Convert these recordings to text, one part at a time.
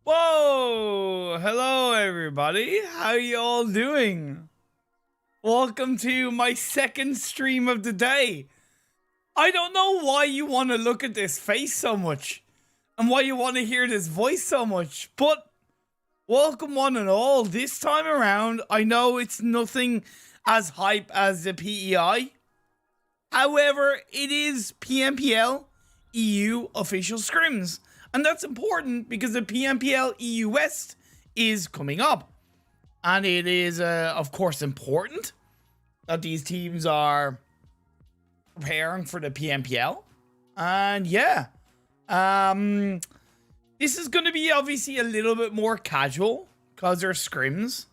Whoa! Hello, everybody. How you all doing? Welcome to my second stream of the day. I don't know why you want to look at this face so much and why you want to hear this voice so much, but welcome one and all. This time around, I know it's nothing as hype as the PEI. However, it is PMPL EU official scrims. And that's important because the PMPL EU West is coming up. And it is, of course, important that these teams are preparing for the PMPL. And yeah, this is going to be obviously a little bit more casual because they're scrims.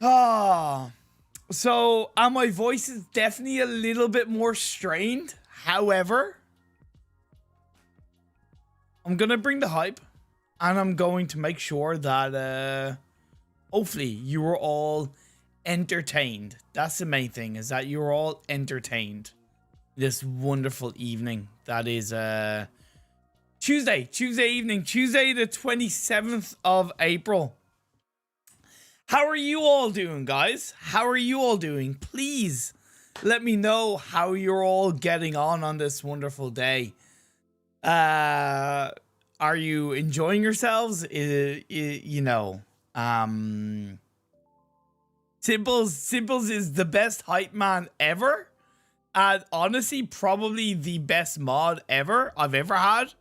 So my voice is definitely a little bit more strained. However, I'm gonna bring the hype, and I'm going to make sure that hopefully you are all entertained. That's the main thing, is that you're all entertained this wonderful evening. That is Tuesday evening, Tuesday the 27th of April. How are you all doing, guys? How are you all doing? Please let me know how you're all getting on this wonderful day. Are you enjoying yourselves? You know, Simples is the best hype man ever. And honestly, probably the best mod I've ever had.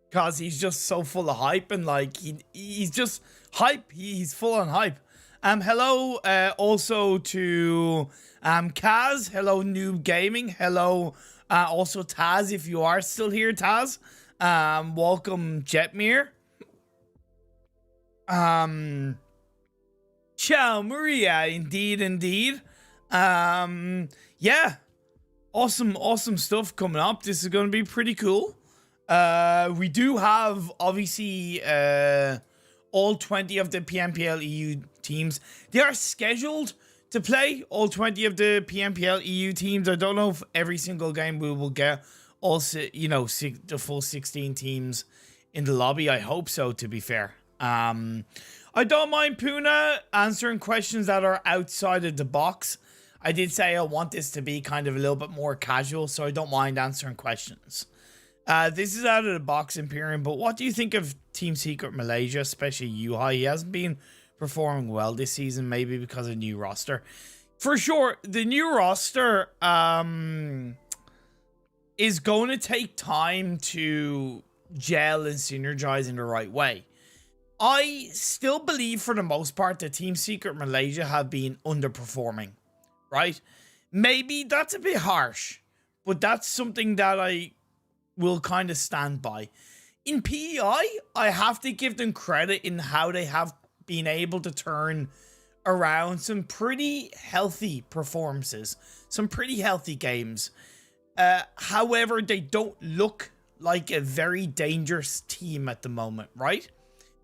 Because he's just so full of hype, and like he's just hype. He's full on hype. Hello also to Kaz. Hello Noob Gaming. Hello also Taz, if you are still here, Taz. Welcome Jetmir. Ciao Maria, indeed. Yeah. Awesome stuff coming up. This is going to be pretty cool. We do have obviously all 20 of the PMPL EU teams. They are scheduled to play all 20 of the PMPL EU teams. I don't know if every single game we will get also, you know, the full 16 teams in the lobby. I hope so, to be fair. I don't mind Puna answering questions that are outside of the box. I did say I want this to be kind of a little bit more casual, so I don't mind answering questions. This is out of the box, Imperium, but what do you think of Team Secret Malaysia, especially Yuhai? He hasn't been performing well this season, maybe because of new roster. For sure, the new roster is going to take time to gel and synergize in the right way. I still believe, for the most part, that Team Secret Malaysia have been underperforming, right? Maybe that's a bit harsh, but that's something that I will kind of stand by. In PEI, I have to give them credit in how they have been able to turn around some pretty healthy performances, some pretty healthy games. However, they don't look like a very dangerous team at the moment, right?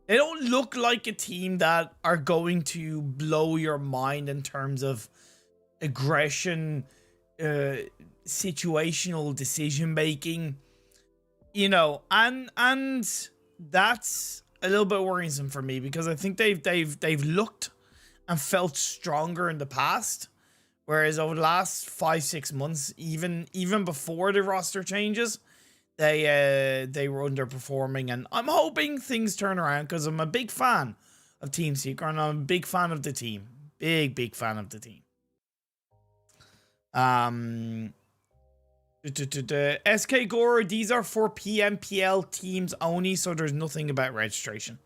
They don't look like a team that are going to blow your mind in terms of aggression, situational decision making, you know, and that's a little bit worrisome for me, because I think they've looked and felt stronger in the past, whereas over the last 5-6 months, even before the roster changes, they were underperforming, and I'm hoping things turn around, because I'm a big fan of Team Secret, and I'm a big fan of the team. Big fan of the team. SK Gore, these are for PMPL teams only, so there's nothing about registration.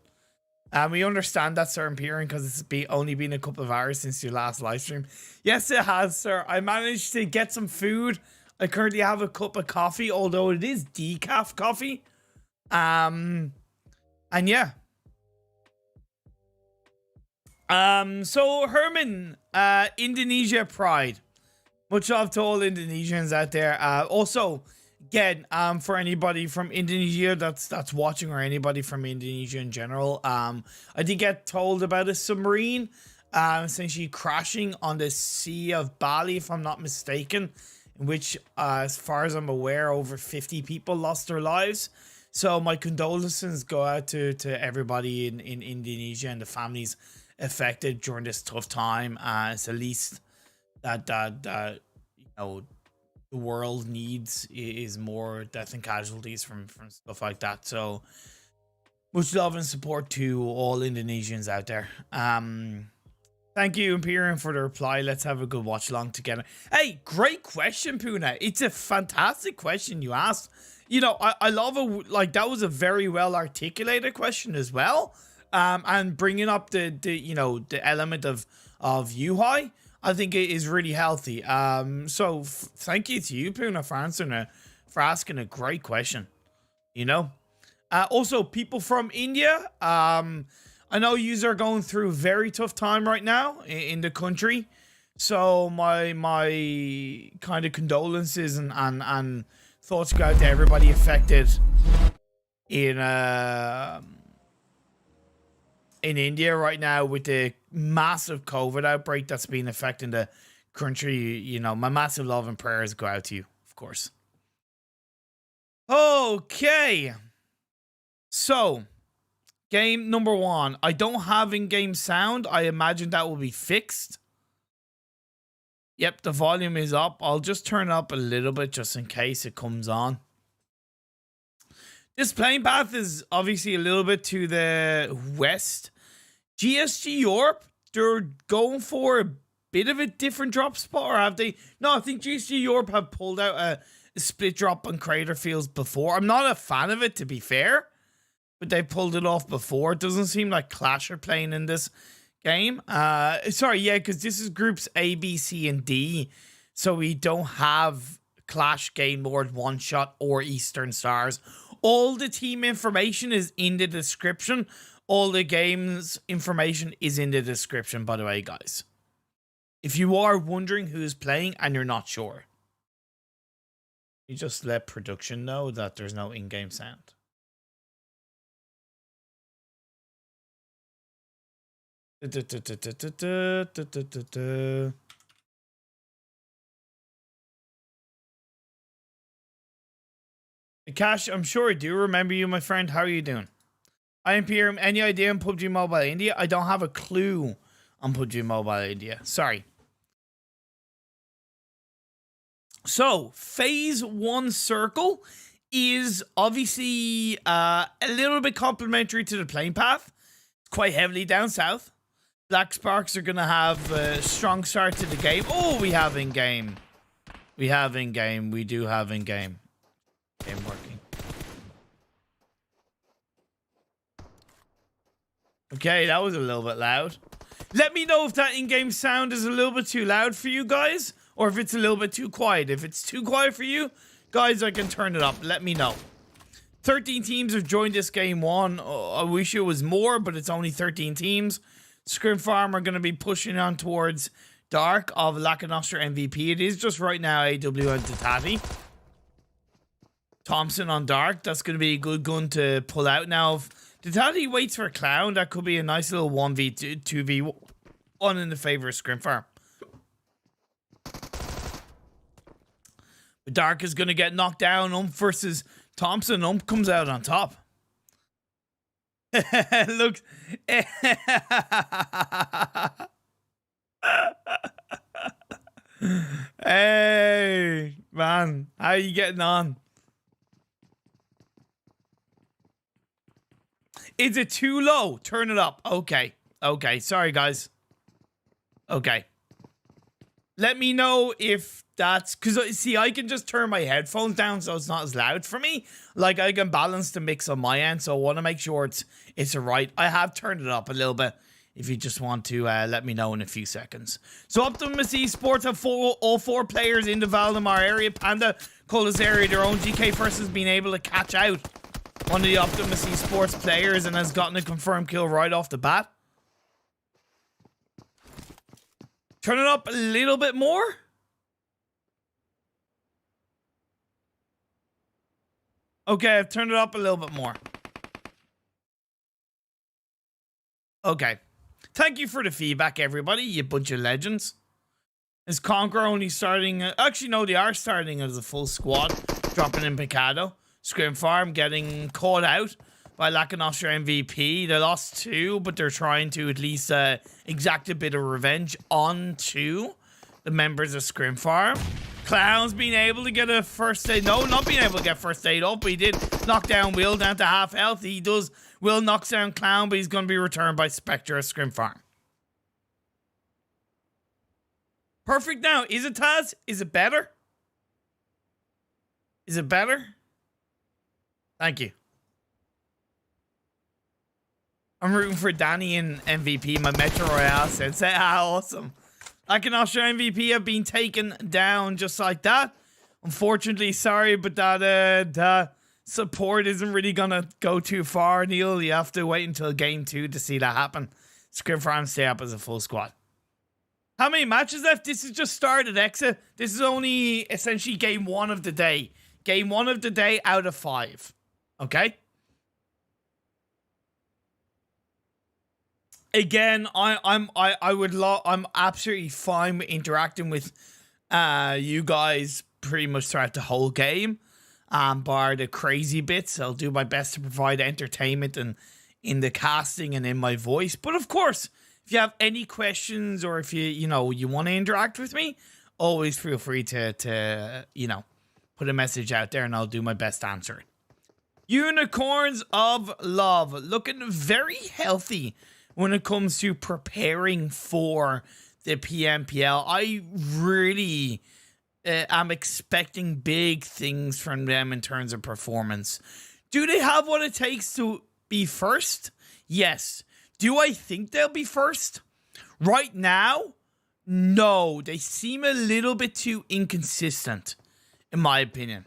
We understand that, Sir Imperium, because it's only been a couple of hours since your last live stream. Yes, it has, sir. I managed to get some food. I currently have a cup of coffee, although it is decaf coffee. And yeah. So Herman, Indonesia Pride. Much love to all Indonesians out there. Also, again, for anybody from Indonesia that's watching, or anybody from Indonesia in general, I did get told about a submarine essentially crashing on the Sea of Bali, if I'm not mistaken, in which, as far as I'm aware, over 50 people lost their lives. So my condolences go out to everybody in Indonesia and the families affected during this tough time. It's the least that you know the world needs is more death and casualties from stuff like that. So much love and support to all Indonesians out there. Thank you, Imperium, for the reply. Let's have a good watch along together. Hey, great question, Puna. It's a fantastic question you asked. You know, I love it. Like, that was a very well articulated question as well. And bringing up the you know, the element of UI, I think it is really healthy. So thank you to you, Puna, for asking a great question. You know, also people from India. I know yous are going through a very tough time right now in the country. So my kind of condolences and thoughts go out to everybody affected in India right now with the massive COVID outbreak that's been affecting the country. You know, my massive love and prayers go out to you, of course. Okay. So, game number 1. I don't have in-game sound. I imagine that will be fixed. Yep, the volume is up. I'll just turn it up a little bit just in case it comes on. This playing path is obviously a little bit to the west. GSG Europe, they're going for a bit of a different drop spot, or have they? No, I think GSG Europe have pulled out a split drop on Crater Fields before. I'm not a fan of it, to be fair, but they pulled it off before. It doesn't seem like Clash are playing in this game. Sorry, yeah, because this is groups A, B, C, and D, so we don't have Clash, GAMELORD, One Shot, or Eastern Stars. All the team information is in the description. All the game's information is in the description, by the way, guys. If you are wondering who's playing and you're not sure, you just let production know that there's no in-game sound. Cash, I'm sure I do remember you, my friend. How are you doing? I am Pierre. Any idea on PUBG Mobile India? I don't have a clue on PUBG Mobile India. Sorry. So, phase 1 circle is obviously a little bit complementary to the playing path. It's quite heavily down south. Black Sparks are going to have a strong start to the game. Oh, we have in-game. We have in-game. We do have in-game. Game working. Okay, that was a little bit loud. Let me know if that in-game sound is a little bit too loud for you guys, or if it's a little bit too quiet. If it's too quiet for you, guys, I can turn it up. Let me know. 13 teams have joined this game 1. Oh, I wish it was more, but it's only 13 teams. ScrimFarm are going to be pushing on towards Dark of Lakonostra MVP. It is just right now AW and Tatati. Thompson on Dark. That's going to be a good gun to pull out. Now, if Tatati waits for Clown, that could be a nice little 1v2, 2v1 in the favor of ScrimFarm. But Dark is going to get knocked down. Versus Thompson. Comes out on top. Look. Hey, man. How are you getting on? Is it too low? Turn it up. Okay. Okay. Sorry, guys. Okay. Let me know if that's... Because, see, I can just turn my headphones down so it's not as loud for me. Like, I can balance the mix on my end, so I want to make sure it's right. I have turned it up a little bit if you just want to let me know in a few seconds. So, Optimus Esports have all 4 players in the Valdemar area. Panda call this area their own. GK First has been able to catch out one of the Optimus Esports players and has gotten a confirmed kill right off the bat. Turn it up a little bit more. Okay, I've turned it up a little bit more. Okay. Thank you for the feedback, everybody, you bunch of legends. Is Conquer only starting... actually, no, they are starting as a full squad. Dropping in Picado. ScrimFarm getting caught out by Lakonostra MVP. They lost 2, but they're trying to at least exact a bit of revenge onto the members of ScrimFarm. Clown's being able to get a first aid. No, not being able to get first aid up. But he did knock down Will down to half health. He does. Will knocks down Clown, but he's going to be returned by Spectre at ScrimFarm. Perfect now. Is it, Taz? Is it better? Is it better? Thank you. I'm rooting for Danny and MVP, my Metro Royale sensei. Ah, awesome. Lakonostra MVP have been taken down just like that. Unfortunately, sorry, but that support isn't really gonna go too far, Neil. You have to wait until game 2 to see that happen. ScrimFarm stay up as a full squad. How many matches left? This is just started, Exa. This is only essentially game 1 of the day. Game 1 of the day out of 5. Okay? Again, I'm absolutely fine with interacting with you guys pretty much throughout the whole game. Bar the crazy bits. I'll do my best to provide entertainment and in the casting and in my voice. But of course, if you have any questions or if you want to interact with me, always feel free to put a message out there and I'll do my best to answer it. Unicorns of Love, looking very healthy when it comes to preparing for the PMPL. I really am expecting big things from them in terms of performance. Do they have what it takes to be first? Yes. Do I think they'll be first? Right now, no. They seem a little bit too inconsistent, in my opinion.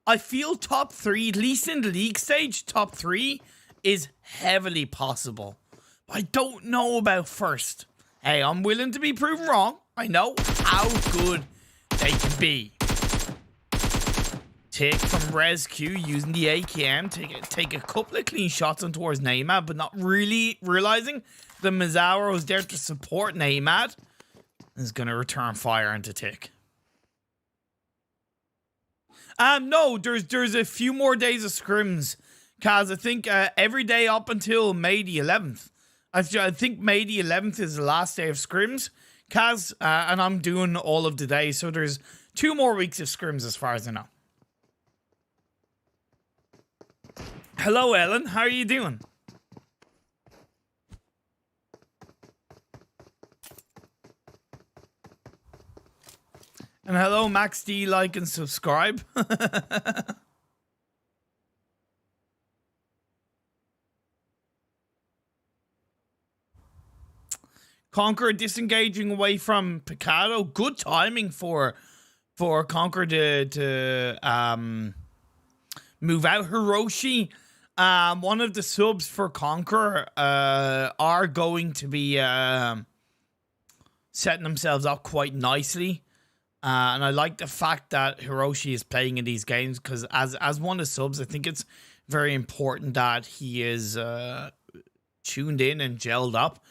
I feel top 3, at least in the league stage, top 3 is heavily possible. I don't know about first. Hey, I'm willing to be proven wrong. I know how good they can be. Tick from RESQ using the AKM to take a couple of clean shots on towards Neymar, but not really realizing the Mazzaro is there to support Neymar. Is going to return fire into Tick. No, there's a few more days of scrims, Kaz. I think every day up until May the 11th. I think May the 11th is the last day of scrims, Kaz, and I'm doing all of the days, so there's 2 more weeks of scrims as far as I know. Hello, Ellen. How are you doing? And hello, Max D. Like and subscribe. Conqueror disengaging away from Picado. Good timing for Conqueror to move out. Hiroshi, one of the subs for Conqueror, are going to be setting themselves up quite nicely. And I like the fact that Hiroshi is playing in these games because as one of the subs, I think it's very important that he is tuned in and gelled up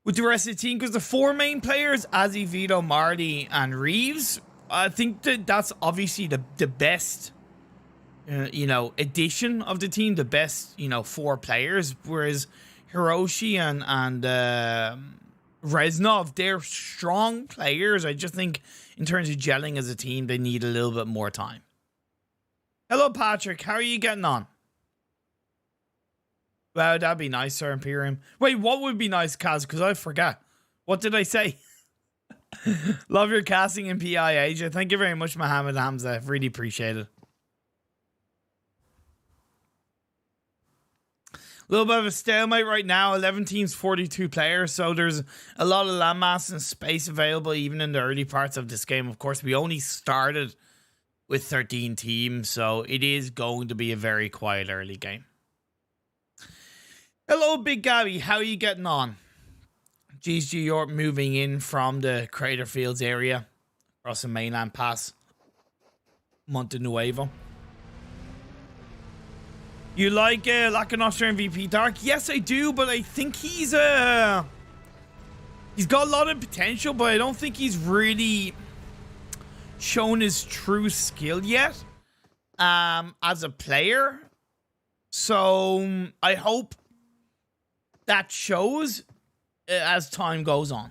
with the rest of the team, because the 4 main players, Azzy, Vito, Marty, and Reeves, I think that's obviously the best, addition of the team, the best, 4 players, whereas Hiroshi and Reznov, they're strong players. I just think in terms of gelling as a team, they need a little bit more time. Hello, Patrick. How are you getting on? Wow, that'd be nice, Sir Imperium. Wait, what would be nice, Kaz? Because I forgot. What did I say? Love your casting in PI Asia. Thank you very much, Mohammed Hamza. Really appreciate it. A little bit of a stalemate right now. 11 teams, 42 players. So there's a lot of landmass and space available even in the early parts of this game. Of course, we only started with 13 teams. So it is going to be a very quiet early game. Hello, Big Gabby. How are you getting on? GSG York moving in from the Crater Fields area across the mainland pass. Monte Nuevo. You like Lakonostra MVP, Dark? Yes, I do, but I think he's got a lot of potential, but I don't think he's really shown his true skill yet as a player. So I hope that shows as time goes on.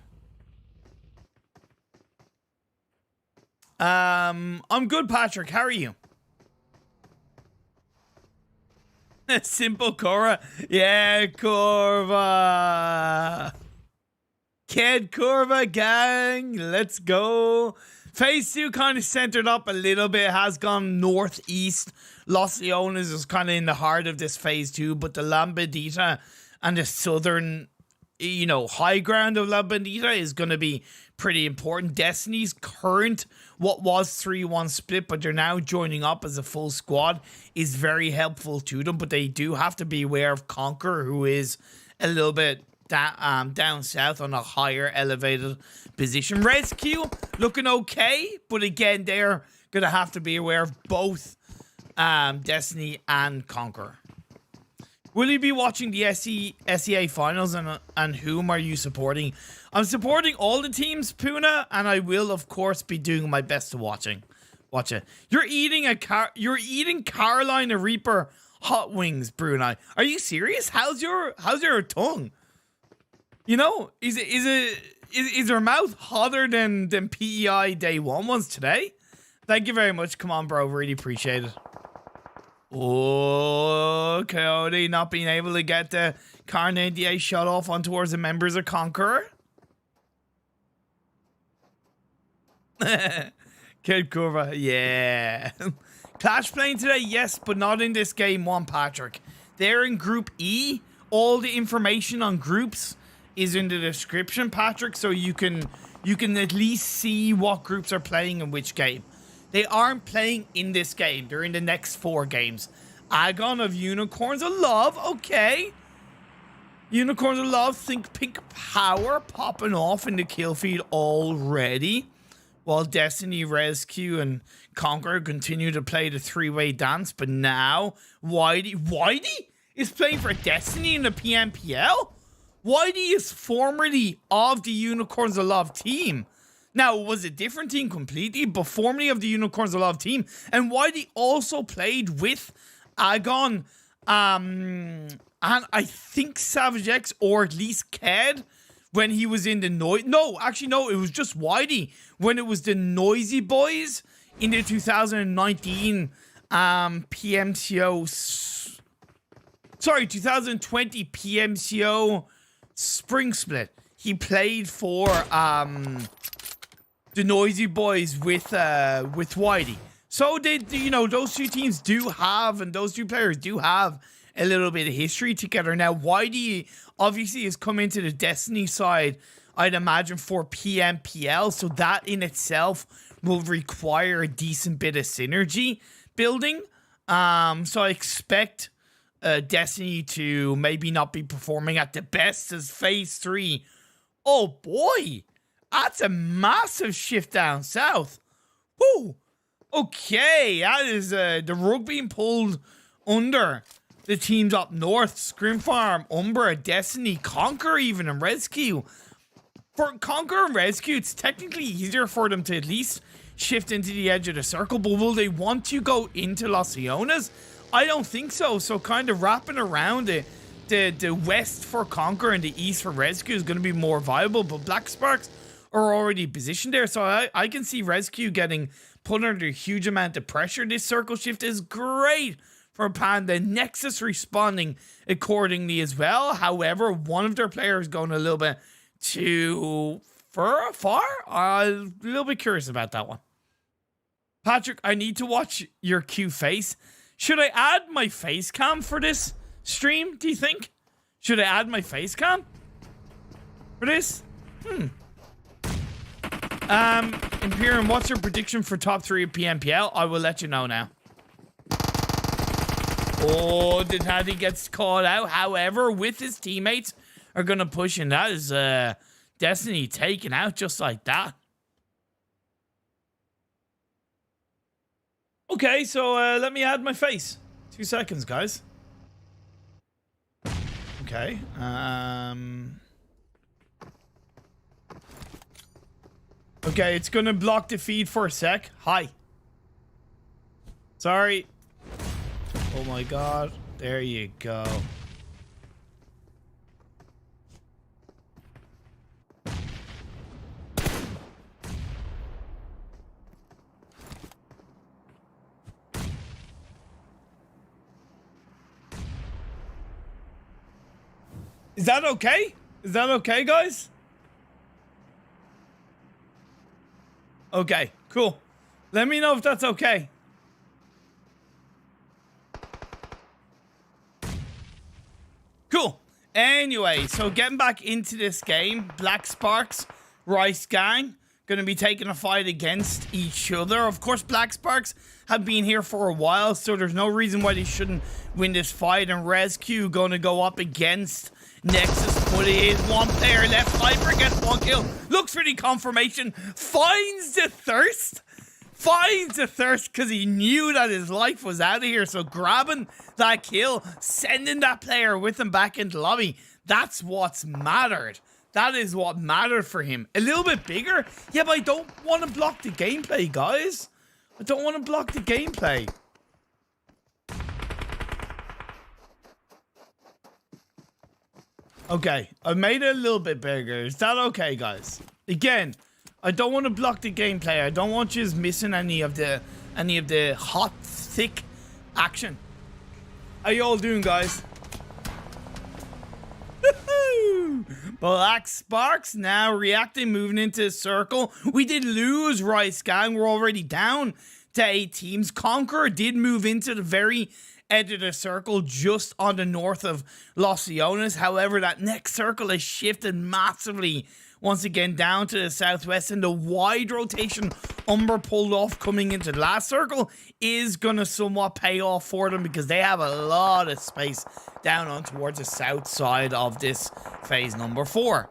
I'm good, Patrick. How are you? Simple Cora. Yeah, Corva. Kid Corva gang. Let's go. Phase 2 kind of centered up a little bit. Has gone northeast. Los Leones is kind of in the heart of this phase 2. But the Lambadita and the southern you know, high ground of La Bandita is going to be pretty important. Destiny's current, what was 3-1 split, but they're now joining up as a full squad, is very helpful to them. But they do have to be aware of Conquer, who is a little bit down south on a higher elevated position. RESQ looking okay, but again, they're going to have to be aware of both Destiny and Conquer. Will you be watching the SEA finals, and whom are you supporting? I'm supporting all the teams, Puna, and I will of course be doing my best to watch it. You're eating Carolina Reaper hot wings, Brunei. Are you serious? How's your tongue? You know, is your mouth hotter than PEI day 1 was today? Thank you very much. Come on, bro. Really appreciate it. Oh, Coyote not being able to get the Car 98 shot off on towards the members of Conqueror. Kid Curva, yeah. Clash playing today, yes, but not in this game 1, Patrick. They're in Group E. All the information on groups is in the description, Patrick, so you can at least see what groups are playing in which game. They aren't playing in this game. They're in the next 4 games. Agon of Unicorns of Love. Okay. Unicorns of Love. Think Pink Power popping off in the kill feed already. While Destiny, RESQ, and Conquer continue to play the 3-way dance. But now, Whitey is playing for Destiny in the PMPL? Whitey is formerly of the Unicorns of Love team. Now, it was a different team completely, but formerly of the Unicorns of Love team. And Whitey also played with Agon, and I think Savage X, or at least Ked, when he was in the No, it was just Whitey when it was the Noisy Boys in the 2019 PMCO. Sorry, 2020 PMCO Spring Split. He played for the Noisy Boys with Whitey. So those two teams do have, and those two players do have a little bit of history together. Now, Whitey obviously has come into the Destiny side, I'd imagine, for PMPL, so that in itself will require a decent bit of synergy building. So I expect Destiny to maybe not be performing at the best as Phase 3. Oh boy! That's a massive shift down south. Woo! Okay, that is the rug being pulled under the teams up north. ScrimFarm, UMBRA, Destiny, Conquer even, and RESQ. For Conquer and RESQ, it's technically easier for them to at least shift into the edge of the circle, but will they want to go into Los Leones? I don't think so. So kind of wrapping around it. The west for Conquer and the east for RESQ is going to be more viable, but Black Sparks are already positioned there, so I can see RESQ getting put under a huge amount of pressure. This circle shift is great for Panda. Nexus responding accordingly as well. However, one of their players going a little bit too far. I'm a little bit curious about that one. Patrick, I need to watch your Q face. Should I add my face cam for this stream, do you think? Should I add my face cam for this? Imperium, what's your prediction for top 3 of PMPL? I will let you know now. Oh, the Daddy gets caught out. However, with his teammates are going to push, and that is Destiny taken out just like that. Okay, so let me add my face. 2 seconds, guys. Okay. Okay, it's gonna block the feed for a sec. Hi. Sorry. Oh my god. There you go. Is that okay? Is that okay, guys? Okay, cool. Let me know if that's okay. Cool. Anyway, so getting back into this game, Black Sparks, Rice Gang, going to be taking a fight against each other. Of course, Black Sparks have been here for a while, so there's no reason why they shouldn't win this fight. And RESQ going to go up against Nexus, but it is one player left. Viper gets 1 kill. Looks for the confirmation. Finds the thirst. Finds the thirst because he knew that his life was out of here. So grabbing that kill, sending that player with him back into lobby. That's what's mattered. That is what mattered for him. A little bit bigger. Yeah, but I don't want to block the gameplay, guys. I don't want to block the gameplay. Okay, I made it a little bit bigger. Is that okay, guys? Again, I don't want to block the gameplay. I don't want you missing any of the hot, thick action. How you all doing, guys? Black Sparks now reacting, moving into the circle. We did lose Rice Gang. We're already down to 8 teams. Conqueror did move into the very edge of the circle just on the north of Los Leones. However, that next circle has shifted massively once again down to the southwest, and the wide rotation UMBRA pulled off coming into the last circle is going to somewhat pay off for them because they have a lot of space down on towards the south side of this phase number 4.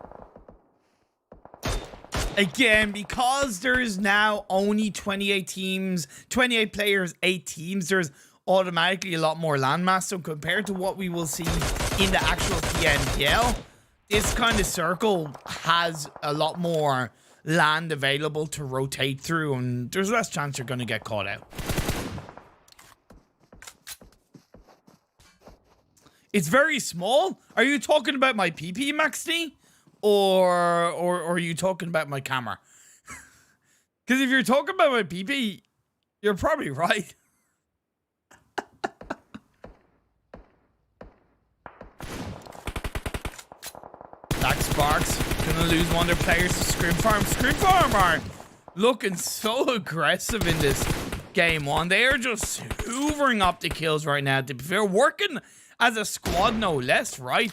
Again, because there's now only 28 teams, 28 players, 8 teams, there's automatically a lot more landmass. So compared to what we will see in the actual PMPL, this kind of circle has a lot more land available to rotate through, and there's less chance you're going to get caught out. It's very small. Are you talking about my PP, Max D? Or are you talking about my camera? Because if you're talking about my PP, you're probably right. Black Sparks gonna lose one of their players to ScrimFarm. ScrimFarm are looking so aggressive in this game 1. They are just hoovering up the kills right now. They're working as a squad, no less, right?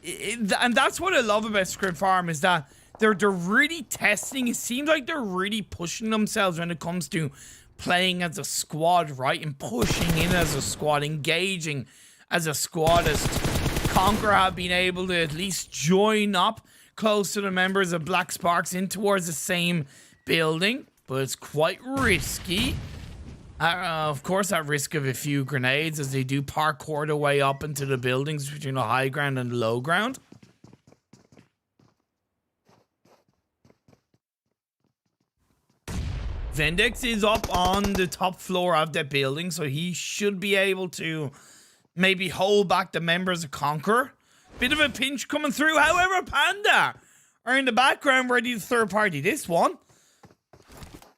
And that's what I love about ScrimFarm, is that they're really testing. It seems like they're really pushing themselves when it comes to playing as a squad, right? And pushing in as a squad, engaging as a squad, as Conqueror have been able to at least join up close to the members of Black Sparks in towards the same building, but it's quite risky. Of course, at risk of a few grenades as they do parkour their way up into the buildings between the high ground and the low ground. Vendex is up on the top floor of that building, so he should be able to maybe hold back the members of Conqueror. Bit of a pinch coming through. However, Panda are in the background ready to third party this one,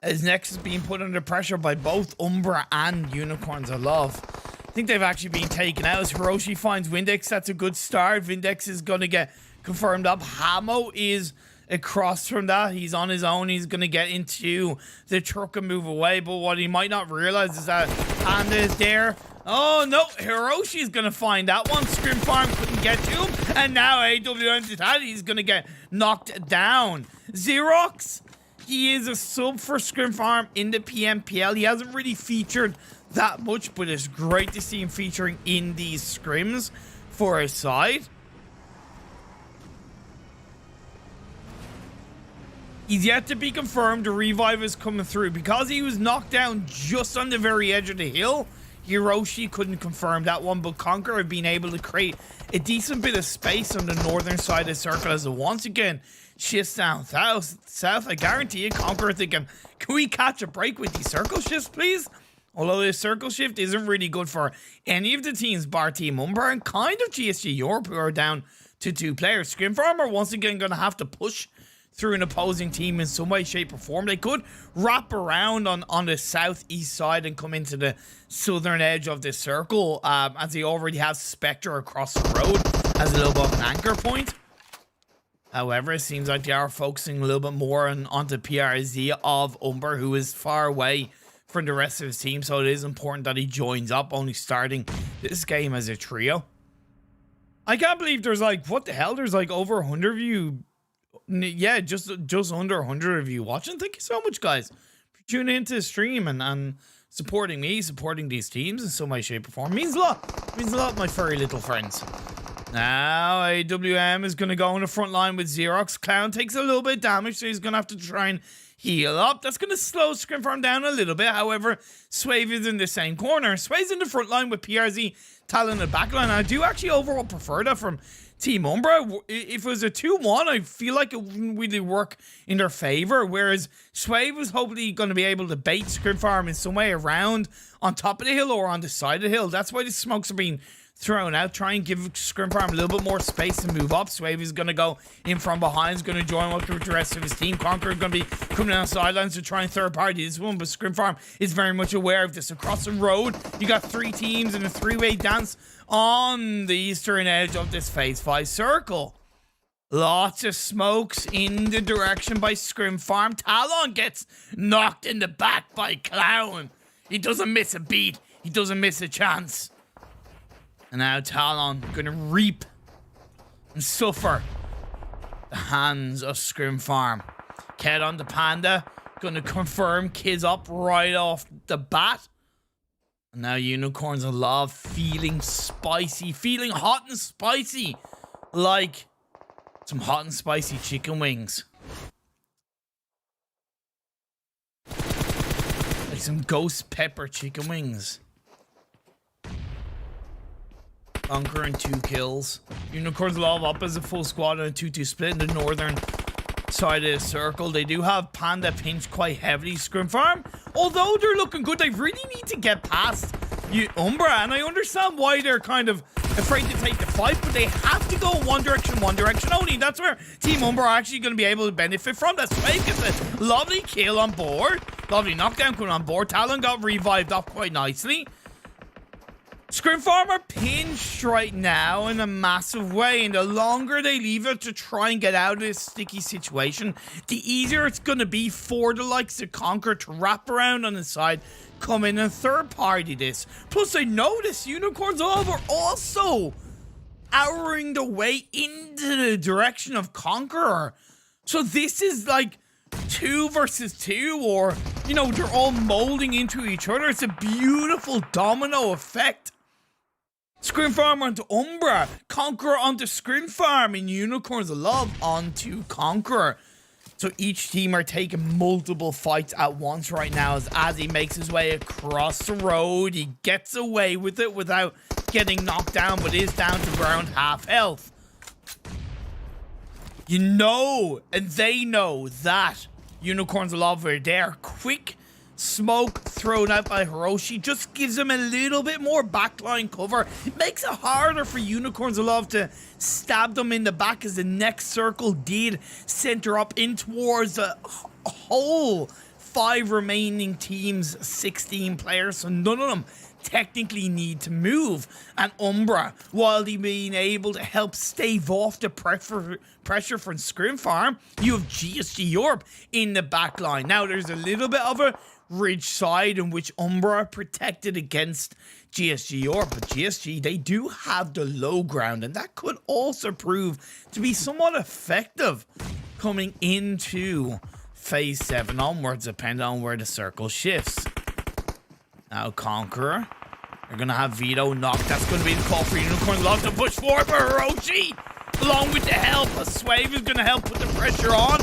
as Nexus is being put under pressure by both UMBRA and Unicorns of Love. I think they've actually been taken out as Hiroshi finds Windex. That's a good start. Windex is going to get confirmed up. Hamo is across from that. He's on his own. He's going to get into the truck and move away. But what he might not realize is that Panda is there. Oh, no. Hiroshi is going to find that one. ScrimFarm couldn't get to him. And now AWM Totality is going to get knocked down. Xerox, he is a sub for ScrimFarm in the PMPL. He hasn't really featured that much, but it's great to see him featuring in these scrims for his side. He's yet to be confirmed. The revive is coming through. Because he was knocked down just on the very edge of the hill, Hiroshi couldn't confirm that one, but Conqueror have been able to create a decent bit of space on the northern side of the circle as it once again shifts down south. I guarantee you, Conqueror thinking, can we catch a break with these circle shifts, please? Although this circle shift isn't really good for any of the teams, bar Team UMBRA and kind of GSG Europe, who are down to 2 players. ScrimFarm are once again going to have to push through an opposing team in some way, shape, or form. They could wrap around on the southeast side and come into the southern edge of the circle, as they already have Spectre across the road as a little bit of an anchor point. However, it seems like they are focusing a little bit more onto PRZ of UMBRA, who is far away from the rest of his team, so it is important that he joins up, only starting this game as a trio. I can't believe there's like, what the hell? There's like over 100 of you. Yeah, just under 100 of you watching. Thank you so much, guys, for tuning into the stream and supporting me, supporting these teams in some way, shape, or form. Means a lot. Means a lot, my furry little friends. Now, AWM is going to go on the front line with Xerox. Clown takes a little bit of damage, so he's going to have to try and heal up. That's going to slow ScrimFarm down a little bit. However, Swave is in the same corner. Swave's in the front line with PRZ, Talon in the back line. I do actually overall prefer that from Team UMBRA. If it was a 2-1, I feel like it wouldn't really work in their favor. Whereas Swave was hopefully going to be able to bait ScrimFarm in some way around on top of the hill or on the side of the hill. That's why the smokes are being thrown out. Try and give ScrimFarm a little bit more space to move up. Swave is going to go in from behind. Is going to join up with the rest of his team. Conqueror is going to be coming down the sidelines to try and third party this one. But ScrimFarm is very much aware of this. Across the road, you got 3 teams in a 3-way dance on the eastern edge of this phase 5 circle. Lots of smokes in the direction by ScrimFarm. Talon gets knocked in the back by Clown. He doesn't miss a beat. He doesn't miss a chance. And now Talon gonna reap and suffer the hands of ScrimFarm. Ked on the Panda, gonna confirm kids up right off the bat. And now Unicorns of Love feeling spicy, feeling hot and spicy, like some hot and spicy chicken wings. Like some ghost pepper chicken wings. Conqueror and 2 kills. Unicorns Love up as a full squad on a 2-2 split in the northern side of the circle. They do have Panda pinched quite heavily. ScrimFarm, although they're looking good, they really need to get past UMBRA, and I understand why they're kind of afraid to take the fight, but they have to go in one direction only. That's where Team UMBRA are actually going to be able to benefit from. That's why it gets a lovely kill on board. Lovely knockdown coming on board. Talon got revived up quite nicely. ScrimFarm are pinched right now in a massive way, and the longer they leave it to try and get out of this sticky situation, the easier it's going to be for the likes of Conquer to wrap around on the side, come in and third party this. Plus, I noticed Unicorns Love are also arrowing the way into the direction of Conqueror. So this is like 2 versus 2, or, you know, they're all molding into each other. It's a beautiful domino effect. ScrimFarm onto UMBRA, Conqueror onto ScrimFarm, and Unicorns of Love onto Conqueror. So each team are taking multiple fights at once right now as he makes his way across the road. He gets away with it without getting knocked down, but is down to around half health. You know, and they know that Unicorns of Love are there. Quick smoke thrown out by Hiroshi just gives him a little bit more backline cover. It makes it harder for Unicorns of Love to stab them in the back, as the next circle did center up in towards a whole 5 remaining teams, 16 players, so none of them technically need to move. And UMBRA, while they being able to help stave off the pressure from ScrimFarm, you have GSG Europe in the back line. Now there's a little bit of a ridge side in which UMBRA protected against GSG Europe, but GSG, they do have the low ground, and that could also prove to be somewhat effective coming into phase 7 onwards, depending on where the circle shifts. Now Conqueror, they're gonna have Vito knocked. That's gonna be the call for Unicorn Love to push forward for Hiroshi, along with the help. A Swave is gonna help put the pressure on.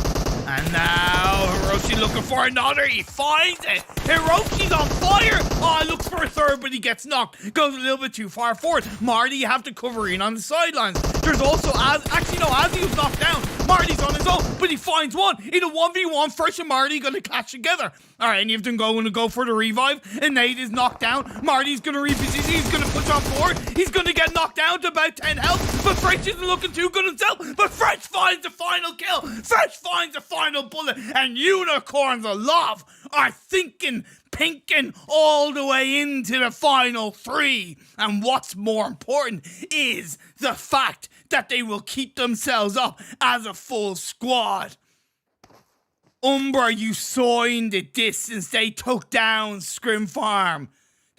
And now Hiroshi looking for another. He finds it. Hiroshi's on fire. Oh, looks for a third, but he gets knocked. Goes a little bit too far forward. Marty, you have to cover in on the sidelines. There's also actually no, Azzy was knocked down. Marty's on his own, but he finds one in a 1v1. Fresh and Marty gonna clash together. All right, any of them going to go for the revive, and Nate is knocked down. Marty's gonna reposition. He's gonna push on forward. He's gonna get knocked down to about 10 health, but Fresh isn't looking too good himself. But Fresh finds the final kill. Fresh finds the final bullet, and Unicorns of Love are thinking pinking all the way into the final 3. And what's more important is the fact that they will keep themselves up as a full squad. UMBRA, you saw in the distance, they took down ScrimFarm.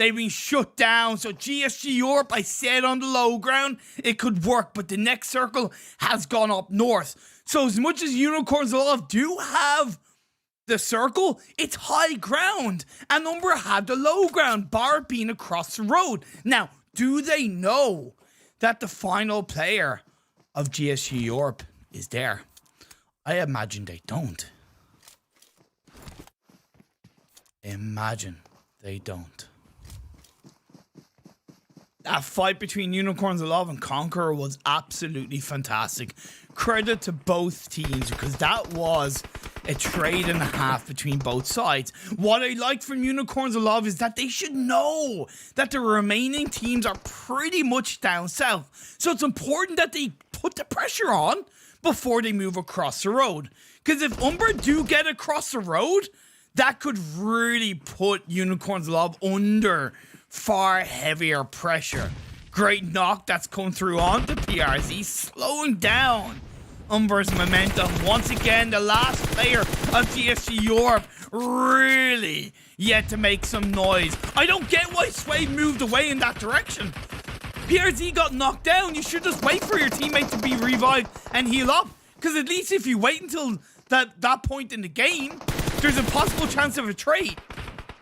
They've been shut down. So GSG Europe, I said on the low ground, it could work. But the next circle has gone up north. So as much as Unicorns Love do have the circle, it's high ground. And UMBRA had the low ground, bar being across the road. Now, do they know that the final player of GSG Europe is there? I imagine they don't. Imagine they don't. That fight between Unicorns of Love and Conqueror was absolutely fantastic. Credit to both teams, because that was a trade and a half between both sides. What I liked from Unicorns of Love is that they should know that the remaining teams are pretty much down south. So it's important that they put the pressure on before they move across the road. Because if UMBRA do get across the road, that could really put Unicorns of Love under far heavier pressure. Great knock that's come through on the PRZ, slowing down UMBRA's momentum. Once again, the last player of GSG Europe really yet to make some noise. I don't get why Sway moved away in that direction. PRZ got knocked down. You should just wait for your teammate to be revived and heal up. Because at least if you wait until that point in the game, there's a possible chance of a trade.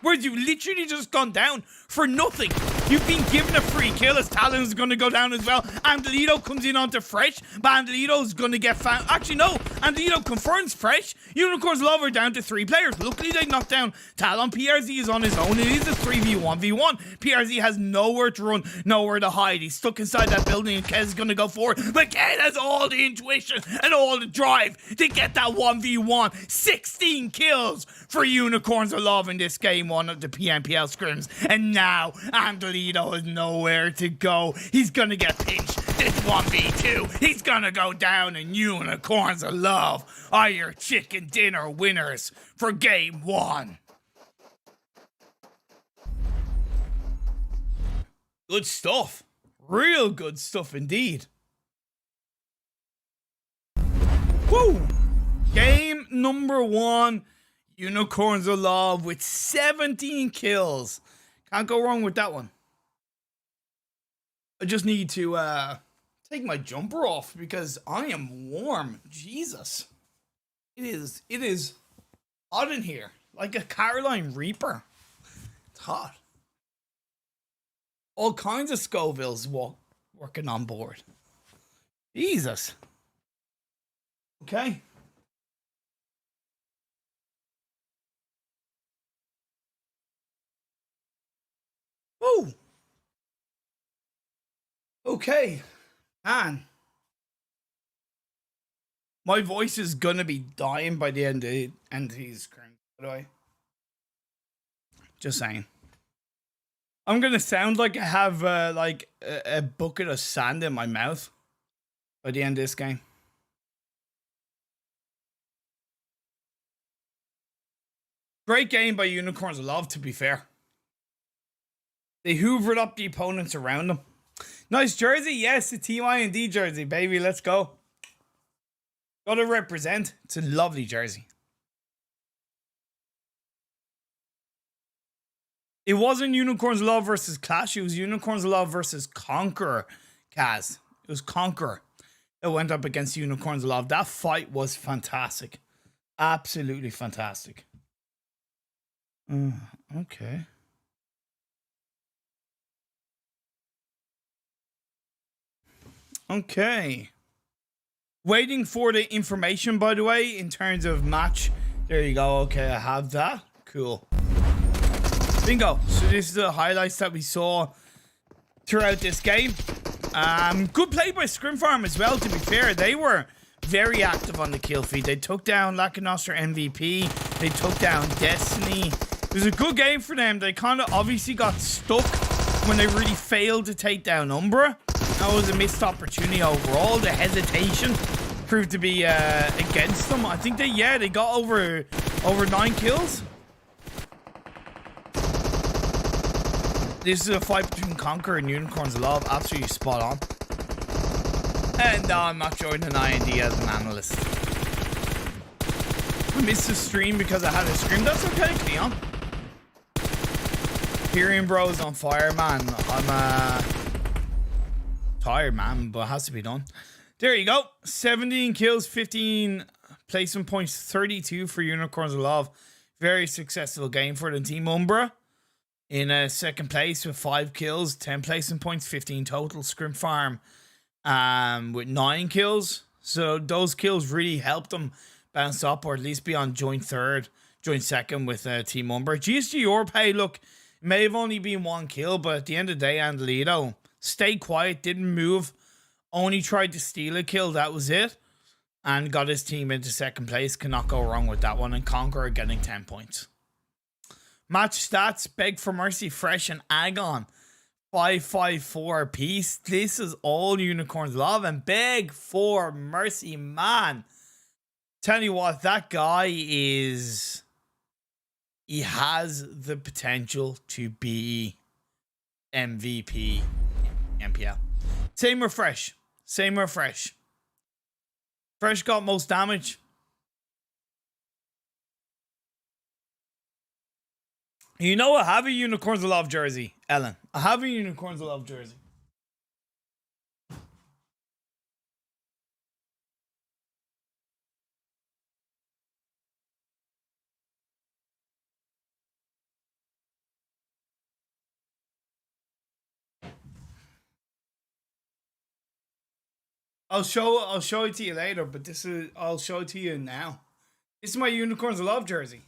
Whereas you literally just gone down for nothing. You've been given a free kill as Talon is going to go down as well. Angelito comes in onto Fresh, but Angelito's going to get found. Actually, no. Angelito confirms Fresh. Unicorns Love are down to 3 players. Luckily, they knocked down Talon. PRZ is on his own. It is a 3v1v1. PRZ has nowhere to run, nowhere to hide. He's stuck inside that building, and Kez is going to go forward. But Kez has all the intuition and all the drive to get that 1v1. 16 kills for Unicorns of Love in this game 1 of the PMPL scrims. And now, Angelito has nowhere to go. He's gonna get pinched. This 1v2. He's gonna go down, and Unicorns of Love are your chicken dinner winners for game 1. Good stuff. Real good stuff indeed. Woo! Game number 1. Unicorns of Love with 17 kills. Can't go wrong with that one. I just need to take my jumper off because I am warm. Jesus. It is hot in here. Like a Caroline Reaper. It's hot. All kinds of Scovilles working on board. Jesus. Okay. Oh. Okay. Man. My voice is gonna be dying by the end of these scrims, by the way. Just saying. I'm gonna sound like I have like a bucket of sand in my mouth by the end of this game. Great game by Unicorns of Love, to be fair. They hoovered up the opponents around them. Nice jersey. Yes, the Team IND jersey, baby. Let's go. Gotta represent. It's a lovely jersey. It wasn't Unicorns of Love versus Clash. It was Unicorns of Love versus Conqueror, Kaz. It was Conqueror that went up against Unicorns of Love. That fight was fantastic. Absolutely fantastic. Okay. Okay. Waiting for the information, by the way, in terms of match. There you go. Okay, I have that. Cool. Bingo. So this is the highlights that we saw throughout this game. Good play by ScrimFarm as well, to be fair. They were very active on the kill feed. They took down Lakonostra MVP. They took down Destiny. It was a good game for them. They kind of obviously got stuck when they really failed to take down UMBRA. That was a missed opportunity overall. The hesitation proved to be against them. I think they got over 9 kills. This is a fight between Conqueror and Unicorns of Love. Absolutely spot on. And no, I'm not joining IND as an analyst. I missed the stream because I had a scrim. That's okay, Cleon. Hyperion Bro's on fire, man. I'm tired, man, but it has to be done. There you go. 17 kills, 15 placement points, 32 for Unicorns of Love. Very successful game for the Team UMBRA. In second place with 5 kills, 10 placement points, 15 total. ScrimFarm with 9 kills. So those kills really helped them bounce up, or at least be on joint second with Team UMBRA. GSG Orpay, look, it may have only been 1 kill, but at the end of the day, Andalito stayed quiet, didn't move, only tried to steal a kill, that was it, and got his team into second place. Cannot go wrong with that one. And Conqueror getting 10 points. Match stats: Beg for Mercy, Fresh, and Agon 554 apiece. This is all Unicorns Love. And Beg for Mercy, man, tell you what, that guy is, he has the potential to be MVP MPL. Same with Fresh. Fresh got most damage. You know, I have a Unicorns of Love jersey, Ellen. I have a Unicorns of Love jersey. I'll show it to you later, but I'll show it to you now. This is my Unicorns of Love jersey.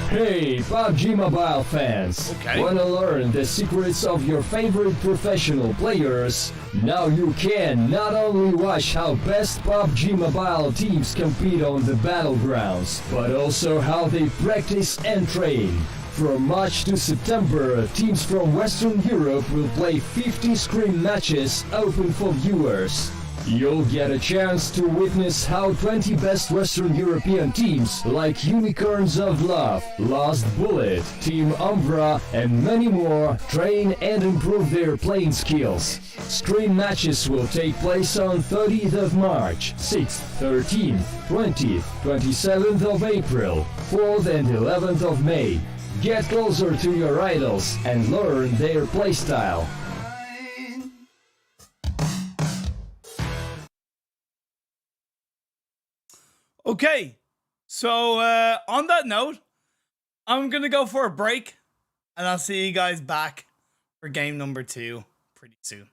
Hey, PUBG Mobile fans! Okay. Wanna learn the secrets of your favorite professional players? Now you can not only watch how best PUBG Mobile teams compete on the battlegrounds, but also how they practice and train. From March to September, teams from Western Europe will play 50 Scrim matches open for viewers. You'll get a chance to witness how 20 best Western European teams like Unicorns of Love, Last Bullet, Team UMBRA, and many more train and improve their playing skills. Scrim matches will take place on 30th of March, 6th, 13th, 20th, 27th of April, 4th and 11th of May. Get closer to your idols and learn their playstyle. Okay, so on that note, I'm going to go for a break, and I'll see you guys back for game number 2 pretty soon.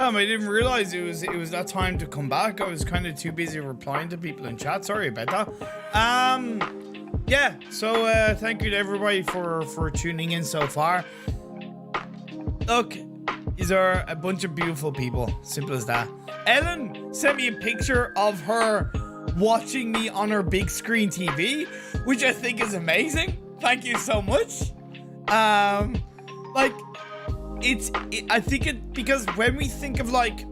I didn't realize it was that time to come back. I was kind of too busy replying to people in chat. Sorry about that. Yeah. So thank you to everybody for tuning in so far. Look, these are a bunch of beautiful people. Simple as that. Ellen sent me a picture of her watching me on her big screen TV, which I think is amazing. Thank you so much. I think it, because when we think of like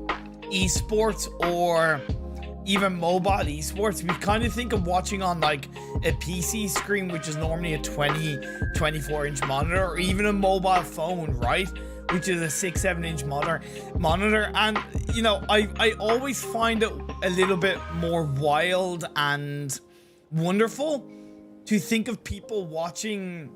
esports or even mobile esports, we kind of think of watching on like a PC screen, which is normally a 24 inch monitor, or even a mobile phone, right? Which is a 6-7 inch monitor. And you know, I always find it a little bit more wild and wonderful to think of people watching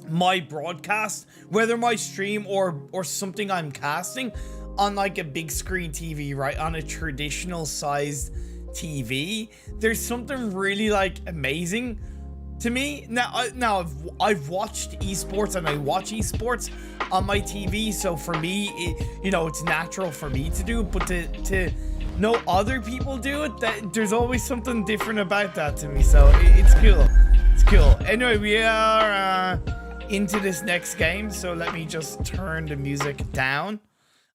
my broadcast, whether my stream or something I'm casting, on like a big screen TV, right? On a traditional sized TV. There's something really like amazing to me. Now I've watched esports and I watch esports on my TV, so for me, it's natural for me to do it, but to know other people do it, there's always something different about that to me. So it's cool. It's cool. Anyway, we are into this next game, so let me just turn the music down.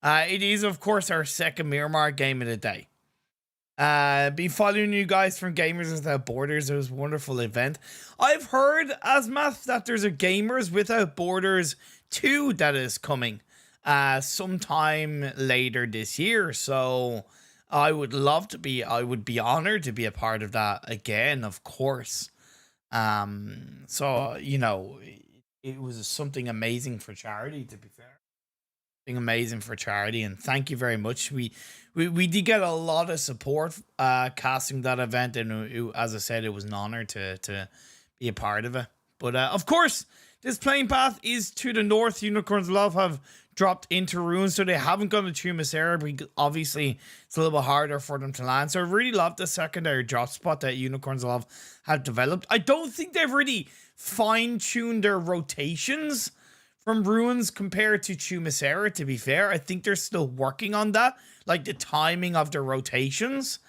It is, of course, our second Miramar game of the day. Been following you guys from Gamers Without Borders. It was a wonderful event. I've heard, Asmath, that there's a Gamers Without Borders 2 that is coming sometime later this year, so I would be honored to be a part of that again, of course. So, it was something amazing for charity, to be fair. Something amazing for charity, and thank you very much. We did get a lot of support casting that event, and as I said, it was an honor to be a part of it. But of course, this playing path is to the north. Unicorns Love have dropped into ruins, so they haven't gone to QATAR, but obviously it's a little bit harder for them to land. So I really love the secondary drop spot that Unicorns Love have developed. I don't think they've really fine-tuned their rotations from ruins compared to QATAR, to be fair. I think they're still working on that, like the timing of their rotations.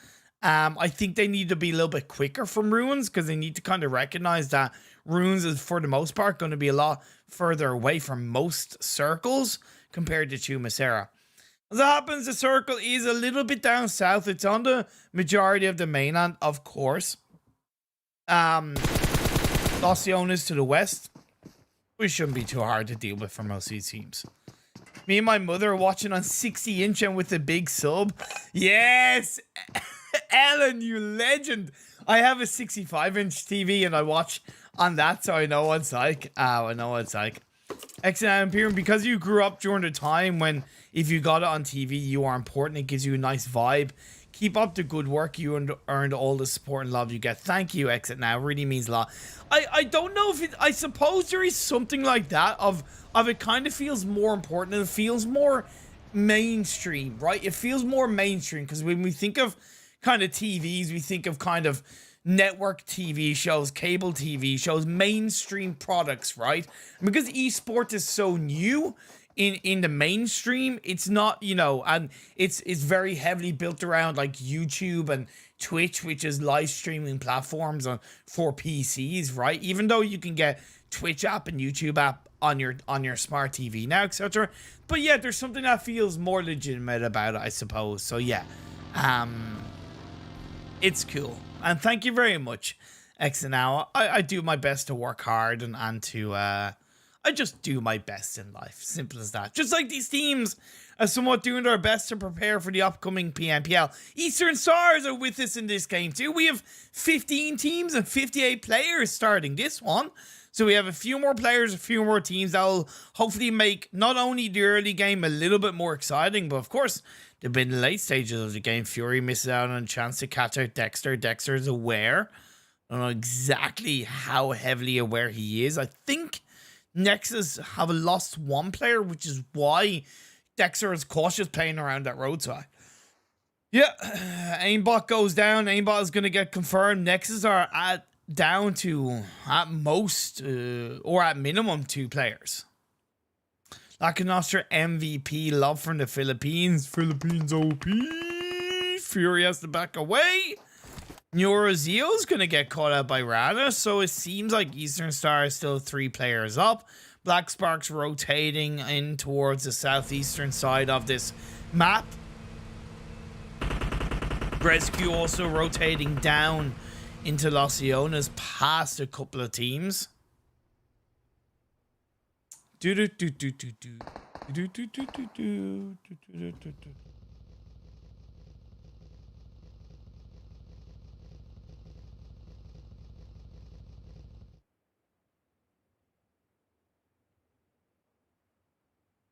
I think they need to be a little bit quicker from ruins, because they need to kind of recognize that ruins is, for the most part, going to be a lot further away from most circles compared to QATAR. As it happens, the circle is a little bit down south. It's on the majority of the mainland, of course. Locione is to the west, which shouldn't be too hard to deal with for most of these teams. Me and my mother are watching on 60-inch and with a big sub. Yes! Ellen, you legend! I have a 65-inch TV and I watch on that, so I know what it's like. I know what it's like. Excellent Imperium, because you grew up during the time when if you got it on TV, you are important. It gives you a nice vibe. Keep up the good work. You earned all the support and love you get. Thank you, Exit Now. It really means a lot. I don't know if it... I suppose there is something like that of it kind of feels more important. It feels more mainstream, right? It feels more mainstream, because when we think of kind of TVs, we think of kind of network TV shows, cable TV shows, mainstream products, right? And because esports is so new in the mainstream, it's not, and it's very heavily built around like YouTube and Twitch, which is live streaming platforms for PCs, right? Even though you can get Twitch app and YouTube app on your smart TV now, etc. But yeah, there's something that feels more legitimate about it, I suppose. So yeah, it's cool. And thank you very much, Now. I do my best to work hard and to I just do my best in life. Simple as that. Just like these teams are somewhat doing their best to prepare for the upcoming PMPL. Eastern Stars are with us in this game too. We have 15 teams and 58 players starting this one. So we have a few more players, a few more teams that will hopefully make not only the early game a little bit more exciting, but of course, they've been in the late stages of the game. Fury misses out on a chance to catch out Dexter. Dexter is aware. I don't know exactly how heavily aware he is. I think Nexus have lost one player, which is why Dexter is cautious playing around that roadside. Yeah, aimbot goes down. Aimbot is going to get confirmed. Nexus are down to at most or at minimum 2 players. Lakonostra MVP, love from the Philippines. Philippines OP. Fury has to back away. Neurozeo's going to get caught out by Rana, so it seems like Eastern Star is still 3 players up. Black Spark's rotating in towards the southeastern side of this map. RESQ also rotating down into Los Leones past a couple of teams.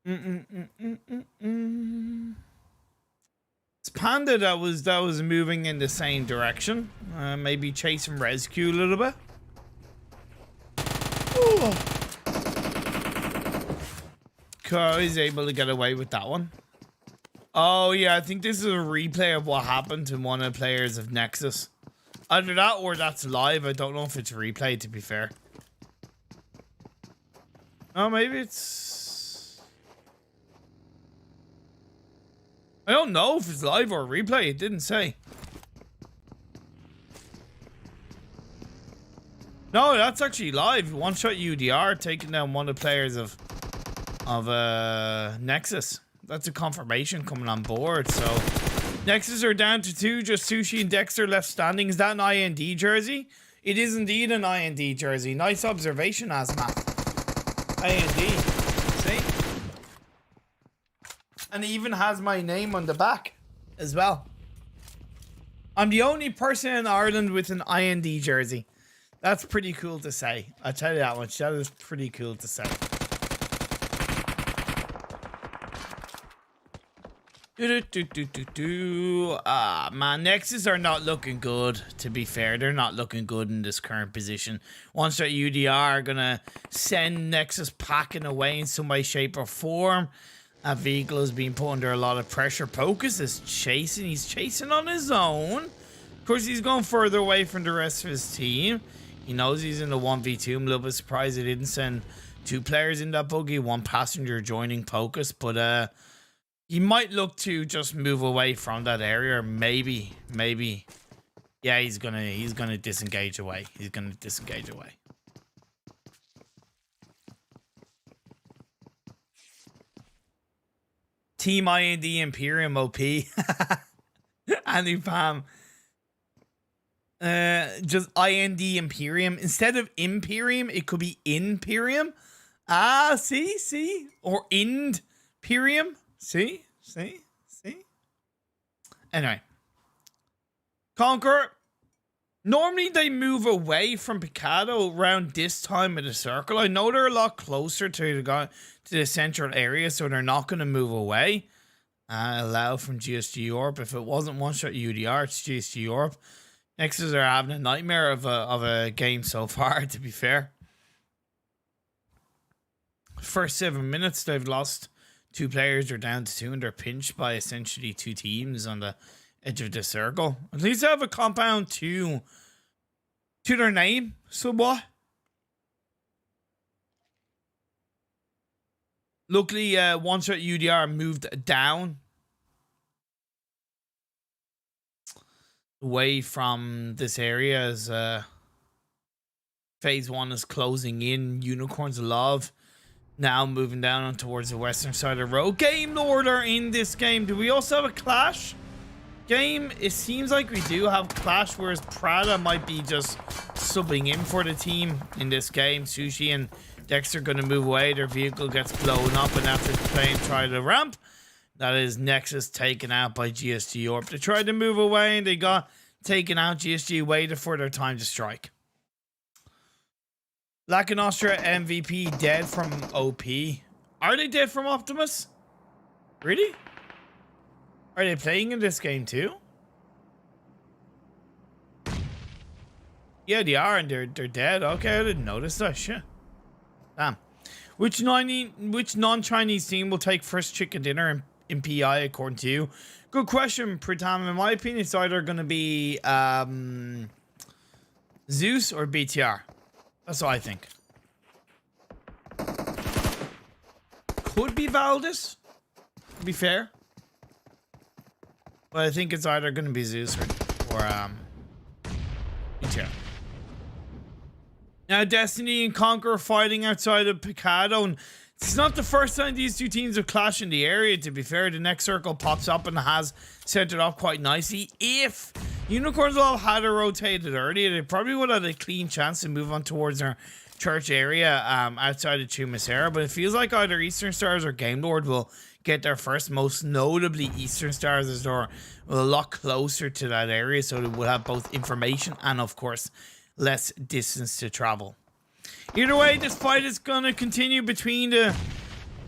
It's Panda that was moving in the same direction. Maybe chasing RESQ a little bit. Ko is able to get away with that one. Oh yeah, I think this is a replay of what happened to one of the players of Nexus. Either that or that's live. I don't know if it's replay, to be fair. Oh, maybe it's... I don't know if it's live or replay. It didn't say. No, that's actually live. One shot UDR taking down one of the players of Nexus. That's a confirmation coming on board. So Nexus are down to 2. Just Sushi and Dexter left standing. Is that an IND jersey? It is indeed an IND jersey. Nice observation, Asma. IND. See? And it even has my name on the back as well. I'm the only person in Ireland with an IND jersey. That's pretty cool to say. I'll tell you that much. That is pretty cool to say. Man, Nexus are not looking good, to be fair. They're not looking good in this current position. Once that UDR are gonna send Nexus packing away in some way, shape, or form. That vehicle is being put under a lot of pressure. Pocus is chasing. He's chasing on his own. Of course, he's going further away from the rest of his team. He knows he's in the 1v2. I'm a little bit surprised they didn't send 2 players in that buggy, 1 passenger joining Pocus, but he might look to just move away from that area, or maybe. Yeah, he's gonna disengage away. He's gonna disengage away. Team IND Imperium OP. Anupam. Just IND Imperium. Instead of Imperium, it could be Imperium. Ah, see? Or Imperium. See? Anyway. Conqueror. Normally they move away from Picado around this time of the circle. I know they're a lot closer to the central area, so they're not going to move away. Allow from GSG Europe. If it wasn't one shot UDR, it's GSG Europe. Nexus are having a nightmare of a game so far, to be fair. First 7 minutes, they've lost 2 players. They're down to 2, and they're pinched by essentially 2 teams on the edge of the circle. At least they have a compound to their name, somewhat. Luckily, one shot UDR moved down away from this area as phase 1 is closing in. Unicorns of Love now moving down towards the western side of the road. GAMELORD are in this game. Do we also have a clash game? It seems like we do have clash, whereas Prada might be just subbing in for the team in this game. Sushi and Dexter going to move away. Their vehicle gets blown up, and after the plane try to ramp, that is Nexus taken out by GSG Europe. They tried to move away and they got taken out. GSG waited for their time to strike. Lakonostra MVP dead from OP. Are they dead from Optimus? Really? Are they playing in this game too? Yeah, they are, and they're dead. Okay, I didn't notice that shit. Damn. Which non-Chinese team will take first chicken dinner in PI according to you? Good question, Pritam. In my opinion, it's either going to be Zeus or BTR. That's what I think. could be Valdez, to be fair. But I think it's either going to be Zeus or ETL. Now, Destiny and Conquer are fighting outside of Picado, and it's not the first time these two teams have clashed in the area, to be fair. The next circle pops up and has set it up quite nicely. If Unicorns all had rotated earlier, they probably would have had a clean chance to move on towards their church area outside of Chumasera, but it feels like either Eastern Stars or GameLord will get there first. Most notably, Eastern Stars is a lot closer to that area, so they will have both information and, of course, less distance to travel. Either way, this fight is going to continue between the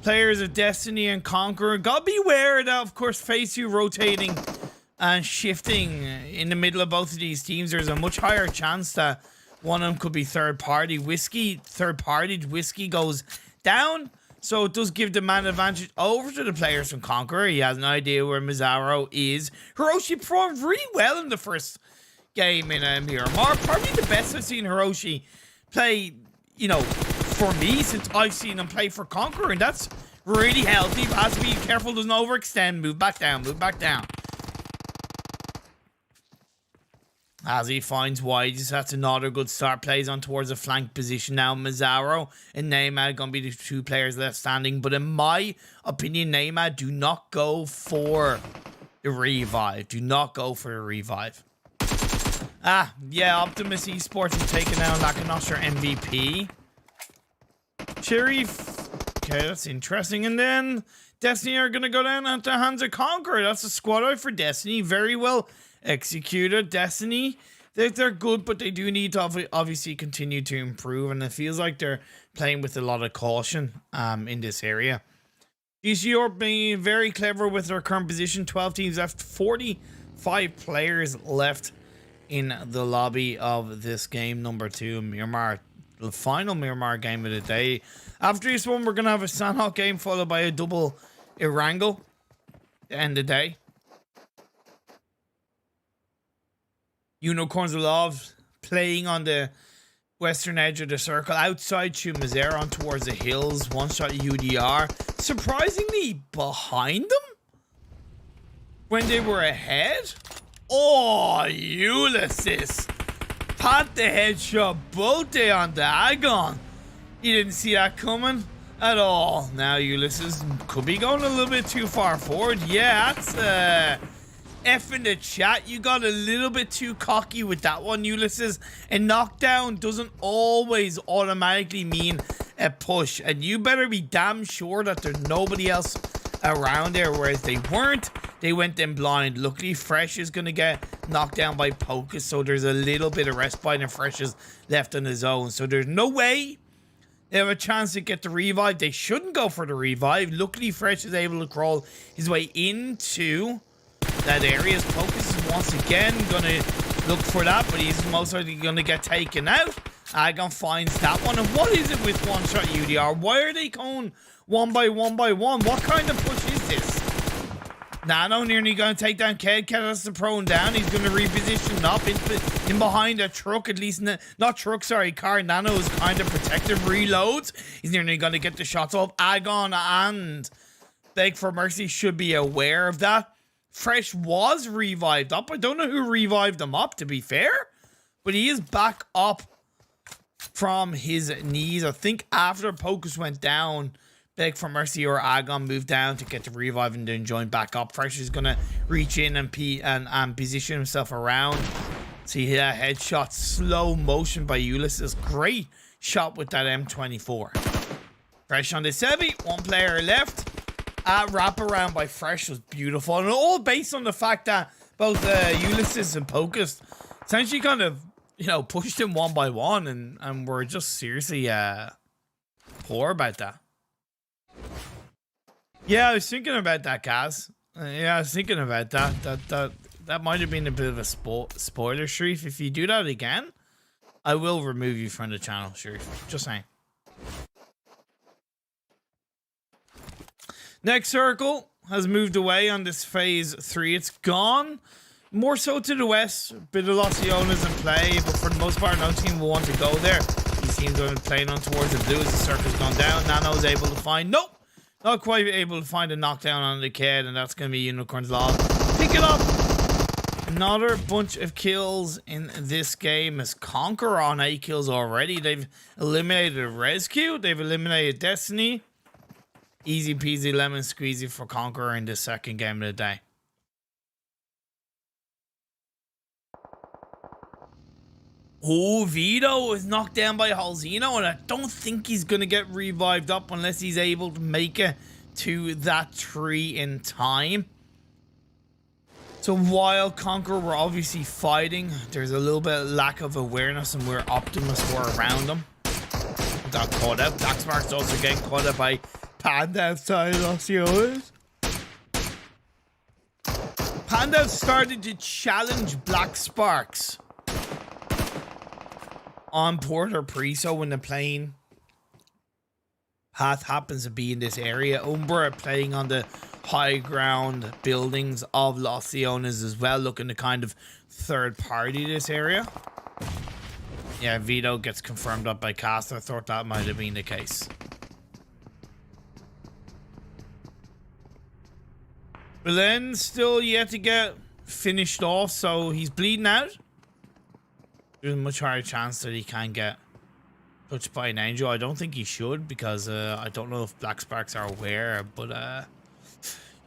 players of Destiny and Conqueror. Gotta beware that, of course, Phase 2 rotating and shifting in the middle of both of these teams. There's a much higher chance that one of them could be third-party whiskey. Third-partied whiskey goes down, so it does give the man advantage over to the players from Conqueror. He has no idea where Mizzaro is. Hiroshi performed really well in the first game in Miramar. Probably the best I've seen Hiroshi play, you know, for me, since I've seen him play for Conqueror, and that's really healthy. Has to be careful, doesn't overextend. Move back down, move back down. As he finds Wise, that's another good start. Plays on towards a flank position now. Mizzaro and Neymar going to be the two players left standing. But in my opinion, Neymar, do not go for the revive. Do not go for the revive. Yeah, Optimus Esports is taking down Lakonostra MVP. Sharif. Okay, that's interesting. And then Destiny are going to go down at the hands of Conqueror. That's a squad out for Destiny. Very well executed. Destiny, they're good, but they do need to obviously continue to improve, and it feels like they're playing with a lot of caution in this area. GCR being very clever with their current position. 12 teams left, 45 players left in the lobby of this game number 2, Miramar, the final Miramar game of the day. After this one, we're gonna have a Sanhok game followed by a double Erangel to end the day. Unicorns Love playing on the western edge of the circle outside Chumasera on towards the hills. One shot UDR. Surprisingly behind them when they were ahead. Oh, Ulysses. Pat the headshot both day on the Agon. You didn't see that coming at all. Now Ulysses could be going a little bit too far forward. Yeah, that's F in the chat. You got a little bit too cocky with that one, Ulysses. And knockdown doesn't always automatically mean a push. And you better be damn sure that there's nobody else around there. Whereas they weren't. They went in blind. Luckily, Fresh is going to get knocked down by Pocus. So there's a little bit of respite and Fresh is left on his own. So there's no way they have a chance to get the revive. They shouldn't go for the revive. Luckily, Fresh is able to crawl his way into that area. Pocus is once again going to look for that, but he's most likely going to get taken out. Agon finds that one. And what is it with one-shot UDR? Why are they going one by one by one? What kind of push is this? Nano nearly going to take down Ked. Ked has to prone down. He's going to reposition up in behind a truck, at least. Not truck, sorry, car. Nano is kind of protective. Reloads. He's nearly going to get the shots off. Agon and Beg for Mercy should be aware of that. Fresh was revived up. I don't know who revived him up, to be fair. But he is back up from his knees. I think after Pocus went down, Beg for Mercy or Agon moved down to get the revive and then join back up. Fresh is going to reach in and position himself around. See that headshot, slow motion by Ulysses. Great shot with that M24. Fresh on the Sebi. One player left. Wraparound by Fresh was beautiful. And all based on the fact that both Ulysses and Pocus essentially kind of, you know, pushed him one by one. And were just seriously poor about that. Yeah, I was thinking about that, Kaz. Yeah, I was thinking about that. That might have been a bit of a spoiler, Sharif. If you do that again, I will remove you from the channel, Sharif. Just saying. Next circle has moved away on this phase 3. It's gone more so to the west. A bit of Locionas in play, but for the most part, no team will want to go there. These teams are playing on towards the blue as the circle's gone down. Nano's able to find... Nope! Not quite able to find a knockdown on the kid, and that's going to be Unicorn's Law. Pick it up. Another bunch of kills in this game as Conqueror on 8 kills already. They've eliminated RESQ. They've eliminated Destiny. Easy peasy lemon squeezy for Conqueror in the second game of the day. Oh, Vito is knocked down by Halzino, and I don't think he's going to get revived up unless he's able to make it to that tree in time. So while Conqueror were obviously fighting, there's a little bit of lack of awareness on where Optimus were around them. Got caught out. Black Sparks also getting caught out by Panda outside Los Angeles. Panda started to challenge Black Sparks on Porter Preso when the plane path happens to be in this area. UMBRA playing on the high ground buildings of Los Leones as well, looking to kind of third party this area. Yeah, Vito gets confirmed up by Cast. I thought that might have been the case. Belen still yet to get finished off, so he's bleeding out. There's a much higher chance that he can get touched by an angel. I don't think he should, because I don't know if Black Sparks are aware, but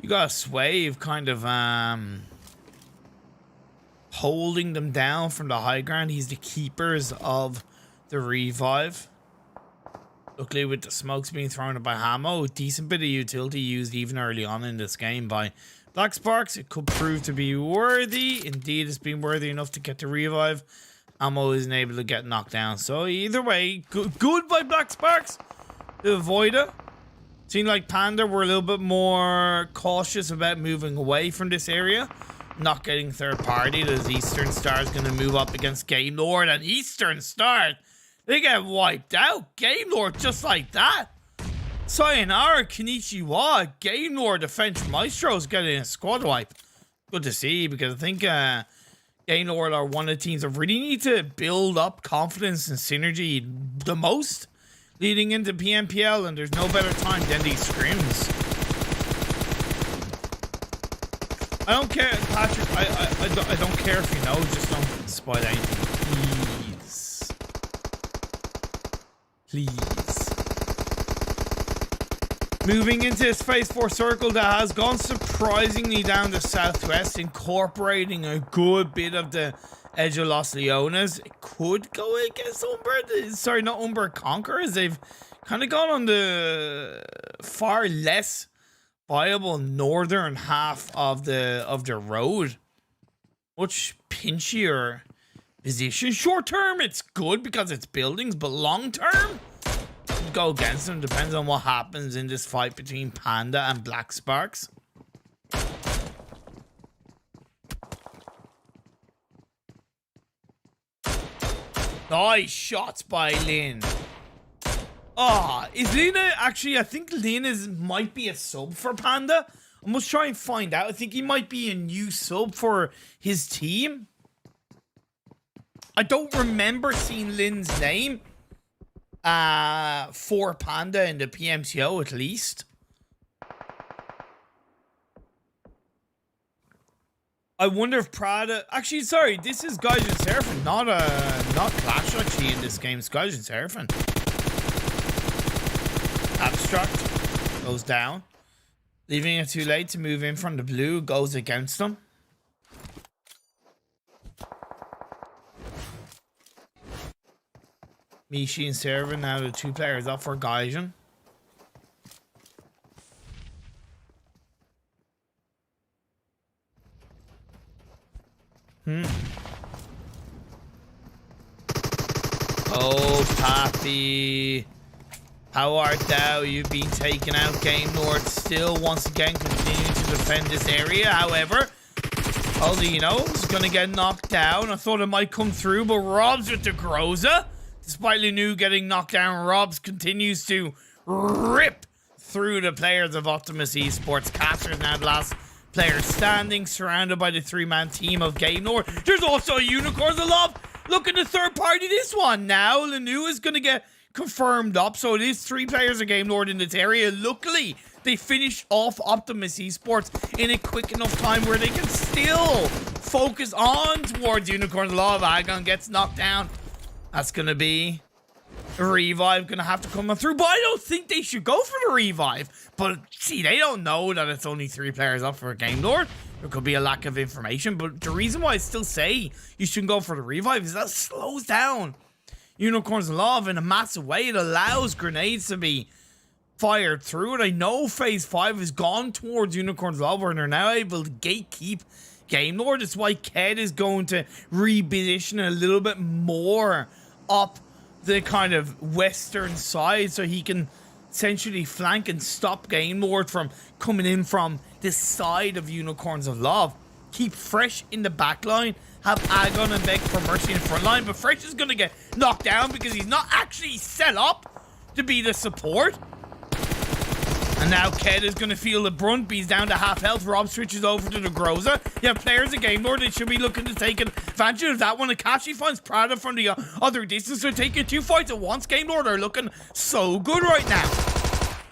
you got a Swave kind of holding them down from the high ground. He's the keepers of the revive. Luckily, with the smokes being thrown by Hamo, decent bit of utility used even early on in this game by Black Sparks. It could prove to be worthy. Indeed, it's been worthy enough to get the revive. Hamo isn't able to get knocked down. So either way, good by Black Sparks to avoid it. Seemed like Panda were a little bit more cautious about moving away from this area. Not getting third party, as Eastern Star is going to move up against GameLord, and Eastern Star, they get wiped out. GameLord just like that. Sayonara, Konnichiwa. GameLord, the French Maestro's getting a squad wipe. Good to see, because I think GameLord are one of the teams that really need to build up confidence and synergy the most leading into PMPL, and there's no better time than these scrims. I don't care, Patrick. I don't care if you know. Just don't spoil anything, please. Please. Moving into this phase 4 circle that has gone surprisingly down the southwest, incorporating a good bit of the edge of Los Leones. It could go against UMBRA. Sorry, not UMBRA Conquerors. They've kind of gone on the far less viable northern half of the road. Much pinchier position. Short term, it's good because it's buildings, but long term, go against them. Depends on what happens in this fight between Panda and Black Sparks. Nice shots by Lin. Ah, is Lin actually? I think Lin might be a sub for Panda. I must try and find out. I think he might be a new sub for his team. I don't remember seeing Lin's name for Panda in the PMCO at least. I wonder if Prada... Actually, sorry, this is Gaijin Seraphim, not Clash actually in this game. It's Gaijin Seraphim. Abstract goes down. Leaving it too late to move in from the blue, goes against them. Mishi and Seraphim, now the 2 players up for Gaijin. Oh, Pappy. How art thou? You've been taken out. GameLord still once again continuing to defend this area. However, Aldino's gonna get knocked down. I thought it might come through, but Robs with the Groza. Despite Linu getting knocked down, Robs continues to rip through the players of Optimus Esports. Caster is now the last player standing, surrounded by the 3-man team of GameLord. There's also a Unicorns of Love looking to third party this one. Now Linu is going to get confirmed up. So it is 3 players of GameLord in this area. Luckily, they finished off Optimus Esports in a quick enough time where they can still focus on towards Unicorns. Love. Agon gets knocked down. That's going to be a revive. Going to have to come through. But I don't think they should go for the revive. But see, they don't know that it's only 3 players up for a GameLord. There could be a lack of information. But the reason why I still say you shouldn't go for the revive is that slows down Unicorns Love in a massive way. It allows grenades to be fired through it. I know phase 5 has gone towards Unicorns Love and they're now able to gatekeep GameLord. That's why Ked is going to reposition a little bit more up the kind of western side so he can essentially flank and stop GameLord from coming in from this side of Unicorns of Love. Keep Fresh in the back line, have Agon and Beg for Mercy in the front line, but Fresh is going to get knocked down because he's not actually set up to be the support. And now Ked is going to feel the brunt, but he's down to half health. Rob switches over to the Groza. You have players of GameLord that should be looking to take advantage of that one. Akashi finds Prada from the other distance. They're taking 2 fights at once. GameLord are looking so good right now.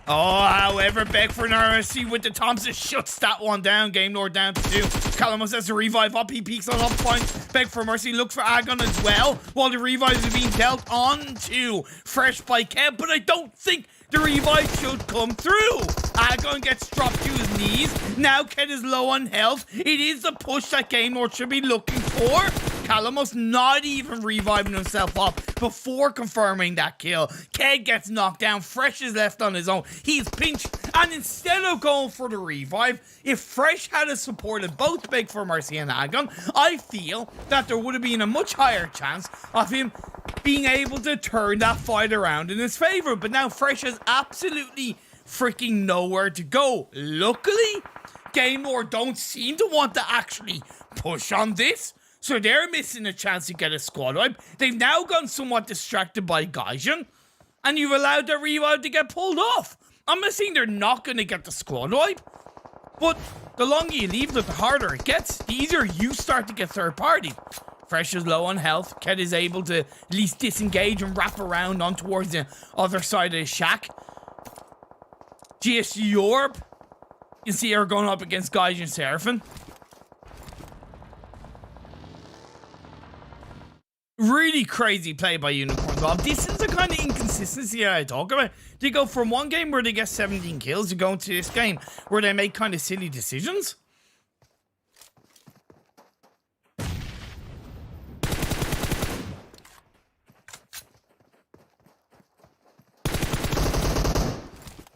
Oh, however, Beck for an RSC with the Thompson shuts that one down. GameLord down to 2. Calamos has to revive up. He peeks on up points. Beck for Mercy looks for Agon as well, while the revives are being dealt on to Fresh by Ked. But I don't think the revive should come through. Agon gets dropped to his knees. Now Ked is low on health. It is the push that GameLord should be looking for. Calamos not even reviving himself up before confirming that kill. Ked gets knocked down. Fresh is left on his own. He's pinched. And instead of going for the revive, if Fresh had supported both Beg for Mercy and Agon, I feel that there would have been a much higher chance of him being able to turn that fight around in his favor. But now Fresh has absolutely freaking nowhere to go. Luckily, GameLord don't seem to want to actually push on this, so they're missing a chance to get a squad wipe. They've now gone somewhat distracted by Gaijin, and you've allowed the revive to get pulled off. I'm not saying they're not going to get the squad wipe, but the longer you leave it, the harder it gets. The easier you start to get third party. Fresh is low on health. Ked is able to at least disengage and wrap around on towards the other side of the shack. GSG Europe, you see her going up against Gaijin Seraphim. Really crazy play by Unicorns Love. This is the kind of inconsistency I talk about. They go from one game where they get 17 kills to go into this game where they make kind of silly decisions.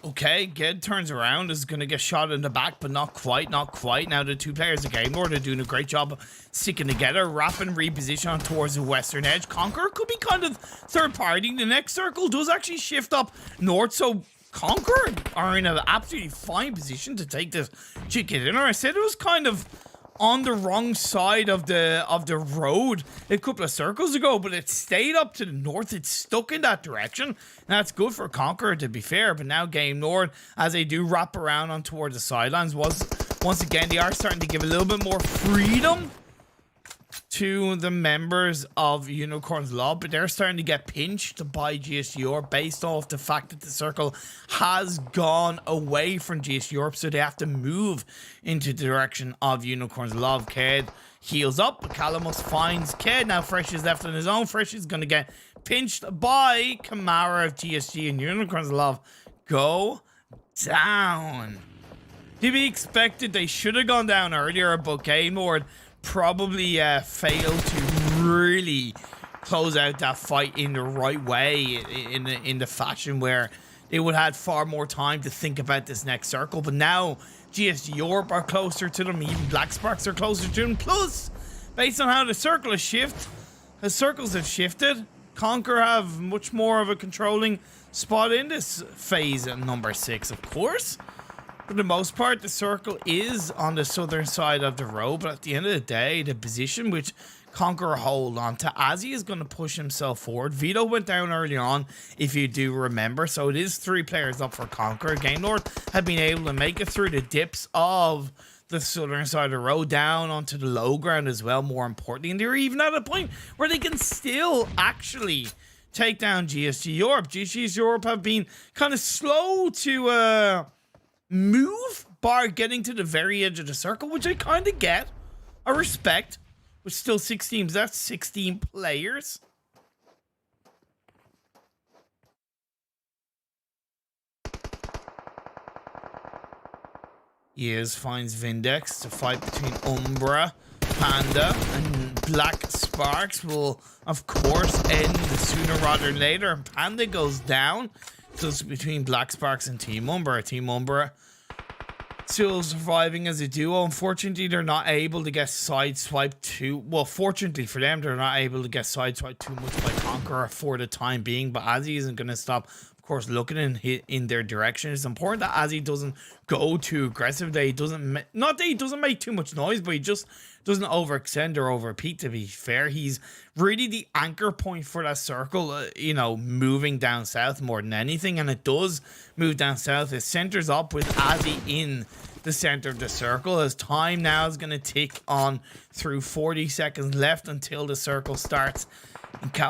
Okay, Ged turns around, is going to get shot in the back, but not quite. Now the 2 players of GameLord are doing a great job of sticking together, wrapping reposition on towards the western edge. Conquer could be kind of third party. The next circle does actually shift up north, so Conquer are in an absolutely fine position to take this chicken dinner. I said it was kind of on the wrong side of the road a couple of circles ago, but it stayed up to the north. It's stuck in that direction, and that's good for Conqueror, to be fair. But now GameLord, as they do wrap around on towards the sidelines, once again they are starting to give a little bit more freedom to the members of Unicorns Love, but they're starting to get pinched by GS Europe based off the fact that the circle has gone away from GS Europe, so they have to move into the direction of Unicorns Love. Ked heals up, Calamos finds Ked. Now Fresh is left on his own. Fresh is going to get pinched by Kamara of GSG, and Unicorns Love go down. To be expected, they should have gone down earlier, but GameLord probably failed to really close out that fight in the right way, in the fashion where they would have had far more time to think about this next circle. But now GSG Europe are closer to them, even Black Sparks are closer to them. Plus, based on how the circles have shifted, Conquer have much more of a controlling spot in this phase at number 6, of course. For the most part, the circle is on the southern side of the road, but at the end of the day, the position which Conqueror hold on to, Azzy is going to push himself forward. Vito went down early on, if you do remember, so it is 3 players up for Conqueror. GameLord have been able to make it through the dips of the southern side of the road down onto the low ground as well, more importantly, and they're even at a point where they can still actually take down GSG Europe. GSG Europe have been kind of slow to move, bar getting to the very edge of the circle, which I kind of get. I respect. But still 6 teams. That's 16 players. Years finds Vindex to fight between UMBRA, Panda, and Black Sparks will, of course, end sooner rather than later. And Panda goes down. So it's between Black Sparks and Team UMBRA. Team UMBRA still surviving as a duo. Unfortunately, they're not able to get sideswiped too. Well, fortunately for them, they're not able to get sideswiped too much by Conqueror for the time being. But Azzy isn't going to stop, of course, looking in their direction. It's important that Azzy doesn't go too aggressive. That he doesn't, not that he doesn't make too much noise, but he just doesn't overextend or overpeak. To be fair, he's really the anchor point for that circle. You know, moving down south more than anything, and it does move down south. It centers up with Azzy in the center of the circle, as time now is going to tick on through 40 seconds left until the circle starts,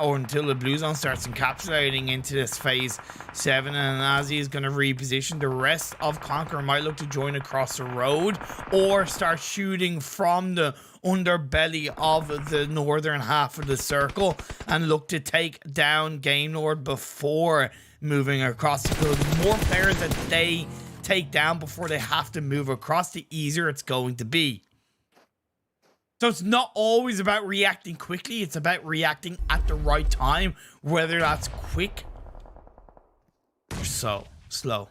or until the blue zone starts encapsulating into this phase 7, and Azzy is going to reposition. The rest of Conqueror might look to join across the road or start shooting from the underbelly of the northern half of the circle and look to take down GameLord before moving across. Because the more players that they take down before they have to move across, the easier it's going to be. So it's not always about reacting quickly, it's about reacting at the right time, whether that's quick or so slow.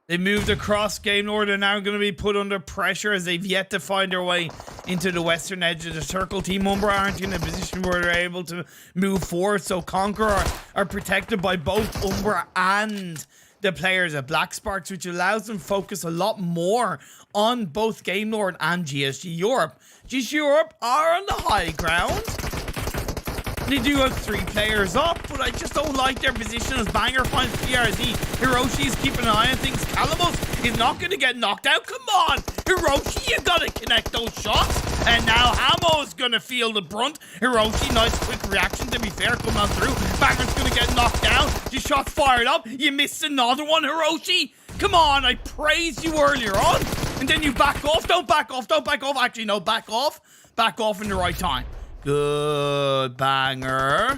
They moved across. GameLord are now going to be put under pressure as they've yet to find their way into the western edge of the circle. Team UMBRA aren't in a position where they're able to move forward, so Conqueror are protected by both UMBRA and the players at Black Sparks, which allows them to focus a lot more on both GameLord and GSG Europe. GSG Europe are on the high ground. They do have 3 players up, but I just don't like their position as Banger finds PRZ. Hiroshi is keeping an eye on things. Calamos is not going to get knocked out. Come on, Hiroshi, you got to connect those shots. And now Hamo is going to feel the brunt. Hiroshi, nice quick reaction, to be fair, come on through. Banger's going to get knocked down. Your shot's fired up. You missed another one, Hiroshi. Come on, I praised you earlier on. And then you back off. Don't back off. Don't back off. Actually, no, back off. Back off in the right time. Good, Banger.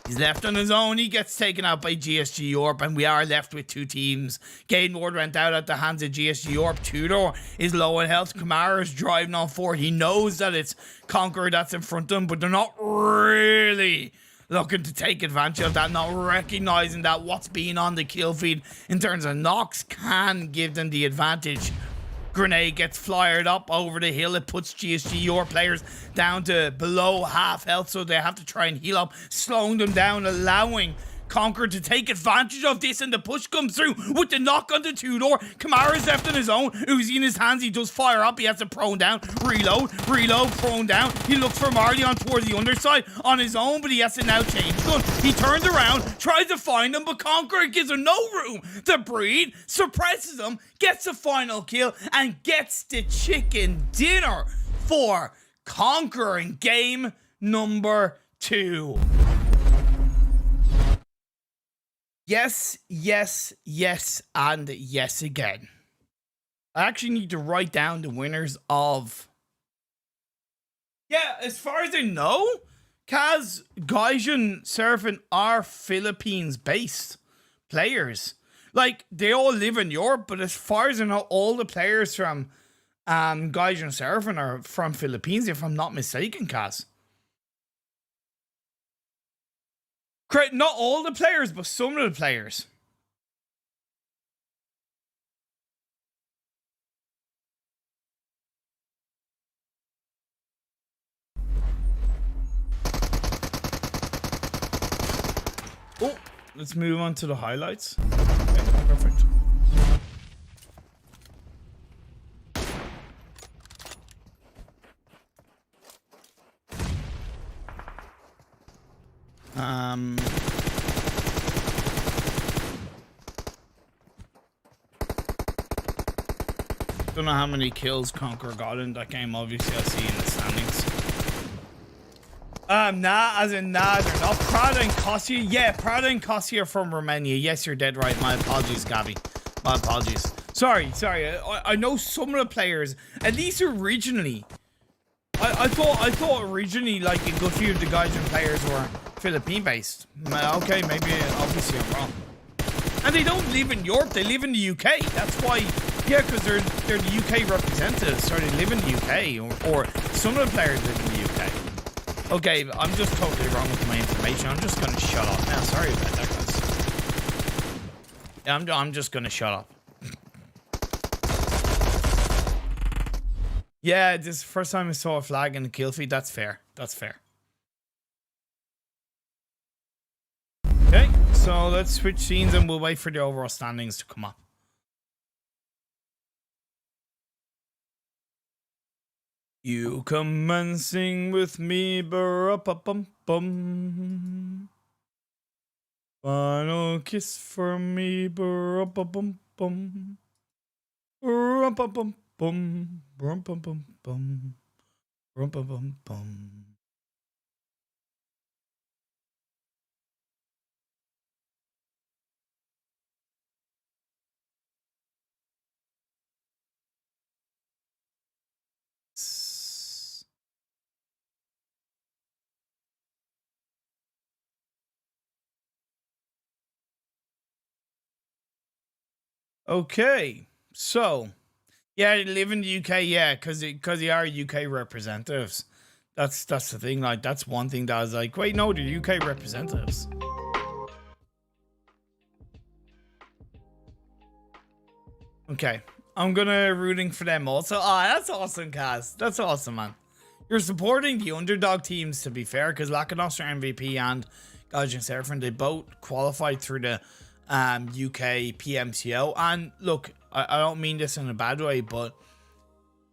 He's left on his own. He gets taken out by GSG Europe, and we are left with 2 teams. GameLord went out at the hands of GSG Europe. Tudor is low in health. Kamara is driving on 4. He knows that it's Conqueror that's in front of him, but they're not really looking to take advantage of that, not recognizing that what's being on the kill feed in terms of knocks can give them the advantage. Grenade gets fired up over the hill. It puts GSG Europe players down to below half health, so they have to try and heal up, slowing them down, allowing Conqueror to take advantage of this, and the push comes through with the knock on the Tudor. Kamara's left on his own. Uzi in his hands. He does fire up. He has to prone down. Reload, prone down. He looks for Marley on towards the underside on his own, but he has to now change gun. He turns around, tries to find him, but Conqueror gives him no room to breathe, suppresses him, gets the final kill, and gets the chicken dinner for Conqueror in game number 2. Yes, yes, yes, and yes again. I actually need to write down the winners of... Yeah, as far as I know, Kaz, Gaijin Seraphim are Philippines-based players. Like, they all live in Europe, but as far as I know, all the players from Gaijin Seraphim are from Philippines, if I'm not mistaken, Kaz. Not all the players, but some of the players. Oh, let's move on to the highlights. Okay, perfect. Don't know how many kills Conqueror got in that game. Obviously, I'll see in the standings. Nah, as in nah, they're not. Prada and Kossia. Yeah, Prada and Kossia are from Romania. Yes, you're dead right. My apologies, Gabby. My apologies. Sorry. I know some of the players, at least originally. I thought originally like a good few of the Gaijin players were Philippine based. Okay, maybe obviously I'm wrong. And they don't live in Europe, they live in the UK. That's why, yeah, because they're the UK representatives, so they live in the UK, or some of the players live in the UK. Okay, I'm just totally wrong with my information. I'm just gonna shut up now. Sorry about that, guys. Yeah, I'm just gonna shut up. Yeah, this is the first time I saw a flag in the kill feed. That's fair. That's fair. Okay, so let's switch scenes and we'll wait for the overall standings to come up. You come and sing with me, bum. Final kiss for me, bum. Bum. Okay, so yeah, they live in the UK, yeah, because they are UK representatives. That's the thing. Like, that's one thing that I was like, wait, no, they're UK representatives. Okay, I'm gonna rooting for them also. Ah, that's awesome, Kaz. That's awesome, man. You're supporting the underdog teams, to be fair, because Lakonostra MVP and Gaijin Seraphim, they both qualified through the UK PMCO. And look, I don't mean this in a bad way, but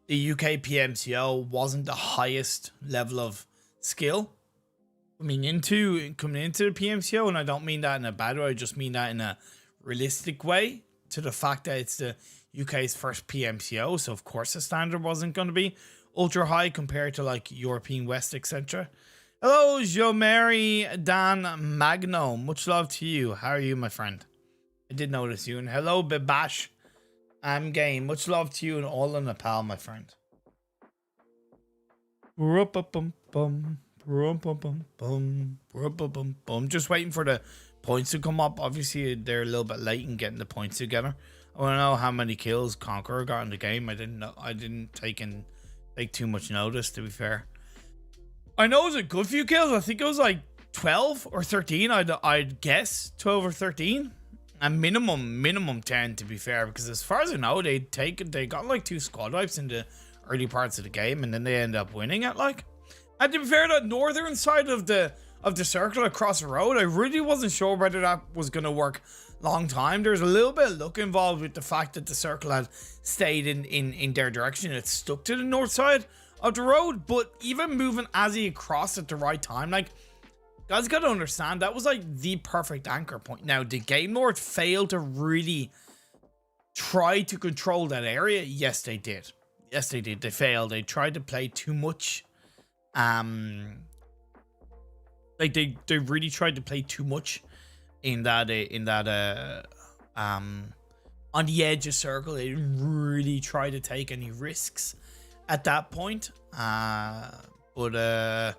the UK PMCO wasn't the highest level of skill coming into the PMCO, and I don't mean that in a bad way. I just mean that in a realistic way, to the fact that it's the UK's first PMCO, so of course the standard wasn't going to be ultra high compared to like European West, etc. Hello, Jomari Dan Magno. Much love to you. How are you, my friend? I did notice you. And hello, Bebash. I'm game. Much love to you and all in Nepal, my friend. Just waiting for the points to come up. Obviously, they're a little bit late in getting the points together. I want to know how many kills Conqueror got in the game. I didn't know. I didn't take too much notice, to be fair. I know it was a good few kills. I think it was like 12 or 13. I'd guess 12 or 13. And minimum 10, to be fair, because as far as I know, they got like 2 squad wipes in the early parts of the game, and then they end up winning it. Like, and to be fair, that northern side of the circle across the road, I really wasn't sure whether that was gonna work long time. There's a little bit of luck involved with the fact that the circle had stayed in their direction. It stuck to the north side of the road, but even moving Azzy across at the right time, like, guys gotta understand, that was like the perfect anchor point. Now, did GameLord fail to really try to control that area? Yes, they did. Yes, they did. They failed. They tried to play too much. Like they really tried to play too much in that on the edge of circle. They didn't really try to take any risks at that point. But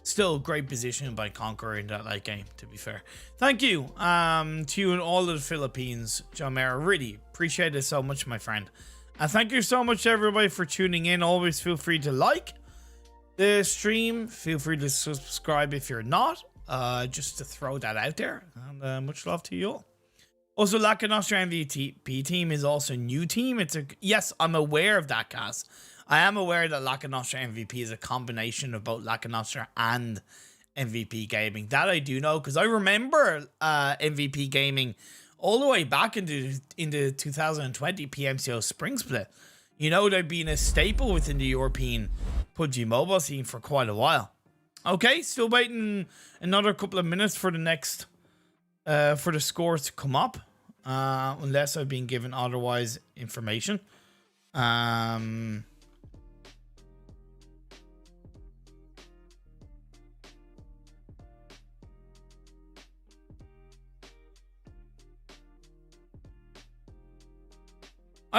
still great position by Conqueror in that late game, to be fair. Thank you to you and all of the Philippines, John Mara. Really appreciate it so much, my friend. And thank you so much, everybody, for tuning in. Always feel free to like the stream. Feel free to subscribe if you're not. Just to throw that out there. And much love to you all. Also, Lakonostra MVP team is also a new team. Yes, I'm aware of that, Cass. I am aware that Lakonostra MVP is a combination of both Lakonostra and MVP Gaming. That I do know, because I remember MVP Gaming all the way back into 2020 PMCO Spring Split. You know, they've been a staple within the European PUBG Mobile scene for quite a while. Okay, still waiting another couple of minutes for the next, for the scores to come up. Unless I've been given otherwise information. I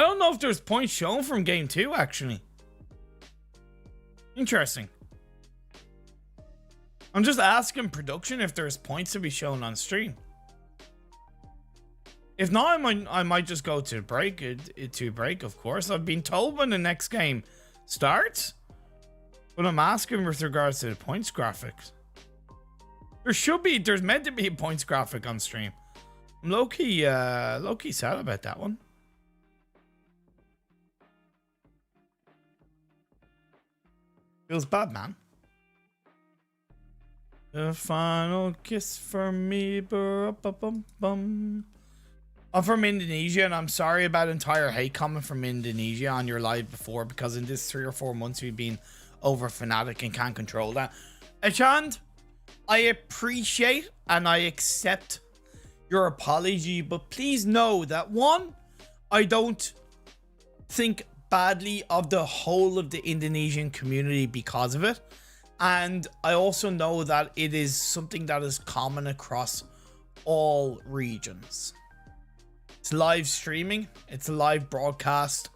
don't know if there's points shown from game 2, actually. Interesting. I'm just asking production if there's points to be shown on stream. If not, I might just go to break. To break, of course. I've been told when the next game starts. But I'm asking with regards to the points graphics. There's meant to be a points graphic on stream. I'm low-key sad about that one. Feels bad, man. The final kiss for me. I'm from Indonesia, and I'm sorry about entire hate coming from Indonesia on your live before, because in this 3 or 4 months we've been over fanatic and can't control that. Achand, I appreciate and I accept your apology, but please know that, one, I don't think badly of the whole of the Indonesian community because of it, and I also know that it is something that is common across all regions. It's live streaming, it's a live broadcast.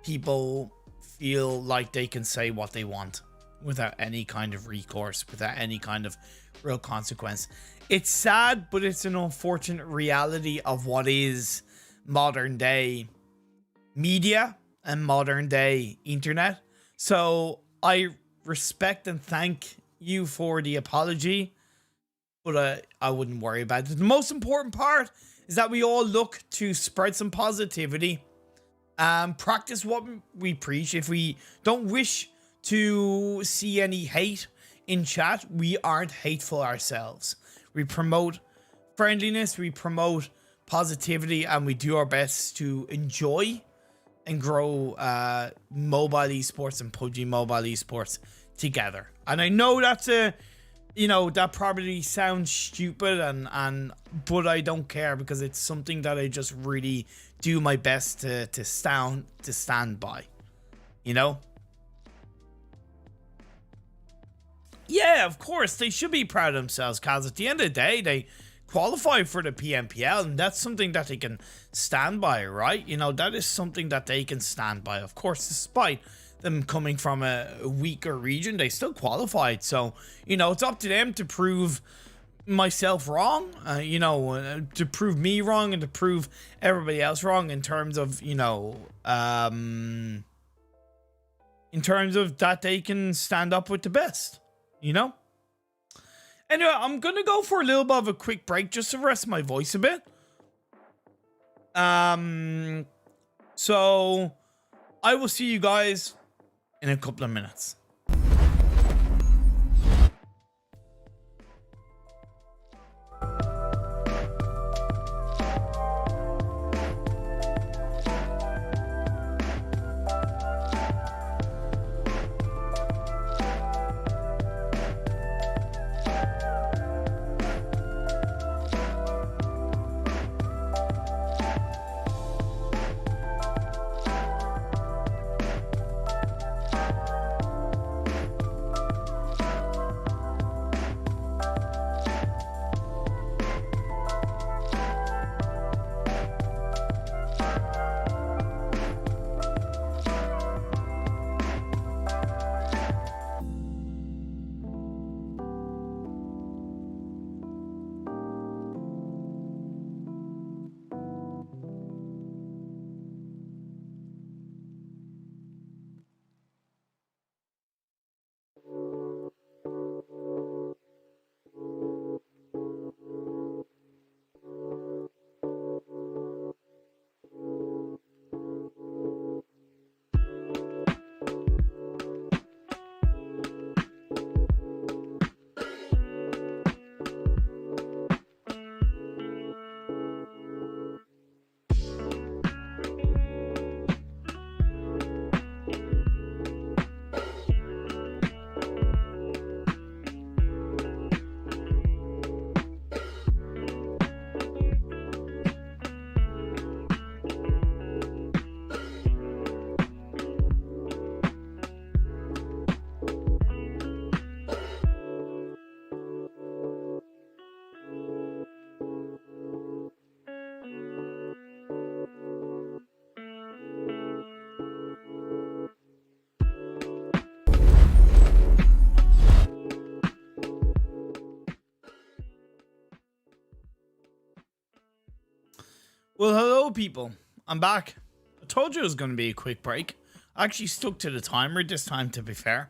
People feel like they can say what they want without any kind of recourse, without any kind of real consequence. It's sad, but it's an unfortunate reality of what is modern day media and modern day internet. So I respect and thank you for the apology, but I wouldn't worry about it. The most important part is that we all look to spread some positivity, practice what we preach. If we don't wish to see any hate in chat, we aren't hateful ourselves. We promote friendliness, we promote positivity, and we do our best to enjoy and grow mobile esports and PUBG mobile esports together. And I know that's that probably sounds stupid, but I don't care, because it's something that I just really do my best to stand by, you know? Yeah, of course, they should be proud of themselves, because at the end of the day, they qualify for the PMPL, and that's something that they can stand by, right? You know, that is something that they can stand by. Of course, despite them coming from a weaker region, they still qualified. So, you know, it's up to them to prove myself wrong, to prove me wrong, and to prove everybody else wrong in terms of, in terms of that they can stand up with the best, you know? Anyway, I'm going to go for a little bit of a quick break just to rest my voice a bit. So I will see you guys in a couple of minutes. Well, hello, people. I'm back. I told you it was going to be a quick break. I actually stuck to the timer this time, to be fair.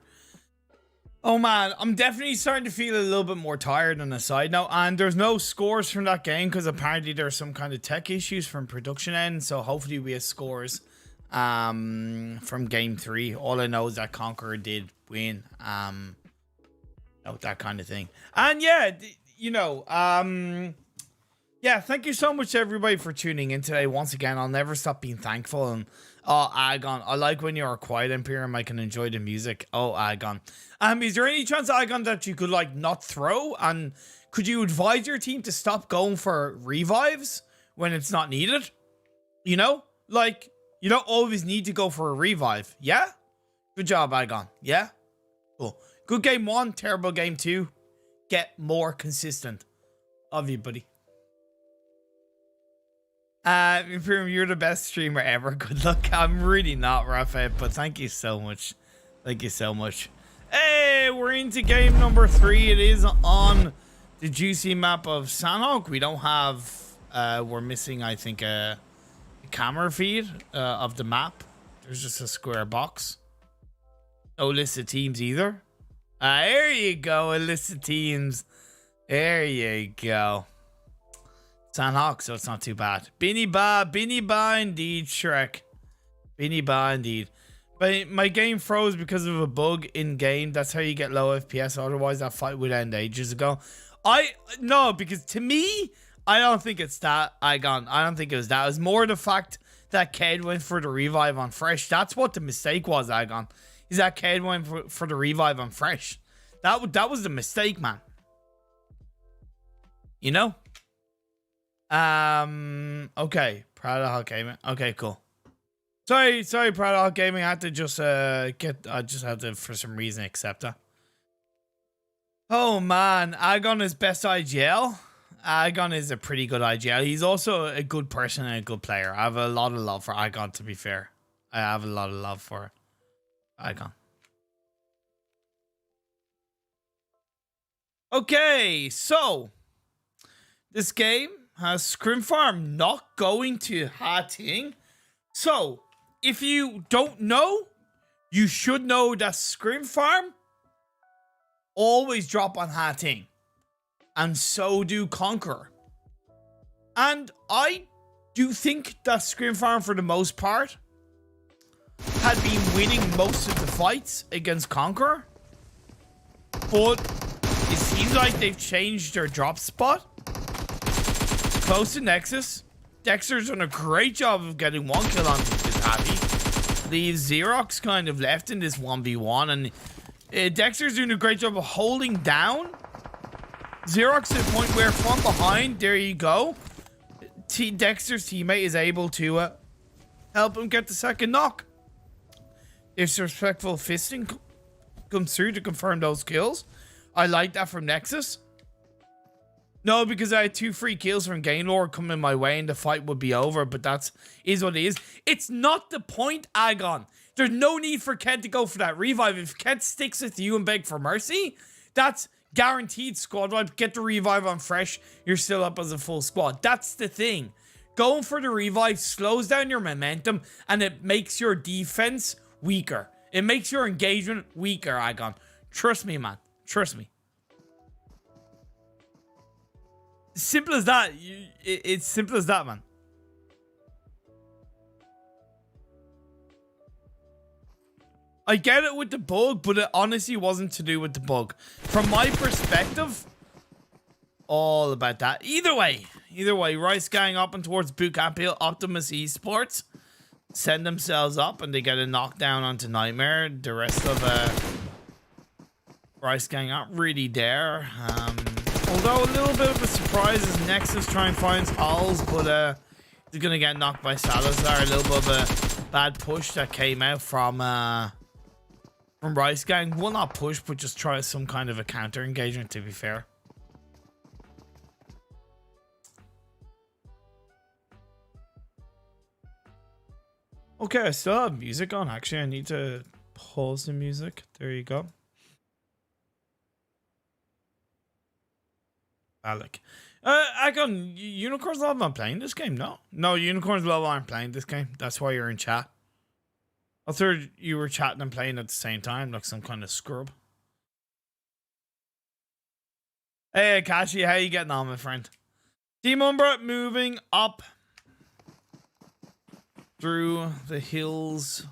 Oh, man. I'm definitely starting to feel a little bit more tired on a side note. And there's no scores from that game because apparently there's some kind of tech issues from production end. So hopefully we have scores from game 3. All I know is that Conqueror did win. That kind of thing. And yeah, you know, yeah, thank you so much everybody for tuning in today. Once again, I'll never stop being thankful. And oh, Agon, I like when you're quiet, Imperium. I can enjoy the music. Oh, Agon. Is there any chance, Agon, that you could like not throw? And could you advise your team to stop going for revives when it's not needed? You know, like you don't always need to go for a revive. Yeah. Good job, Agon. Yeah. Cool. Good game 1, terrible game 2. Get more consistent. Love you, buddy. Imperium, you're the best streamer ever. Good luck. I'm really not, Raphael, but thank you so much. Thank you so much. Hey, we're into game number 3. It is on the juicy map of Sanhok. We don't have, we're missing, I think, a camera feed of the map. There's just a square box. No list of teams either. There you go, a list of teams. There you go. Sanhok, so it's not too bad. Binny ba indeed, Shrek. Binny ba indeed. But my game froze because of a bug in game. That's how you get low FPS. Otherwise, that fight would end ages ago. No, because to me, I don't think it's that. I don't think it was that. It was more the fact that Ked went for the revive on Fresh. That's what the mistake was, Agon. Is that Ked went for the revive on Fresh. That was the mistake, man. You know? Okay. Proud of Hot Gaming. Okay, cool. Sorry, Proud of Hot Gaming. I had to just I just had to, for some reason, accept that. Oh, man. Agon is best IGL. Agon is a pretty good IGL. He's also a good person and a good player. I have a lot of love for Agon, to be fair. I have a lot of love for Agon. Okay, so this game has ScrimFarm not going to Hating. So, if you don't know, you should know that ScrimFarm always drop on Hating. And so do Conqueror. And I do think that ScrimFarm, for the most part, had been winning most of the fights against Conqueror. But it seems like they've changed their drop spot. Close to Nexus. Dexter's done a great job of getting 1 kill on this Happy. Leaves Xerox kind of left in this 1v1. And Dexter's doing a great job of holding down Xerox to the point where from behind, there you go. Dexter's teammate is able to help him get the second knock. If respectful fisting comes through to confirm those kills. I like that from Nexus. No, because I had 2 free kills from GAMELORD coming my way and the fight would be over, but that is what it is. It's not the point, Agon. There's no need for Ked to go for that revive. If Ked sticks with you and beg for mercy, that's guaranteed squad wipe. Get the revive on Fresh, you're still up as a full squad. That's the thing. Going for the revive slows down your momentum and it makes your defense weaker. It makes your engagement weaker, Agon. Trust me, man. Trust me. Simple as that. It's simple as that, man. I get it with the bug, but it honestly wasn't to do with the bug. From my perspective, all about that. Either way, Rice Gang up and towards PMPL, Optimus Esports send themselves up and they get a knockdown onto Nightmare. The rest of Rice Gang aren't really there. Although a little bit of a surprise is Nexus trying to find holes, but he's gonna get knocked by Salazar. A little bit of a bad push that came out from Rice Gang. Well, not push, but just try some kind of a counter engagement, to be fair. Okay, I still have music on. Actually, I need to pause the music. There you go. Alec. Unicorns Love not playing this game, no. No, Unicorns Love aren't playing this game. That's why you're in chat. I thought you were chatting and playing at the same time, like some kind of scrub. Hey, Kashi, how you getting on, my friend? Team UMBRA moving up through the hills.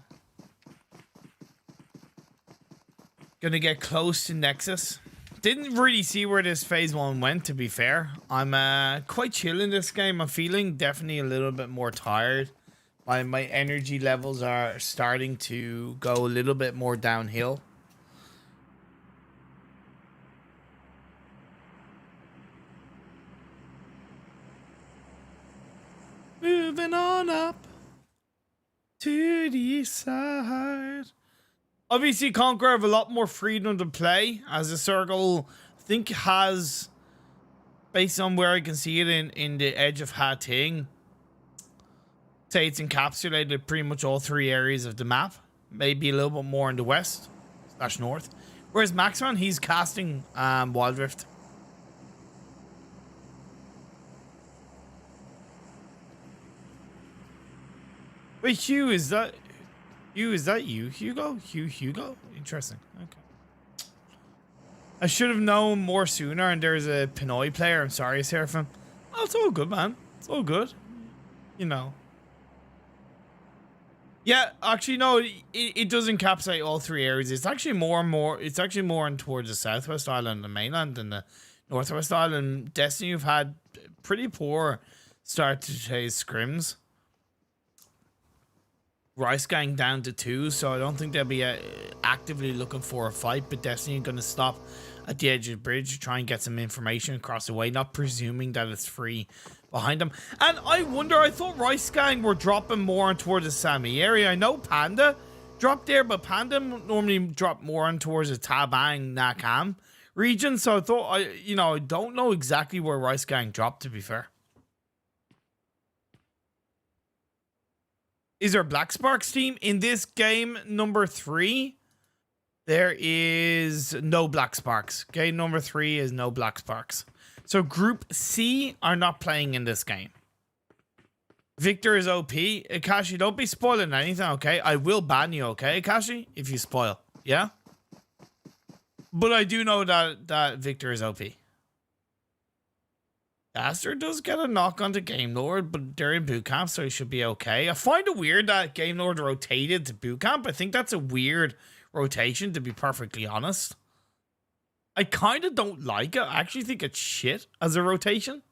Gonna get close to Nexus. Didn't really see where this phase 1 went, to be fair. I'm quite chill in this game. I'm feeling definitely a little bit more tired. My energy levels are starting to go a little bit more downhill. Moving on up to the side. Obviously, Conqueror have a lot more freedom to play, as the circle, I think, has, based on where I can see it in the edge of Ha Ting, say it's encapsulated pretty much all 3 areas of the map. Maybe a little bit more in the west / north. Whereas Maxman, he's casting Wild Rift. Wait, Hugh, is that you, Hugo? Hugo? Interesting. Okay. I should have known more sooner, and there's a Pinoy player. I'm sorry, Seraphim. Oh, it's all good, man. It's all good. You know. Yeah, actually, no, it does encapsulate all 3 areas. It's actually more, it's actually more in towards the Southwest Island, the mainland, than the Northwest Island. Destiny have had pretty poor start to today's scrims. Rice Gang down to 2, so I don't think they'll be actively looking for a fight, but Destiny are going to stop at the edge of the bridge to try and get some information across the way, not presuming that it's free behind them. And I wonder, I thought Rice Gang were dropping more towards the Sami area. I know Panda dropped there, but Panda normally drop more on towards the Tabang Nakam region, so I thought, I don't know exactly where Rice Gang dropped, to be fair. Is there a Black Sparks team in this game number 3? There is no Black Sparks. Game number 3 is no Black Sparks. So Group C are not playing in this game. Victor is OP. Akashi, don't be spoiling anything, okay? I will ban you, okay, Akashi? If you spoil, yeah? But I do know that Victor is OP. Aster does get a knock onto GameLord, but they're in boot camp, so he should be okay. I find it weird that GameLord rotated to boot camp. I think that's a weird rotation, to be perfectly honest. I kind of don't like it. I actually think it's shit as a rotation.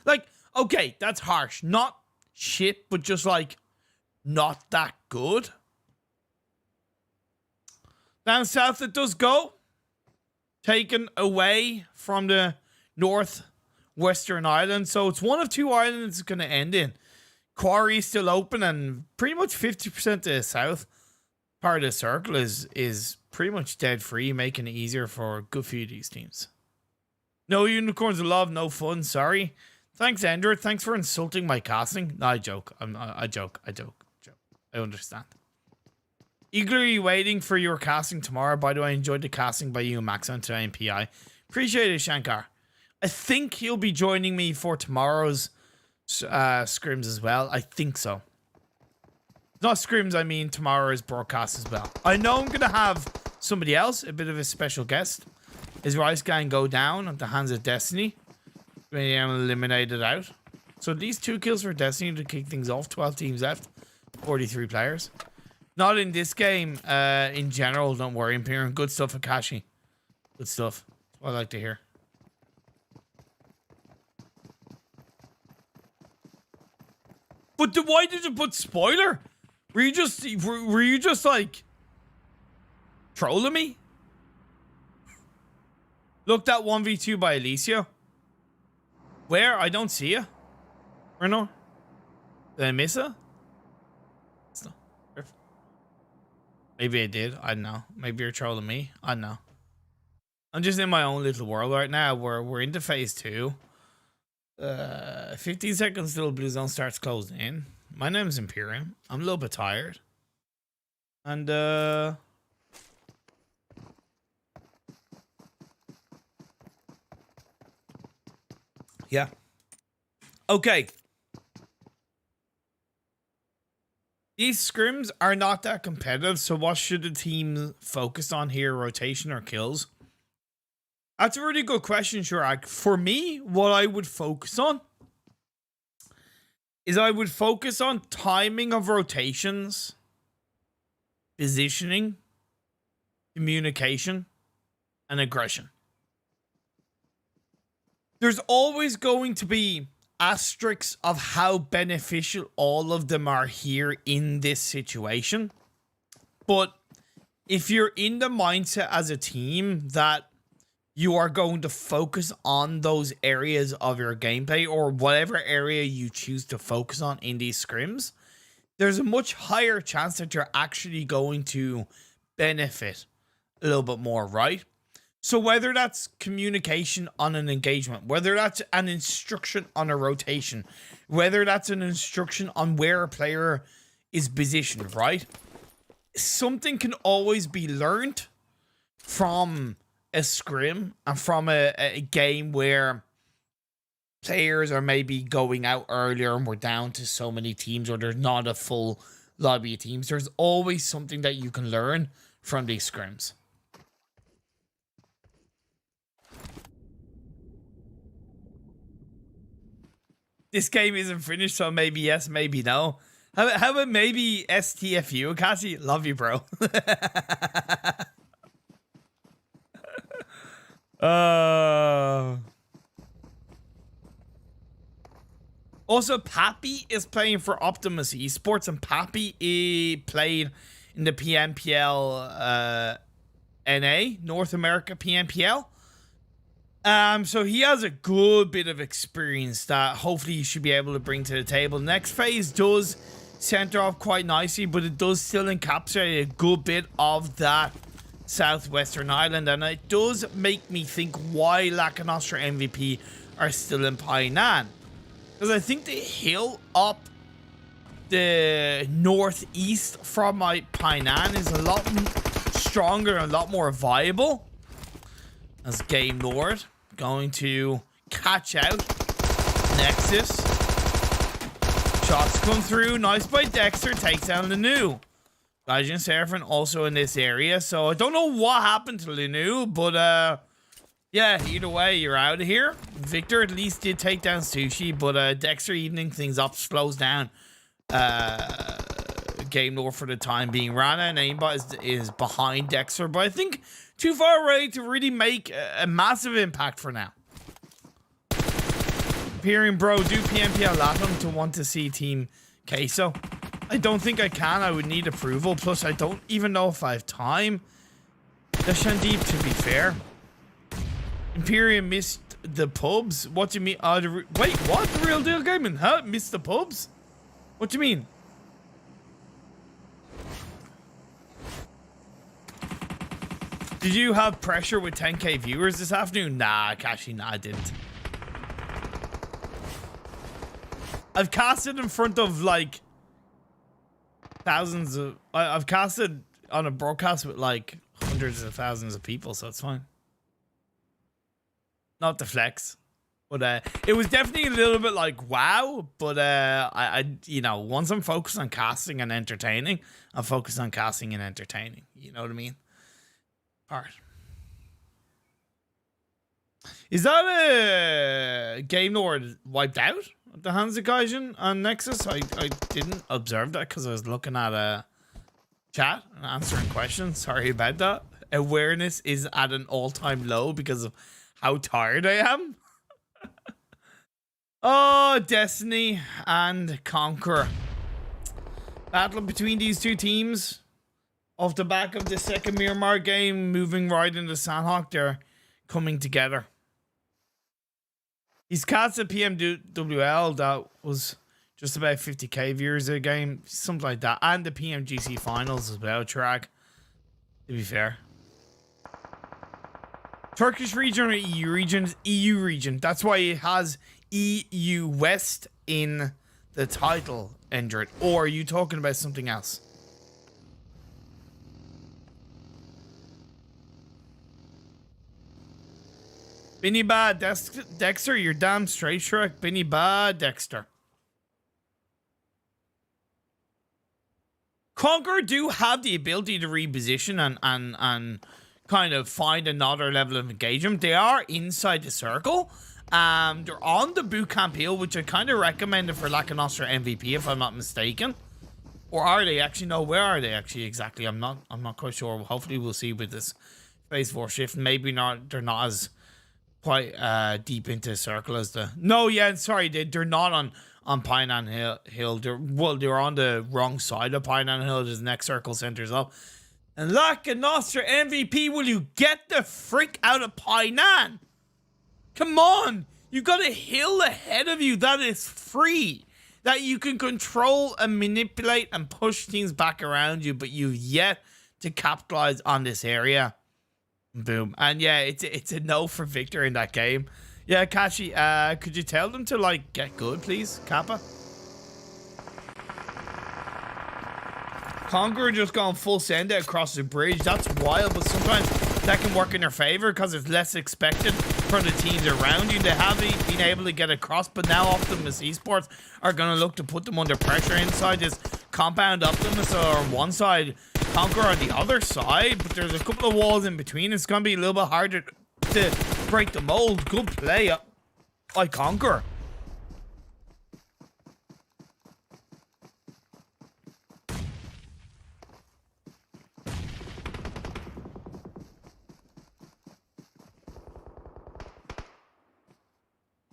Like, okay, that's harsh. Not shit, but just like not that good. Down south it does go. Taken away from the northwestern island, so it's one of 2 islands it's going to end in. Quarry is still open, and pretty much 50% of the south part of the circle is pretty much dead free, making it easier for a good few of these teams. No unicorns of love, no fun. Sorry. Thanks, Ender. Thanks for insulting my casting. No, I joke. I joke. I understand. Eagerly waiting for your casting tomorrow. By the way, I enjoyed the casting by you and Max on today in PI. Appreciate it, Shankar. I think he'll be joining me for tomorrow's scrims as well. I think so. Not scrims, I mean tomorrow's broadcast as well. I know I'm going to have somebody else, a bit of a special guest. Is Rice Gang go down at the hands of Destiny? Maybe I'm eliminated out. So at least 2 kills for Destiny to kick things off. 12 teams left. 43 players. Not in this game. In general, don't worry, Imperium. Good stuff, Akashi. Good stuff. That's what I like to hear. But why did you put spoiler? Were you just like trolling me? Look, that 1v2 by Alicia. Where? I don't see you. Reno? Did I miss her? Maybe I did. I don't know. Maybe you're trolling me. I don't know. I'm just in my own little world right now. We're into phase 2. 15 seconds till Blue Zone starts closing in. My name's Imperium. I'm a little bit tired. And Yeah. Okay. These scrims are not that competitive, so what should the team focus on here? Rotation or kills? That's a really good question, Chirag. For me, what I would focus on is I would focus on timing of rotations, positioning, communication, and aggression. There's always going to be asterisks of how beneficial all of them are here in this situation. But if you're in the mindset as a team that you are going to focus on those areas of your gameplay or whatever area you choose to focus on in these scrims, there's a much higher chance that you're actually going to benefit a little bit more, right? So whether that's communication on an engagement, whether that's an instruction on a rotation, whether that's an instruction on where a player is positioned, right? Something can always be learned from a scrim and from a game where players are maybe going out earlier and we're down to so many teams, or there's not a full lobby of teams. There's always something that you can learn from these scrims. This game isn't finished, so maybe yes, maybe no. How about maybe STFU? Cassie, love you, bro. Also, Pappy is playing for Optimus Esports, and Pappy played in the PMPL NA, North America PMPL. So he has a good bit of experience that hopefully he should be able to bring to the table. Next phase does center off quite nicely, but it does still encapsulate a good bit of that southwestern island, and it does make me think why Lakonostra MVP are still in Painan. Because I think the hill up the northeast from my Painan is a lot stronger and a lot more viable. As GAMELORD going to catch out Nexus. Shots come through. Nice by Dexter. Takes down Lanu. Gaijin Seraphim also in this area. So I don't know what happened to Lanu, but yeah, either way, you're out of here. Victor at least did take down Sushi, but Dexter evening things up, slows down GAMELORD for the time being. Rana and Aimbot is behind Dexter, but I think too far away to really make a massive impact for now. Peering bro, do PMPL Latin to want to see Team Queso? I don't think I can. I would need approval. Plus, I don't even know if I have time. The Shandeep, to be fair. Imperium missed the pubs. What do you mean? Wait, what? The Real Deal Gaming? Huh? Missed the pubs? What do you mean? Did you have pressure with 10k viewers this afternoon? Nah, Kashi, nah, I didn't. I've casted in front of like thousands of... I've casted on a broadcast with like hundreds of thousands of people, so it's fine. Not the flex. But it was definitely a little bit like, wow. But I you know, once I'm focused on casting and entertaining, I'm focused on casting and entertaining. You know what I mean? Alright. Is that a GAMELORD wiped out at the hands of Gaijin on Nexus? I didn't observe that because I was looking at a chat and answering questions. Sorry about that. Awareness is at an all-time low because of how tired I am. Oh, Destiny and Conqueror. Battle between these two teams. Off the back of the second Miramar game, moving right into Sanhok, they're coming together. He's cast at PMWL, that was just about 50k viewers a game, something like that. And the PMGC finals as well, track, to be fair. Turkish region or EU region? EU region. That's why it has EU West in the title, Endred. Or are you talking about something else? Binny Bad Dexter, you're damn straight, Shrek. Binny Bad Dexter. Conqueror do have the ability to reposition and kind of find another level of engagement. They are inside the circle. They're on the boot camp hill, which I kind of recommended for Lakonostra MVP, if I'm not mistaken. Or are they actually? No, where are they actually exactly? I'm not quite sure. Hopefully we'll see with this phase 4 shift. Maybe not. They're not as quite deep into the circle as the. No, yeah, sorry, they're not on Pine Hill. They're on the wrong side of Pine Hill. There's the next circle centers up. And Lakonostra MVP, will you get the frick out of Painan? Come on! You got a hill ahead of you that is free. That you can control and manipulate and push things back around you, but you've yet to capitalize on this area. Boom. And yeah, it's a no for Victor in that game. Yeah, Kashi, could you tell them to, like, get good, please, Kappa? Conqueror just gone full send it across the bridge. That's wild, but sometimes that can work in their favor because it's less expected for the teams around you. They haven't been able to get across, but now Optimus Esports are going to look to put them under pressure inside this compound. Optimus are on one side, Conqueror on the other side, but there's a couple of walls in between. It's going to be a little bit harder to break the mold. Good play by Conqueror.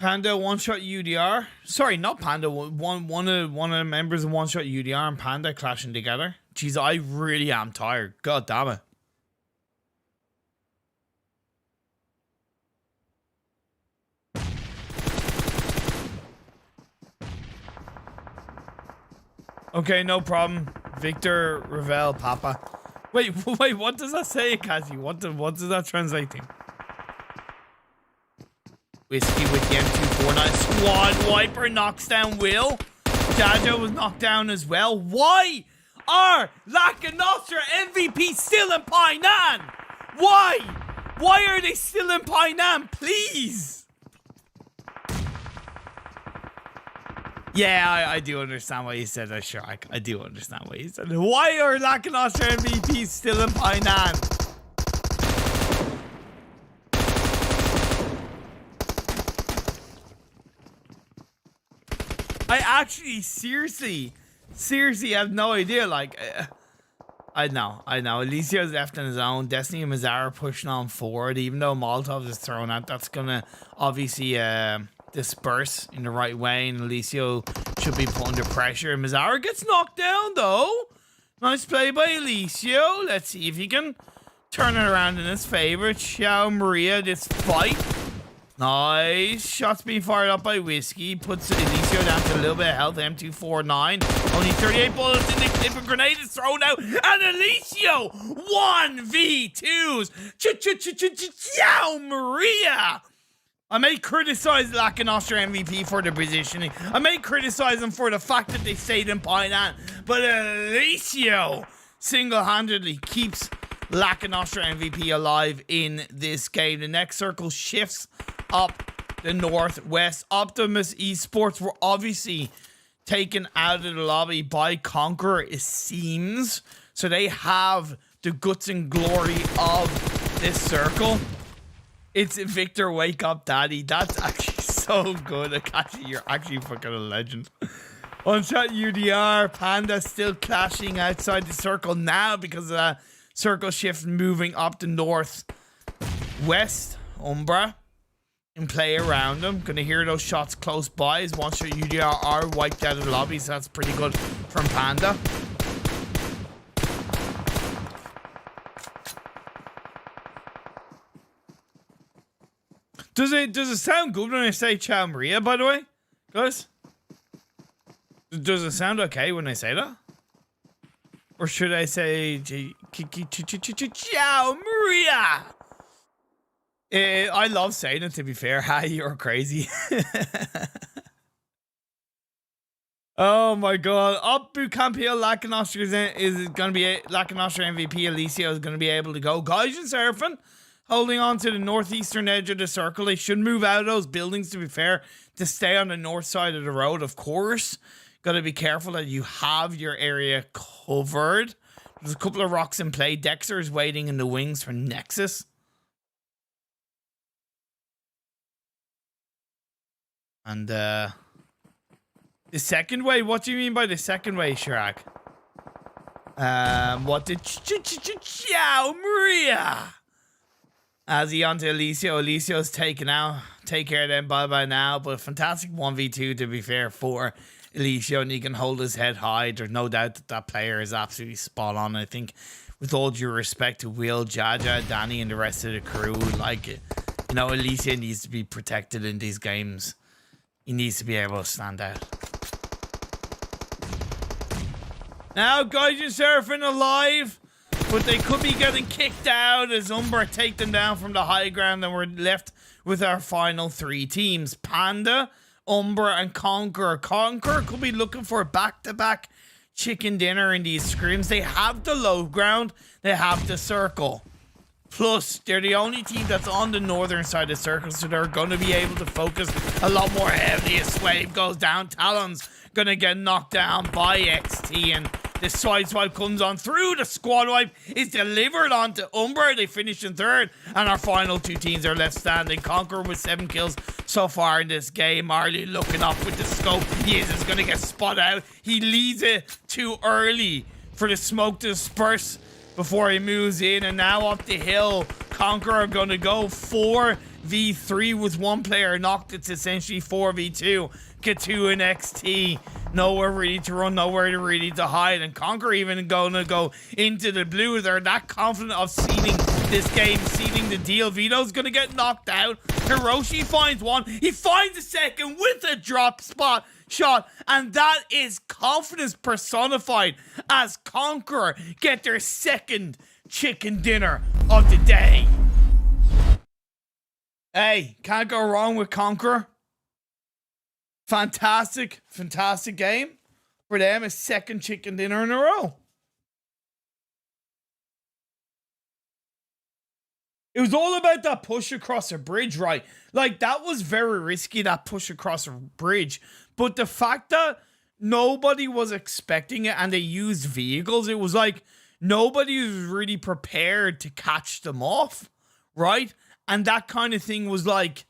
Panda one-shot UDR. Sorry, not Panda. One of the members of one-shot UDR and Panda clashing together. Jeez, I really am tired. God damn it. Okay, no problem. Victor Ravel Papa. Wait, what does that say, Cassie? What does that translate to? Whiskey with the M249. Squad Wiper knocks down Will. Jajo was knocked down as well. Why are Lakonostra MVP still in Painan? Why? Why are they still in Painan? Please. Yeah, I do understand why you said that, Shark. I do understand why you said that. Why are Lakonostra MVP still in Painan? I actually seriously have no idea. Like, I know. Alicio's left on his own. Destiny and Mazzara pushing on forward. Even though Molotov is thrown out, that's gonna obviously disperse in the right way, and Alicio should be put under pressure. Mazzara gets knocked down though. Nice play by Alicio. Let's see if he can turn it around in his favor. Ciao Maria, this fight. Nice. Shots being fired up by Whiskey. Puts Alicio down to a little bit of health. M249. Only 38 bullets in the clip. A grenade is thrown out. And Alicio 1v2s. Ciao Maria. I may criticize Lakonostra MVP for the positioning. I may criticize them for the fact that they stayed in Painan. But Alicio single-handedly keeps Lakonostra MVP alive in this game. The next circle shifts up the northwest. Optimus Esports were obviously taken out of the lobby by Conqueror, it seems. So they have the guts and glory of this circle. It's Victor Wake Up Daddy. That's actually so good. Akashi, you're actually fucking a legend. One-shot UDR. Panda still clashing outside the circle now because of that circle shift moving up the northwest. Umbra in play around them. Gonna hear those shots close by as one-shot UDR are wiped out of the lobby, so that's pretty good from Panda. Does it sound good when I say Ciao Maria, by the way, guys? Does it sound okay when I say that? Or should I say Ciao Maria? I love saying it, to be fair. Hi, you're crazy. Oh my god. Up bootcamp hill, Lakonostra is going to be Lakonostra MVP. Alicio is going to be able to go. Gaijin Seraphim holding on to the northeastern edge of the circle. They should move out of those buildings, to be fair, to stay on the north side of the road, of course. Got to be careful that you have your area covered. There's a couple of rocks in play. Dexter is waiting in the wings for Nexus. And the second way? What do you mean by the second way, Shirak? What did Ciao Maria? As he onto Alicio. Alicio's taken out. Take care of them. Bye now. But a fantastic 1v2, to be fair, for Alicio, and he can hold his head high. There's no doubt that that player is absolutely spot on. I think, with all due respect to Will, Jaja, Danny, and the rest of the crew, like, you know, Alicio needs to be protected in these games. He needs to be able to stand out. Now, Gaijin Seraphim alive, but they could be getting kicked out as UMBRA take them down from the high ground, and we're left with our final three teams. Panda, UMBRA, and Conqueror. Conqueror could be looking for a back-to-back chicken dinner in these scrims. They have the low ground, they have the circle. Plus, they're the only team that's on the northern side of the circle, so they're going to be able to focus a lot more heavily as Swave goes down. Talon's going to get knocked down by XT, and the side swipe comes on through. The squad wipe is delivered onto UMBRA. They finish in third, and our final two teams are left standing. Conqueror with 7 kills so far in this game. Marley looking up with the scope. He is going to get spot out. He leads it too early for the smoke to disperse before he moves in, and now up the hill, Conqueror are going to go 4v3 with one player knocked. It's essentially 4v2. K2 and XT, nowhere really to run, nowhere really to hide, and Conqueror even going to go into the blue. They're that confident of sealing this game, sealing the deal. Vito's going to get knocked out. Hiroshi finds one. He finds a second with a drop spot shot, and that is confidence personified as Conqueror get their second chicken dinner of the day. Hey, can't go wrong with Conqueror. Fantastic game for them. A second chicken dinner in a row. It was all about that push across a bridge, right? Like, that was very risky, that push across a bridge. But the fact that nobody was expecting it and they used vehicles, it was like nobody was really prepared to catch them off, right? And that kind of thing was like,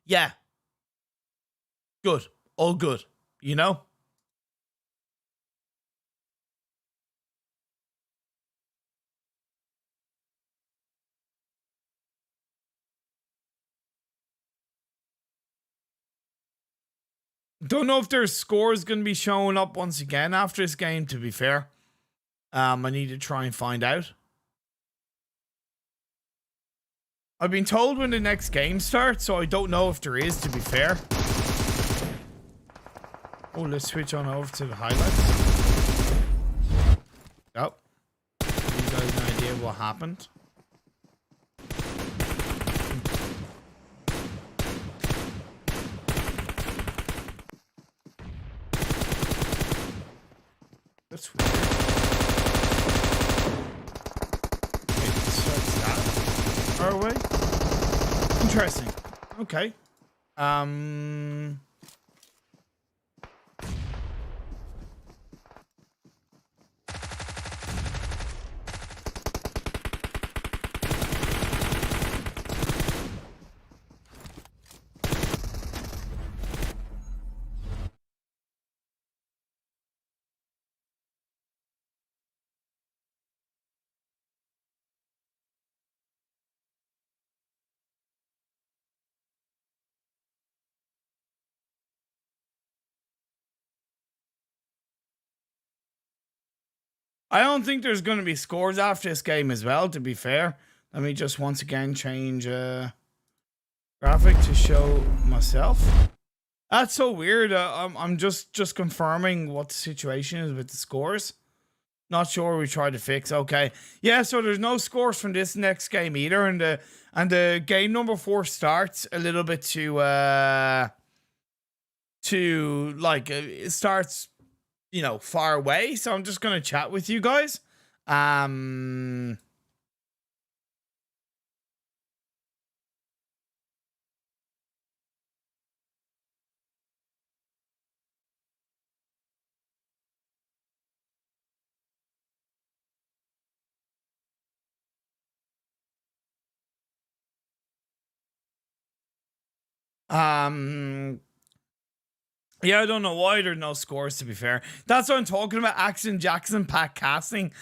yeah, good. All good, you know? Don't know if their scores going to be showing up once again after this game, to be fair. I need to try and find out. I've been told when the next game starts, so I don't know if there is, to be fair. Oh, let's switch on over to the highlights. Oh. You guys an idea what happened? That's weird. Wait, so that far away? Interesting. Okay. I don't think there's going to be scores after this game as well, to be fair. Let me just once again change graphic to show myself. That's so weird. I'm just confirming what the situation is with the scores. Not sure, we tried to fix. Okay. Yeah, so there's no scores from this next game either. And the game number 4 starts a little bit it starts, you know, far away. So I'm just going to chat with you guys. Yeah, I don't know why there's no scores, to be fair. That's what I'm talking about. Action Jackson pack casting.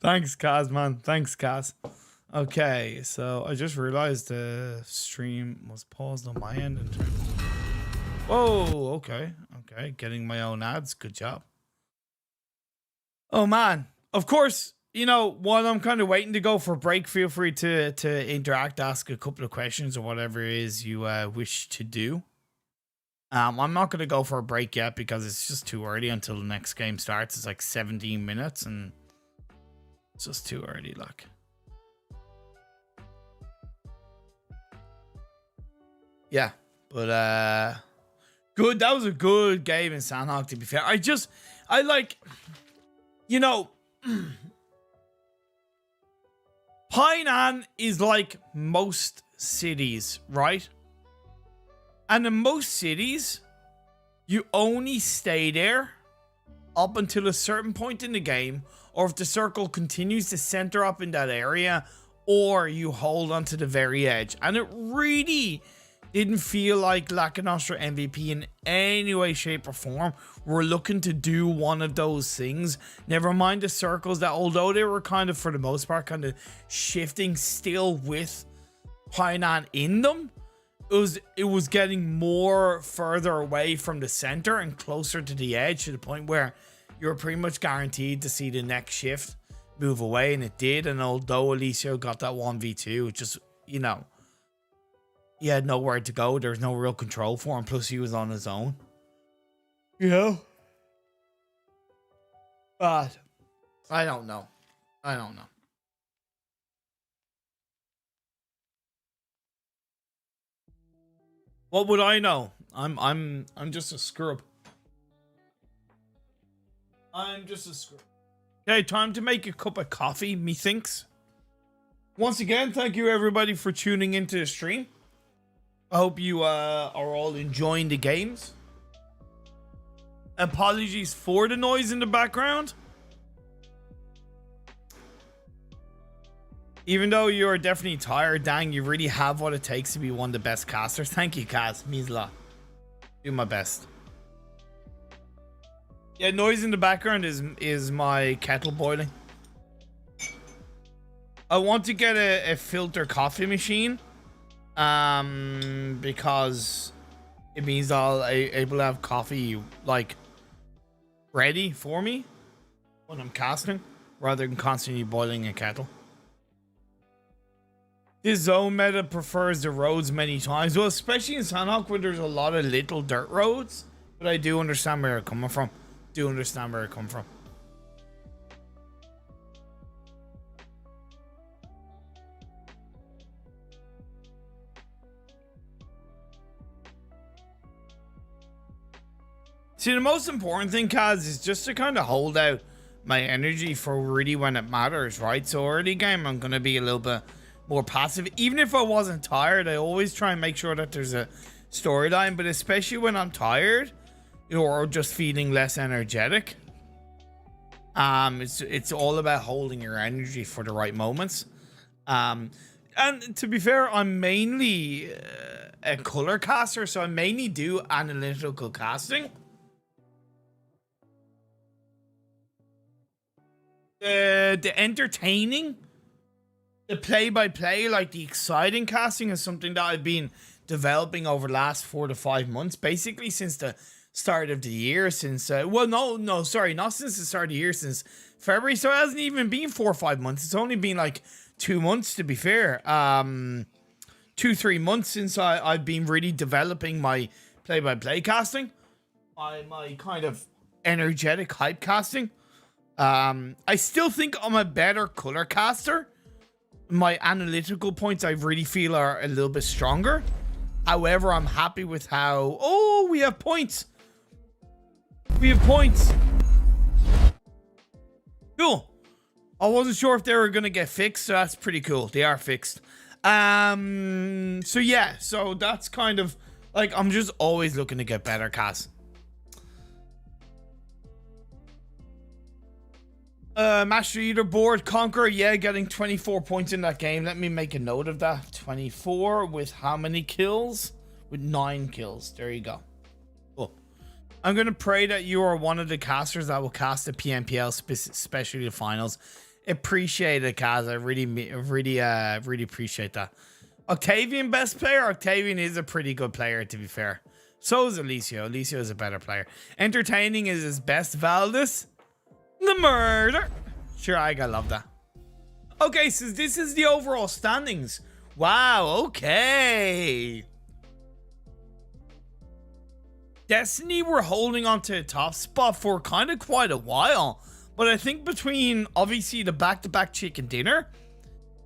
Thanks, Kaz, man. Thanks, Kaz. Okay, so I just realized the stream was paused on my end. Whoa, okay. Okay, getting my own ads. Good job. Oh, man. Of course, you know, while I'm kind of waiting to go for a break, feel free to interact, ask a couple of questions or whatever it is you wish to do. I'm not going to go for a break yet because it's just too early until the next game starts. It's like 17 minutes and it's just too early, like. Yeah, but good. That was a good game in Sanhok, to be fair. I like, you know, Hainan is like most cities, right? And in most cities, you only stay there up until a certain point in the game, or if the circle continues to center up in that area, or you hold onto the very edge. And it really didn't feel like Lakonostra MVP in any way, shape, or form were looking to do one of those things. Never mind the circles that, although they were kind of, for the most part, kind of shifting still with Hainan in them, it was getting more further away from the center and closer to the edge, to the point where you were pretty much guaranteed to see the next shift move away, and it did. And although Alicio got that 1v2, it just, you know, he had nowhere to go. There was no real control for him. Plus, he was on his own. You know? But I don't know. I don't know. What would I know? I'm just a scrub. I'm just a scrub. Okay, time to make a cup of coffee, methinks. Once again, thank you everybody for tuning into the stream. I hope you are all enjoying the games. Apologies for the noise in the background. Even though you're definitely tired, dang, you really have what it takes to be one of the best casters. Thank you, Kaz. Means a lot. Do my best. Yeah, noise in the background is my kettle boiling. I want to get a filter coffee machine. Because it means I'll able to have coffee like ready for me when I'm casting, rather than constantly boiling a kettle. This zone meta prefers the roads many times, well, especially in Sanhok where there's a lot of little dirt roads. But I do understand where they're coming from. See, the most important thing, Kaz, is just to kind of hold out my energy for really when it matters, right? So early game, I'm going to be a little bit more passive. Even if I wasn't tired, I always try and make sure that there's a storyline. But especially when I'm tired, you know, or just feeling less energetic, it's all about holding your energy for the right moments. And to be fair, I'm mainly a color caster, so I mainly do analytical casting. The entertaining, the play-by-play, like the exciting casting is something that I've been developing over the last 4 to 5 months, basically since the start of the year, since sorry, not since the start of the year, since February. So it hasn't even been 4 or 5 months. It's only been like 2 months, to be fair. 2-3 months since I've been really developing my play-by-play casting, my kind of energetic hype casting. I still think I'm a better color caster. My analytical points, I really feel, are a little bit stronger. However, I'm happy with how... Oh, we have points. We have points. Cool. I wasn't sure if they were going to get fixed, so that's pretty cool. They are fixed. So yeah, so that's kind of... Like, I'm just always looking to get better, Cass. Master leaderboard, Conqueror, yeah, getting 24 points in that game. Let me make a note of that. 24 with how many kills? With 9 kills. There you go. Cool. I'm going to pray that you are one of the casters that will cast the PMPL, especially the finals. Appreciate it, Kaz. I really appreciate that. Octavian, best player? Octavian is a pretty good player, to be fair. So is Alicio. Alicio is a better player. Entertaining is his best. Valdez, the murder. Sure, I gotta love that. Okay, so this is the overall standings. Wow, okay. Destiny were holding on to the top spot for kind of quite a while. But I think between, obviously, the back-to-back chicken dinner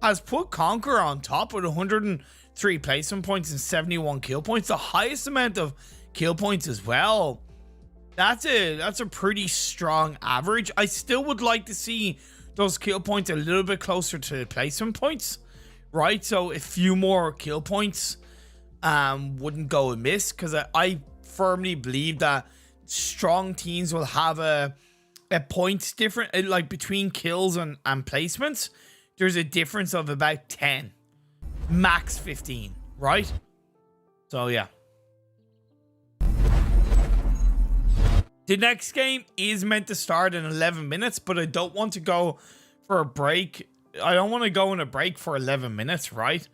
has put Conqueror on top with 103 placement points and 71 kill points. The highest amount of kill points as well. That's a pretty strong average. I still would like to see those kill points a little bit closer to the placement points, right? So a few more kill points wouldn't go amiss, because I firmly believe that strong teams will have a points different, like between kills and placements. There's a difference of about 10, max 15, right? So yeah. The next game is meant to start in 11 minutes, but I don't want to go for a break. I don't want to go on a break for 11 minutes, right?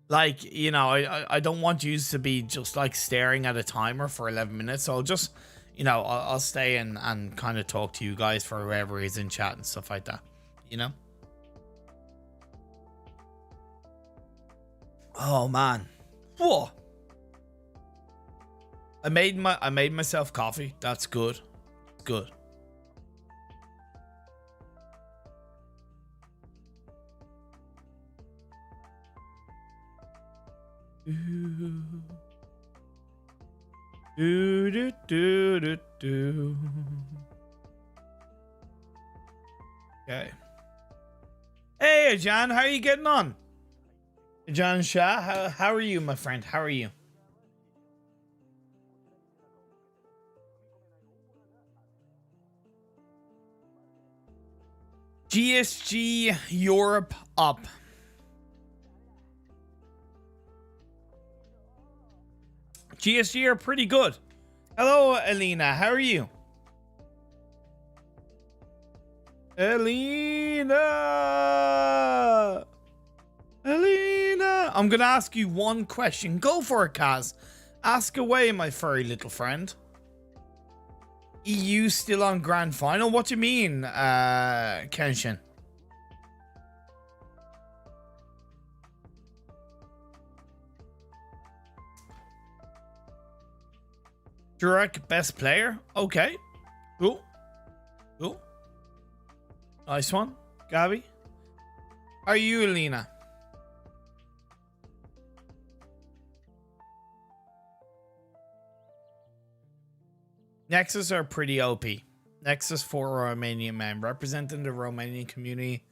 Like, you know, I don't want you to be just like staring at a timer for 11 minutes. So I'll just, you know, I'll stay and kind of talk to you guys for whoever is in chat and stuff like that, you know? Oh man. Whoa. I made myself coffee. That's good. Good. Okay. Hey, John, how are you getting on? John Shah, how are you, my friend? How are you? GSG Europe up. GSG are pretty good. Hello, Alina. How are you? Alina! Alina! I'm going to ask you one question. Go for it, Kaz. Ask away, my furry little friend. EU still on grand final? What do you mean, Kenshin? Jurek, best player? Okay. Cool. Cool. Nice one. Gabby? Are you, Alina? Nexus are pretty OP. Nexus for Romanian Men, representing the Romanian community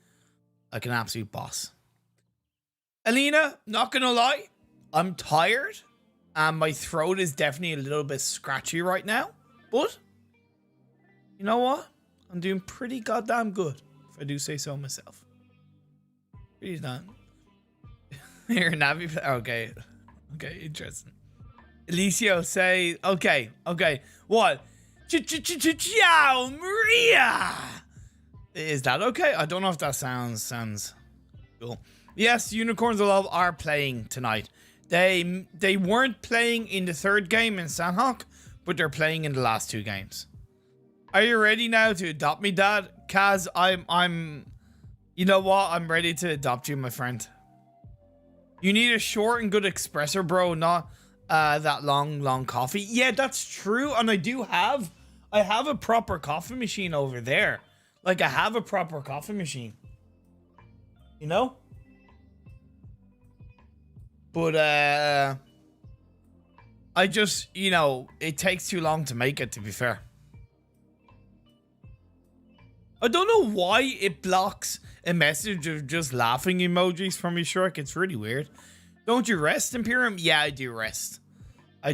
like an absolute boss. Alina, not gonna lie, I'm tired and my throat is definitely a little bit scratchy right now, but you know what? I'm doing pretty goddamn good, if I do say so myself. Pretty done. You're a Navi player? Okay. Okay, interesting. Alicio, say, okay. What? Ciao, Maria! Is that okay? I don't know if that sounds cool. Yes, Unicorns of Love are playing tonight. They weren't playing in the third game in Sanhok, but they're playing in the last 2 games. Are you ready now to adopt me, Dad? Kaz, I'm you know what? I'm ready to adopt you, my friend. You need a short and good espresso, bro, not that long coffee. Yeah, that's true. And I have a proper coffee machine over there. Like, I have a proper coffee machine. You know? But, I just, you know, it takes too long to make it, to be fair. I don't know why it blocks a message of just laughing emojis from you, Shrek. It's really weird. Don't you rest, Imperium? Yeah, I do rest. I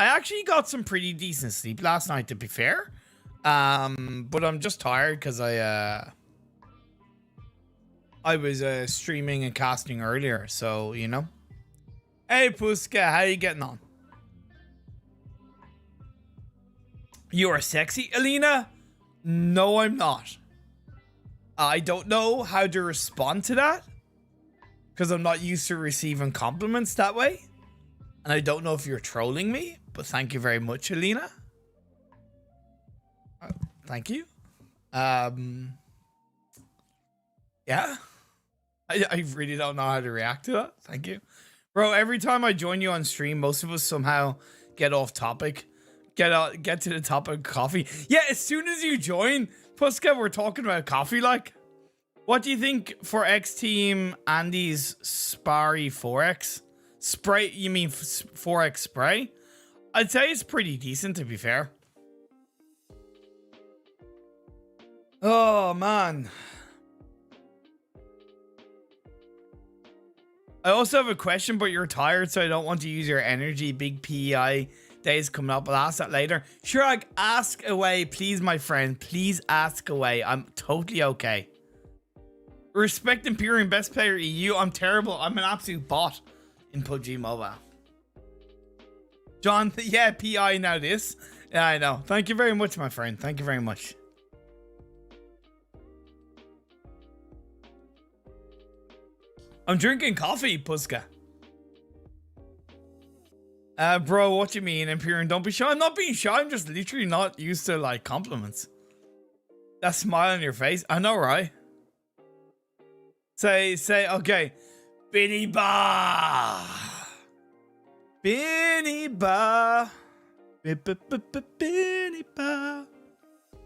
actually got some pretty decent sleep last night, to be fair. But I'm just tired because I I was streaming and casting earlier, so you know. Hey Puska, how you getting on? You are sexy, Alina? No, I'm not. I don't know how to respond to that because I'm not used to receiving compliments that way. And I don't know if you're trolling me, but thank you very much, Alina. Thank you. Yeah. I really don't know how to react to that. Thank you. Bro, every time I join you on stream, most of us somehow get off topic. Get to the topic of coffee. Yeah, as soon as you join, Puska, we're talking about coffee, like. What do you think for X Team Andy's Sparry 4X? Spray, you mean 4X spray? I'd say it's pretty decent, to be fair. Oh, man. I also have a question, but you're tired, so I don't want to use your energy. Big PEI days coming up. I'll ask that later. Shrug, ask away, please, my friend. Please ask away. I'm totally okay. Respect Imperium, best player EU. I'm terrible. I'm an absolute bot in PUBG Mobile. John, yeah, PI now this. Yeah, I know. Thank you very much, my friend. Thank you very much. I'm drinking coffee, Puska. Bro, what you mean, Imperium? Don't be shy. I'm not being shy. I'm just literally not used to, like, compliments. That smile on your face. I know, right? Say, okay. Binny Ba. Binny Ba. Binny Ba.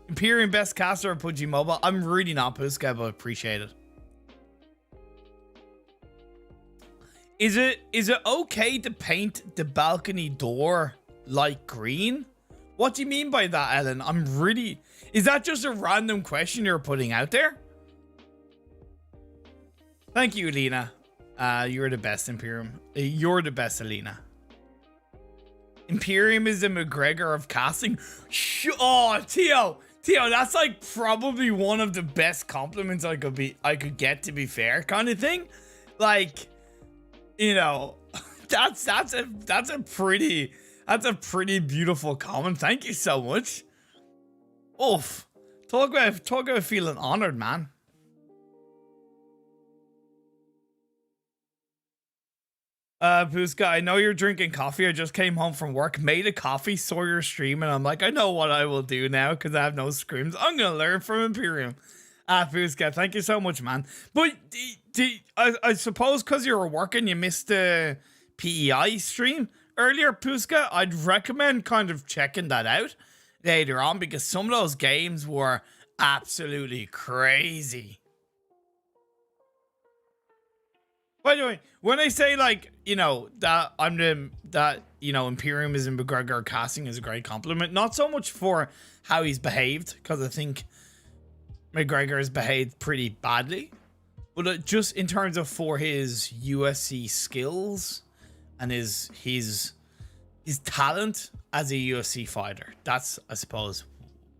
Imperium best caster of PUBG Mobile. I'm really not Puska, but appreciate it. Is it okay to paint the balcony door light green? What do you mean by that, Ellen? I'm really... Is that just a random question you're putting out there? Thank you, Alina. You're the best, Imperium. You're the best, Alina. Imperium is the McGregor of casting. Oh, Tio, that's like probably one of the best compliments I could get, to be fair, kind of thing. Like, you know, that's a pretty beautiful comment. Thank you so much. Oof. Talk about feeling honored, man. Puska, I know you're drinking coffee. I just came home from work, made a coffee, saw your stream, and I'm like, I know what I will do now because I have no scrims. I'm gonna learn from Imperium. Puska, thank you so much, man. But I suppose because you were working, you missed the PEI stream earlier, Puska. I'd recommend kind of checking that out later on because some of those games were absolutely crazy. By the way, when I say, like, you know, that Imperium is in McGregor casting is a great compliment, not so much for how he's behaved, because I think McGregor has behaved pretty badly, but just in terms of for his UFC skills and his talent as a UFC fighter. That's, I suppose,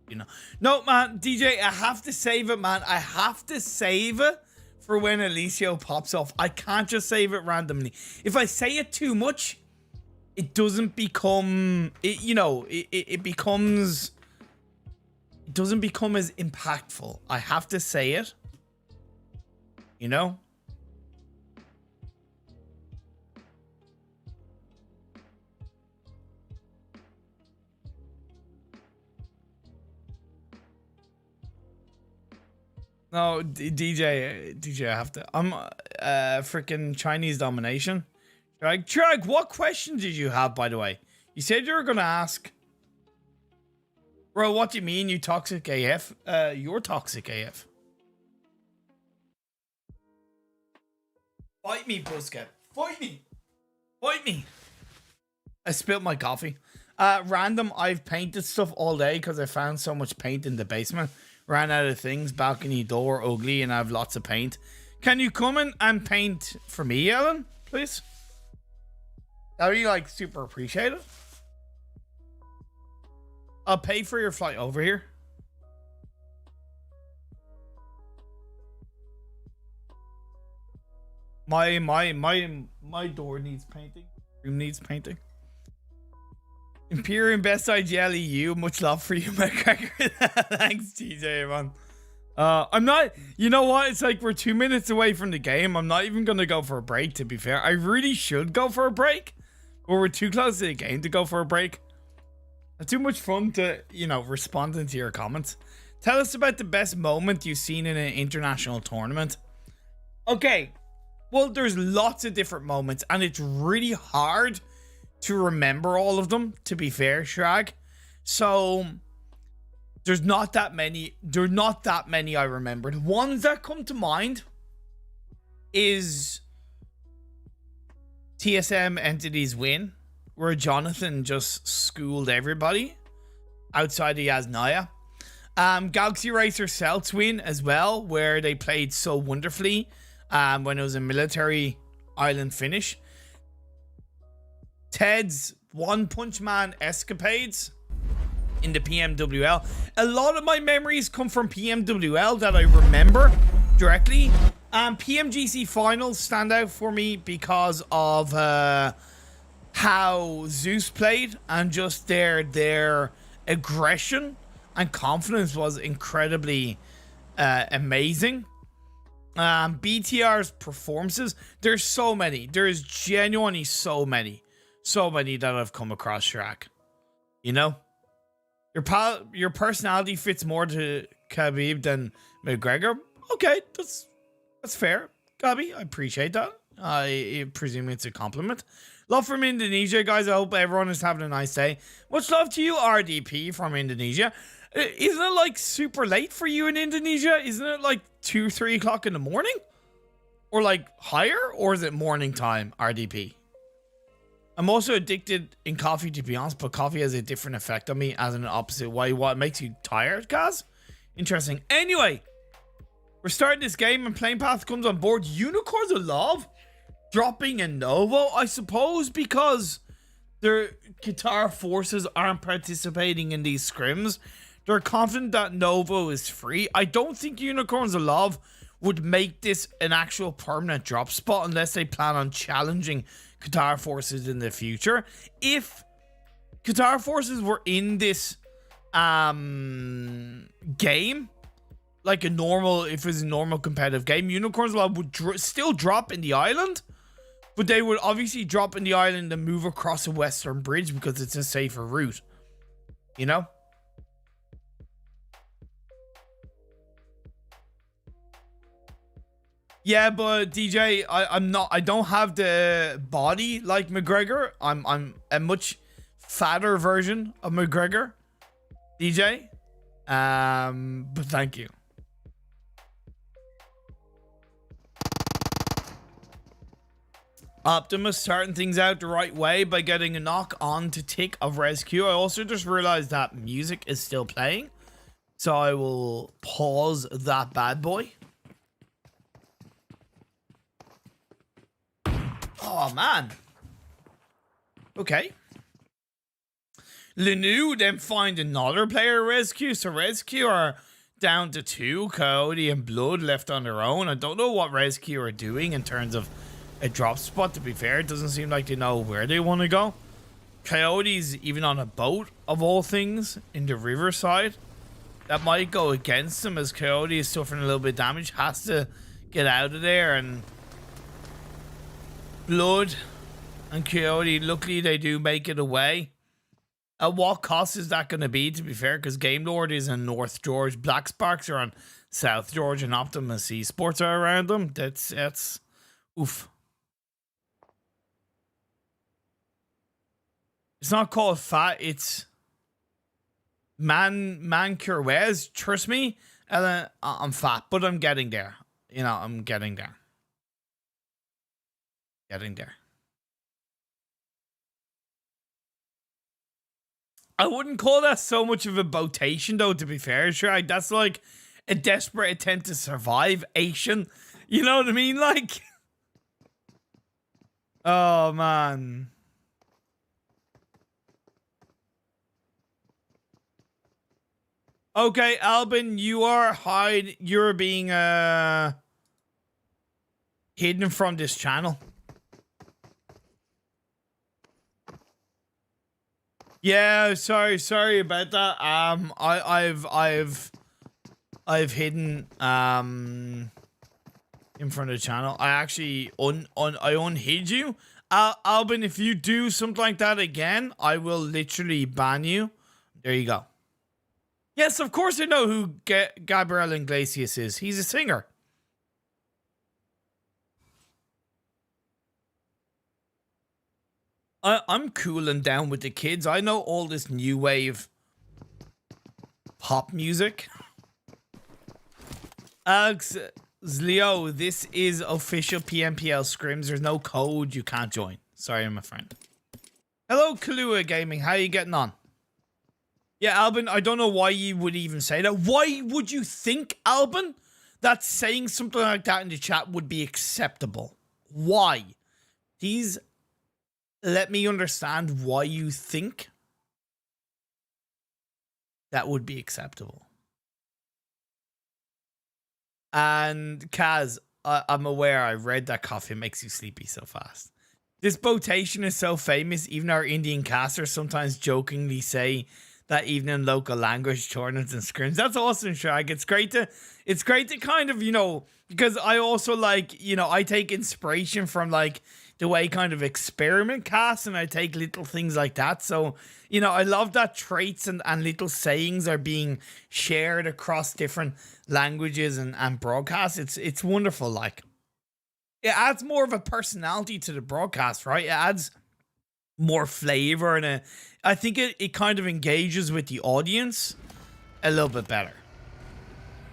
you know. No, man, DJ, I have to save it, man. I have to save it for when Alicio pops off. I can't just save it randomly. If I say it too much, it doesn't become, it becomes, it doesn't become as impactful. I have to say it, you know? No, DJ, I have to. I'm freaking Chinese domination. Drag, what question did you have, by the way? You said you were gonna ask. Bro, what do you mean, you toxic AF? You're toxic AF. Fight me, Puska. Fight me. Fight me. I spilled my coffee. Random, I've painted stuff all day because I found so much paint in the basement. Ran out of things, balcony door, ugly, and I have lots of paint. Can you come in and paint for me, Ellen, please? That would be, like, super appreciated. I'll pay for your flight over here. My door needs painting. Room needs painting. Imperium best IGL EU. Much love for you, McGregor. Thanks, TJ, man. I'm not, you know what? It's like we're 2 minutes away from the game. I'm not even going to go for a break, to be fair. I really should go for a break. But we're too close to the game to go for a break. It's too much fun to, you know, responding to your comments. Tell us about the best moment you've seen in an international tournament. Okay. Well, there's lots of different moments, and it's really hard to remember all of them, to be fair, Shrag. So there's not that many. There's not that many I remember. The ones that come to mind is TSM Entities win, where Jonathan just schooled everybody outside of Yasnaya. Galaxy Racer Celts win as well, where they played so wonderfully when it was a military island finish. Ted's One Punch Man escapades in the PMWL. A lot of my memories come from PMWL that I remember directly. PMGC finals stand out for me because of how Zeus played, and just their aggression and confidence was incredibly amazing. BTR's performances, there's so many. There's genuinely so many that I've come across, Shrek. You know, your personality fits more to Khabib than McGregor. Okay, that's fair, Gabi. I appreciate that. I presume it's a compliment. Love from Indonesia, guys. I hope everyone is having a nice day. Much love to you, RDP from Indonesia. Isn't it like super late for you in Indonesia? Isn't it like 2-3 o'clock in the morning? Or like higher? Or is it morning time, RDP? I'm also addicted in coffee, to be honest, but coffee has a different effect on me as an opposite way. What makes you tired, guys? Interesting. Anyway, we're starting this game and Plane Path comes on board. Unicorns of Love dropping a Novo, I suppose, because their QATAR forces aren't participating in these scrims. They're confident that Novo is free. I don't think Unicorns of Love would make this an actual permanent drop spot unless they plan on challenging QATAR forces in the future. If QATAR forces were in this game, like a normal, if it was a normal competitive game, Unicorns of Love would still drop in the island, but they would obviously drop in the island and move across a western bridge because it's a safer route, you know? Yeah, but DJ, I don't have the body like McGregor. I'm a much fatter version of McGregor, DJ. But thank you. Optimus starting things out the right way by getting a knock on to tick of RESQ. I also just realized that music is still playing, so I will pause that bad boy. Oh, man. Okay. Lenu then find another player RESQ. So RESQ are down to 2. Coyote and Blood left on their own. I don't know what RESQ are doing in terms of a drop spot, to be fair. It doesn't seem like they know where they want to go. Coyote's even on a boat, of all things, in the riverside. That might go against them, as Coyote is suffering a little bit of damage. Has to get out of there, and Blood and Coyote, luckily they do make it away. At what cost is that going to be, to be fair? Because GameLord is in North George, Black Sparks are on South George, and Optimus Esports are around them. That's oof. It's not called fat, it's man curwez. Trust me, I'm fat, but I'm getting there. You know, I'm getting there. Getting there. I wouldn't call that so much of a botation, though, to be fair. Sure, that's like a desperate attempt to survive Asian. You know what I mean? Like, oh, man. Okay, Albin, you're being hidden from this channel. Yeah, sorry about that. I've hidden in front of the channel. I actually I unhid you. Albin, if you do something like that again, I will literally ban you. There you go. Yes, of course I know who Gabriel Iglesias is. He's a singer. I'm cooling down with the kids. I know all this new wave pop music. Alex Leo, this is official PMPL scrims. There's no code. You can't join. Sorry, my friend. Hello, Kahlua Gaming. How are you getting on? Yeah, Albin, I don't know why you would even say that. Why would you think, Albin, that saying something like that in the chat would be acceptable? Why? Please let me understand why you think that would be acceptable. And Kaz, I'm aware I read that coffee makes you sleepy so fast. This botation is so famous, even our Indian casters sometimes jokingly say that even in local language tournaments and scrims. That's awesome, Shag. It's great to kind of, you know, because I also like, you know, I take inspiration from like the way kind of experiment cast, and I take little things like that. So, you know, I love that traits and little sayings are being shared across different languages and broadcasts. It's wonderful. Like, it adds more of a personality to the broadcast, right? It adds more flavor, and I think it kind of engages with the audience a little bit better.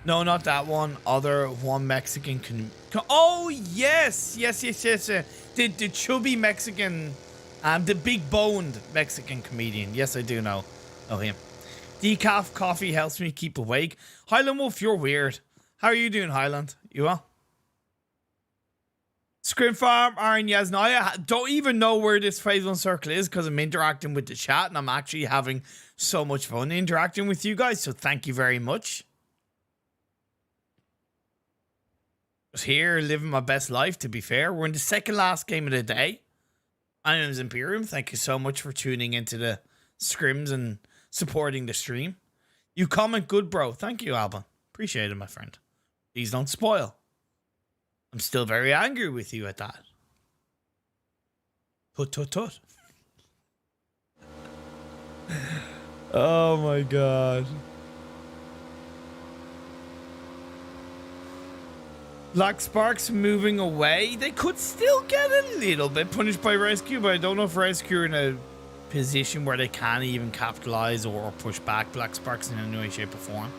No, not that one. Other one Mexican oh yes. The chubby Mexican, the big boned Mexican comedian. Yes, I do know him. Decaf coffee helps me keep awake. Highland Wolf, you're weird. How are you doing, Highland? You well? ScrimFarm, Aaron Yasnaya, don't even know where this phase 1 circle is because I'm interacting with the chat and I'm actually having so much fun interacting with you guys. So thank you very much. Just here living my best life, to be fair. We're in the second last game of the day. My name is Imperium. Thank you so much for tuning into the scrims and supporting the stream. You comment good, bro. Thank you, Alban. Appreciate it, my friend. Please don't spoil. I'm still very angry with you at that. Tut. Oh my god. Black Sparks moving away. They could still get a little bit punished by RESQ, but I don't know if RESQ are in a position where they can even capitalize or push back Black Sparks in any way, shape, or form.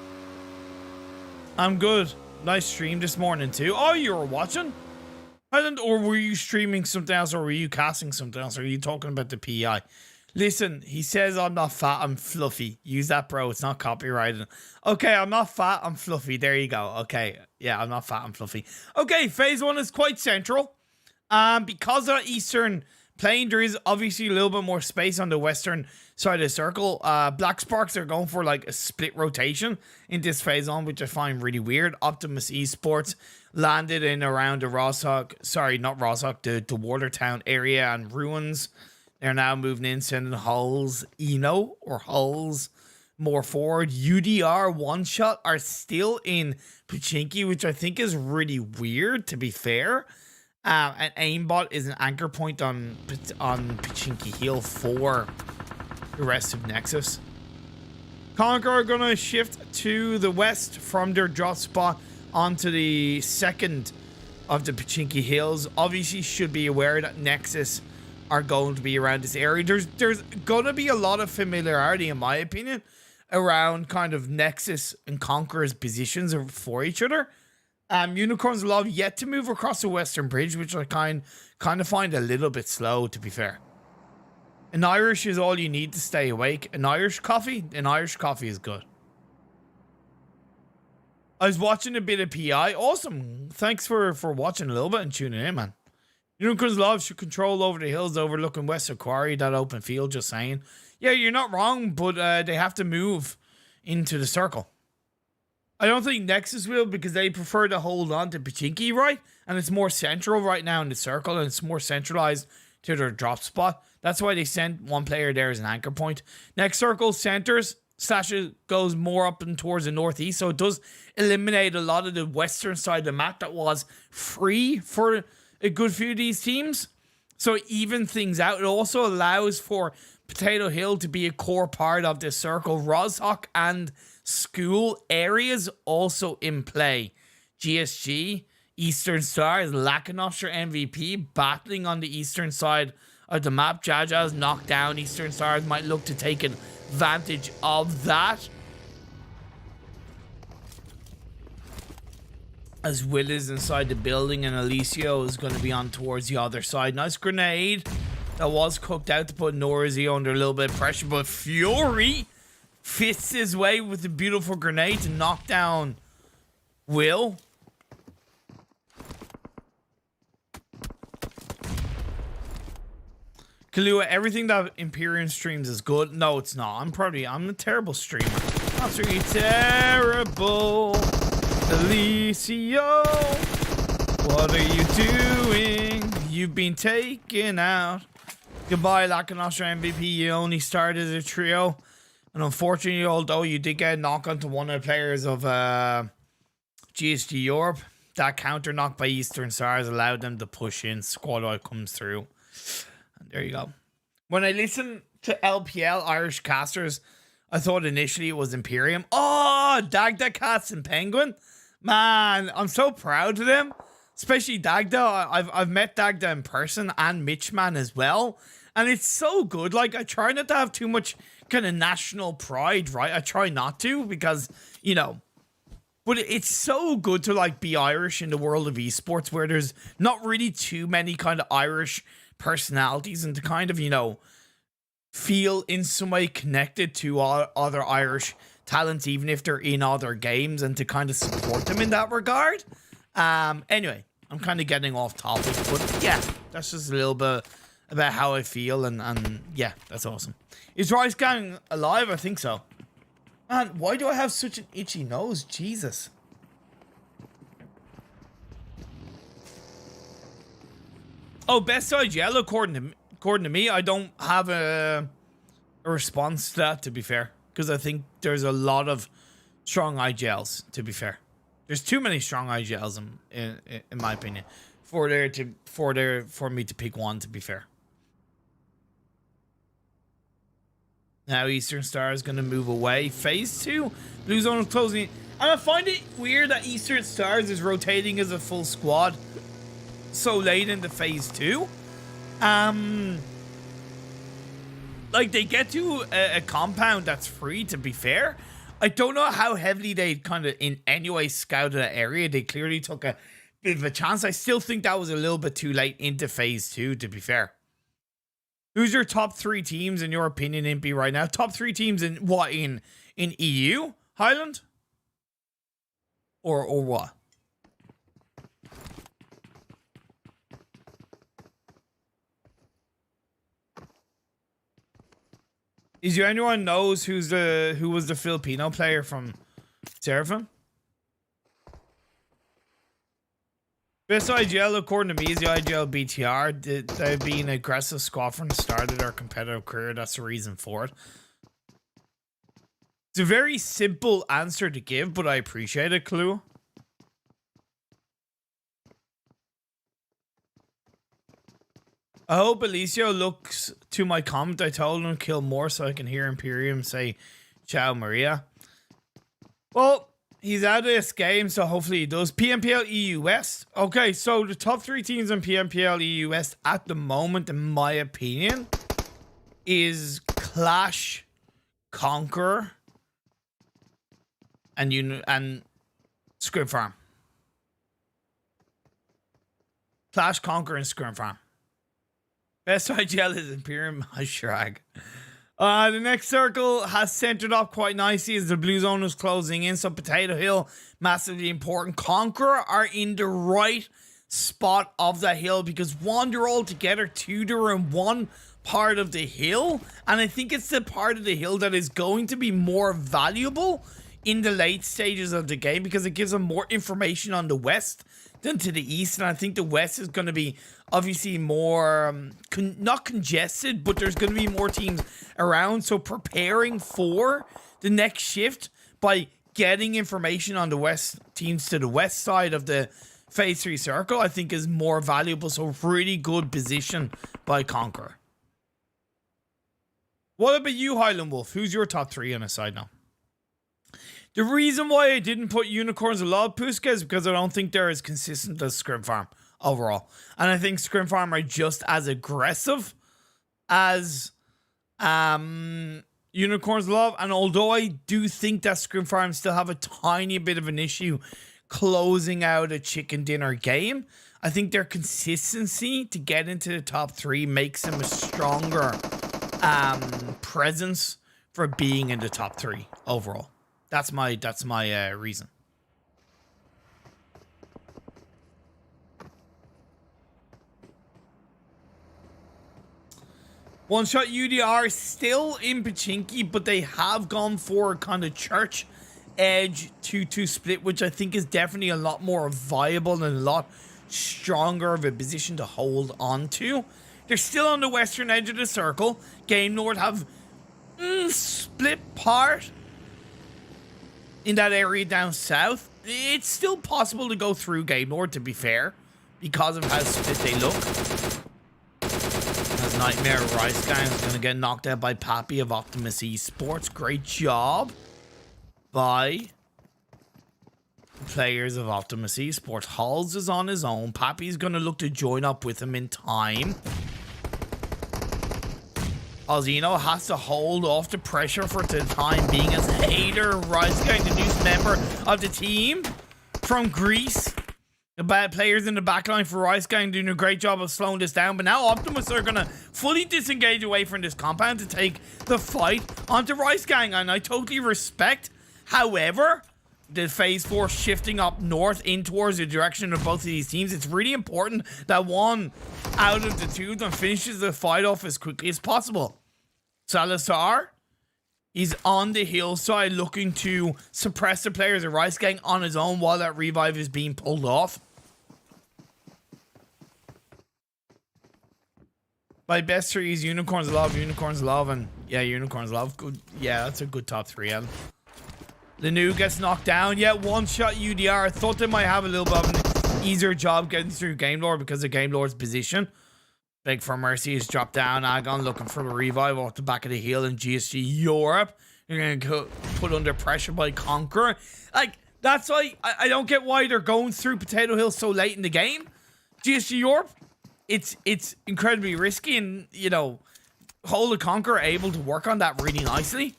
I'm good. Nice stream this morning too. Oh, you were watching? Or were you streaming something else, or were you casting something else? Or are you talking about the PI? Listen, he says I'm not fat, I'm fluffy. Use that, bro. It's not copyrighted. Okay, I'm not fat, I'm fluffy. There you go. Okay, yeah, I'm not fat, I'm fluffy. Okay, phase 1 is quite central. Because of Eastern plane, there is obviously a little bit more space on the western side of the circle. Black Sparks are going for like a split rotation in this phase 1, which I find really weird. Optimus Esports landed in around the the Watertown area and ruins. They're now moving in, sending Hulls more forward. UDR one shot are still in Pachinki, which I think is really weird, to be fair. And aimbot is an anchor point on Pachinki Hill for the rest of Nexus. Conquer are going to shift to the west from their drop spot onto the second of the Pachinki Hills. Obviously should be aware that Nexus are going to be around this area. There's going to be a lot of familiarity, in my opinion, around kind of Nexus and Conqueror's positions for each other. Unicorns Love yet to move across the Western Bridge, which I kind of find a little bit slow, to be fair. An Irish is all you need to stay awake. An Irish coffee is good. I was watching a bit of PI. Awesome. Thanks for watching a little bit and tuning in, man. Unicorns Love should control over the hills overlooking West of Quarry, that open field, just saying. Yeah, you're not wrong, but they have to move into the circle. I don't think Nexus will, because they prefer to hold on to Pachinki, right? And it's more central right now in the circle, and it's more centralized to their drop spot. That's why they sent one player there as an anchor point. Next circle, centers. Sasha goes more up and towards the northeast, so it does eliminate a lot of the western side of the map that was free for a good few of these teams. So it evens things out. It also allows for Potato Hill to be a core part of this circle. Rozhok and School areas also in play. GSG, Eastern Stars, Lakonostra MVP battling on the eastern side of the map. Jaja's knocked down. Eastern Stars might look to take advantage of that, as Will is inside the building and Alicio is going to be on towards the other side. Nice grenade that was cooked out to put Norizio under a little bit of pressure, but Fury fits his way with a beautiful grenade to knock down Will. Kahlua, everything that Imperium streams is good. No, it's not. I'm a terrible streamer. That's really terrible. Alicio, what are you doing? You've been taken out. Goodbye, Lakonostra MVP. You only started as a trio. And unfortunately, although you did get a knock onto one of the players of GSG Europe, that counter knock by Eastern Stars allowed them to push in. Squad out comes through. And there you go. When I listened to LPL Irish casters, I thought initially it was Imperium. Oh, Dagda Cats and Penguin. Man, I'm so proud of them. Especially Dagda. I've met Dagda in person and Mitchman as well. And it's so good. Like, I try not to have too much kind of national pride, right? I try not to because, you know, but it's so good to, like, be Irish in the world of esports where there's not really too many kind of Irish personalities, and to kind of, you know, feel in some way connected to other Irish talents, even if they're in other games, and to kind of support them in that regard. Anyway, I'm kind of getting off topic, but yeah, that's just a little bit about how I feel, and yeah, that's awesome. Is Rice Gang alive? I think so. Man, why do I have such an itchy nose? Jesus. Oh, best side yellow, according to me. I don't have a response to that, to be fair, because I think there's a lot of strong IGLs, to be fair. There's too many strong IGLs in my opinion for me to pick one, to be fair. Now Eastern Star is going to move away. Phase 2. Blue Zone is closing. And I find it weird that Eastern Stars is rotating as a full squad so late into Phase 2. Like, they get to a compound that's free, to be fair. I don't know how heavily they kind of in any way scouted that area. They clearly took a bit of a chance. I still think that was a little bit too late into Phase 2, to be fair. Who's your top 3 teams in your opinion, Impy, right now? Top 3 teams in what? In EU? Highland? Or what? Is there anyone knows who was the Filipino player from Seraphim? Best IGL, according to me, is the IGL BTR. They've been an aggressive squad from the start of their competitive career. That's the reason for it. It's a very simple answer to give, but I appreciate it, Clue. I hope Alicio looks to my comment. I told him to kill more so I can hear Imperium say, "Ciao, Maria." Well, he's out of this game, so hopefully he does. PMPL EU West. Okay, so the top 3 teams in PMPL EU West at the moment, in my opinion, is Clash, Conquer, and ScrimFarm. Clash, Conquer, and ScrimFarm. Best IGL is Imperium. I shrag. The next circle has centered up quite nicely as the blue zone is closing in. So Potato Hill, massively important. Conqueror are in the right spot of the hill because one, they're all together. Two, they're in one part of the hill. And I think it's the part of the hill that is going to be more valuable in the late stages of the game because it gives them more information on the West than to the East. And I think the West is going to be obviously more, not congested, but there's going to be more teams around. So preparing for the next shift by getting information on the West teams to the West side of the Phase 3 circle, I think is more valuable. So really good position by Conqueror. What about you, Highland Wolf? Who's your top 3 on a side now? The reason why I didn't put Unicorns a lot, Puska, is because I don't think they're as consistent as ScrimFarm overall. And I think ScrimFarm are just as aggressive as Unicorns Love. And although I do think that ScrimFarm still have a tiny bit of an issue closing out a chicken dinner game, I think their consistency to get into the top 3 makes them a stronger presence for being in the top 3 overall. That's my reason. One Shot UDR still in Pachinki, but they have gone for a kind of church edge 2-2 split, which I think is definitely a lot more viable and a lot stronger of a position to hold on to. They're still on the western edge of the circle. GameLord have split part in that area down south. It's still possible to go through GameLord, to be fair, because of how split they look. As Nightmare Rice Gang is going to get knocked out by Pappy of Optimus Esports. Great job by the players of Optimus Esports. Halls is on his own. Pappy's going to look to join up with him in time. Ozino has to hold off the pressure for the time being as Hater Rice Gang, the newest member of the team from Greece. The bad players in the backline for Rice Gang doing a great job of slowing this down, but now Optimus are going to fully disengage away from this compound to take the fight onto Rice Gang, and I totally respect. However, the Phase 4 shifting up north in towards the direction of both of these teams, it's really important that one out of the two of them finishes the fight off as quickly as possible. Salazar is on the hillside looking to suppress the players of Rice Gang on his own while that revive is being pulled off. My best 3 is Unicorns Love, and yeah, Unicorns Love. Good. Yeah, that's a good top 3, Alan. Lanu gets knocked down. Yeah, One Shot UDR. I thought they might have a little bit of an easier job getting through GameLord because of GameLord's position. Big for Mercy is dropped down. Agon looking for a revive off the back of the hill in GSG Europe. You're going to put under pressure by Conqueror. Like, that's why I don't get why they're going through Potato Hill so late in the game. GSG Europe, it's incredibly risky, and, you know, Hold of Conqueror able to work on that really nicely.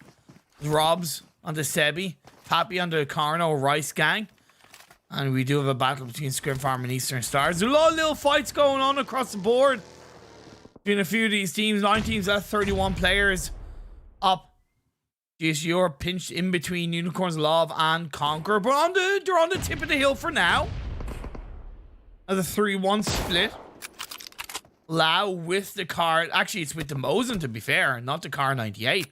Robs on the Sebi. Pappy on the Carno Rice Gang. And we do have a battle between ScrimFarm and Eastern Stars. There's a lot of little fights going on across the board between a few of these teams. 9 teams, that's 31 players up. GS Europe pinched in between Unicorns Love and Conqueror, but they're on the tip of the hill for now. The 3-1 split. Lau with the car. Actually, it's with the Mosin, to be fair, not the car 98.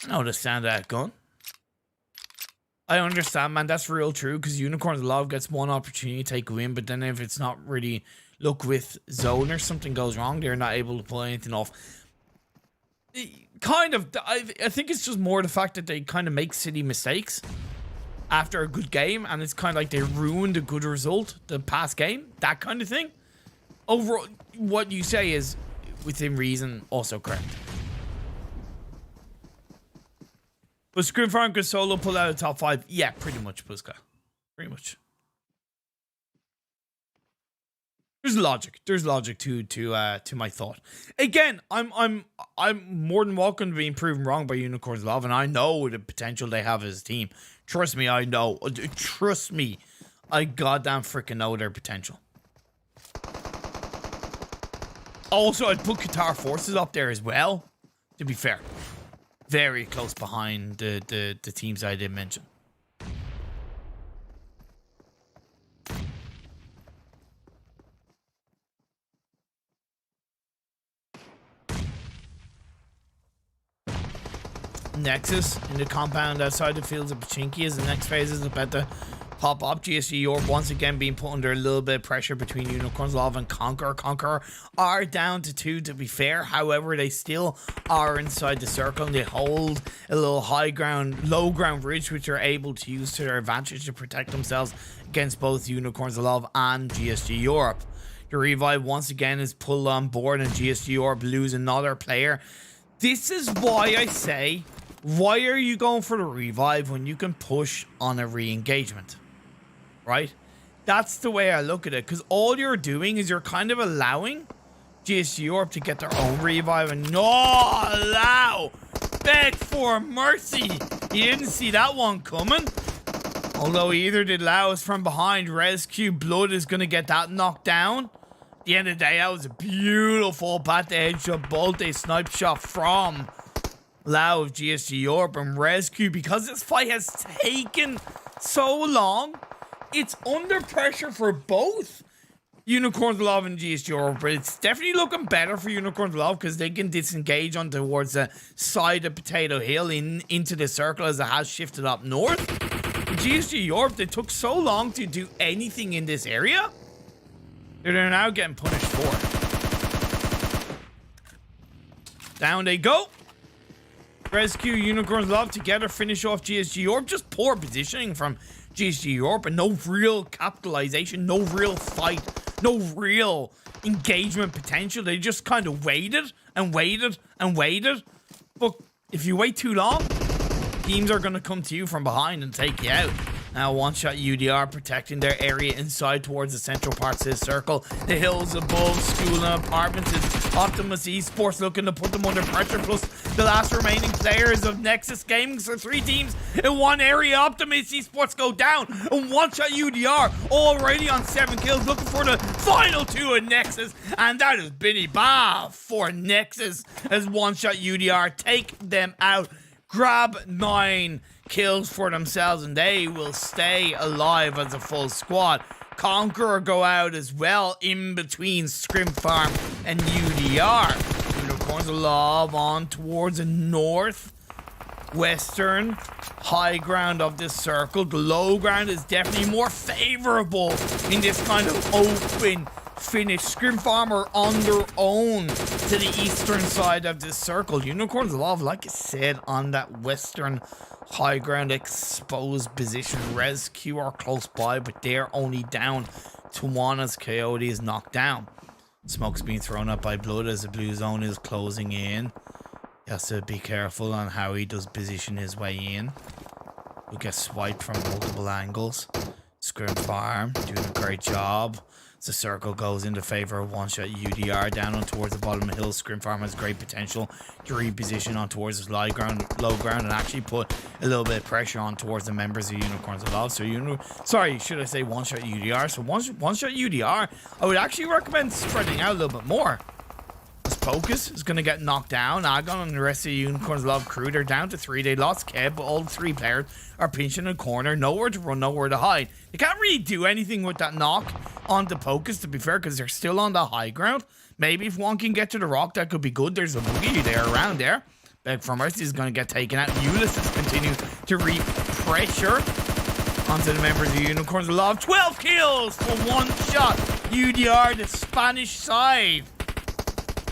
I know the sound of that gun. I understand, man. That's real true, because Unicorns Love gets one opportunity to take a win, but then if it's not really luck with zone or something goes wrong, they're not able to pull anything off. Kind of, I think it's just more the fact that they kind of make silly mistakes after a good game, and it's kind of like they ruined a good result the past game, that kind of thing. Overall, what you say is within reason, also correct. But ScrimFarm could solo pull out a top 5. Yeah, pretty much, Puska. Pretty much. There's logic. There's logic to my thought. Again, I'm more than welcome to being proven wrong by Unicorns Love, and I know the potential they have as a team. Trust me, I know. Trust me, I goddamn freaking know their potential. Also, I'd put QATAR Forces up there as well, to be fair. Very close behind the teams I did mention. Nexus in the compound outside the fields of Pachinki as the next phase is about to pop up. GSG Europe once again being put under a little bit of pressure between Unicorns Love and Conqueror. Conqueror are down to 2 to be fair. However, they still are inside the circle and they hold a little low ground ridge which they're able to use to their advantage to protect themselves against both Unicorns Love and GSG Europe. The revive once again is pulled on board and GSG Europe lose another player. This is why I say, why are you going for the revive when you can push on a re-engagement? Right? That's the way I look at it, because all you're doing is you're kind of allowing GSG Europe to get their own revive and beg for mercy. You didn't see that one coming. Although either did Laos from behind. RESQ Blood is going to get that knocked down. At the end of the day, that was a beautiful bat to headshot bolt a snipe shot from Lao of GSG Europe and RESQ. Because this fight has taken so long, it's under pressure for both Unicorns Love and GSG Europe, but it's definitely looking better for Unicorns Love because they can disengage on towards the side of Potato Hill into the circle as it has shifted up north. GSG Europe, they took so long to do anything in this area, they're now getting punished for it. Down they go. RESQ Unicorns Love together finish off GSG Europe. Just poor positioning from GSG Europe and no real capitalization, no real fight, no real engagement potential. They just kind of waited and waited and waited. But if you wait too long, teams are going to come to you from behind and take you out. Now one-shot UDR protecting their area inside towards the central parts of the circle. The hills above school and apartments is OPTIMUS ESPORTS looking to put them under pressure. Plus the last remaining players of Nexus Gaming. So 3 teams in one area. OPTIMUS ESPORTS go down. And one-shot UDR already on 7 kills. Looking for the final 2 in Nexus. And that is Binny Ba for Nexus as one-shot UDR take them out. Grab 9 kills for themselves and they will stay alive as a full squad. Conqueror go out as well in between ScrimFarm and UDR. Unicorns Love on towards the northwestern high ground of this circle. The low ground is definitely more favorable in this kind of open finish. ScrimFarm are on their own to the eastern side of this circle. Unicorns Love, like I said, on that western high ground exposed position. RESQ are close by, but they're only down to 1 as Coyote is knocked down. Smoke's being thrown up by Blood as the blue zone is closing in. He has to be careful on how he does position his way in. He'll get swiped from multiple angles. ScrimFarm doing a great job. The circle goes into favor of one-shot UDR down on towards the bottom of the hill. ScrimFarm has great potential to reposition on towards this low ground and actually put a little bit of pressure on towards the members of Unicorns of Love. So sorry, should I say one-shot UDR? So one-shot UDR, I would actually recommend spreading out a little bit more. This Pocus is going to get knocked down. Agon and the rest of the Unicorns Love crew, they're down to 3. They lost Keb, but all 3 players are pinching in a corner. Nowhere to run, nowhere to hide. They can't really do anything with that knock onto Pocus, to be fair, because they're still on the high ground. Maybe if one can get to the rock, that could be good. There's a boogie there around there. Beg for Mercy is going to get taken out. Ulysses continues to reap pressure onto the members of the Unicorns Love. 12 kills for one shot. UDR, the Spanish side,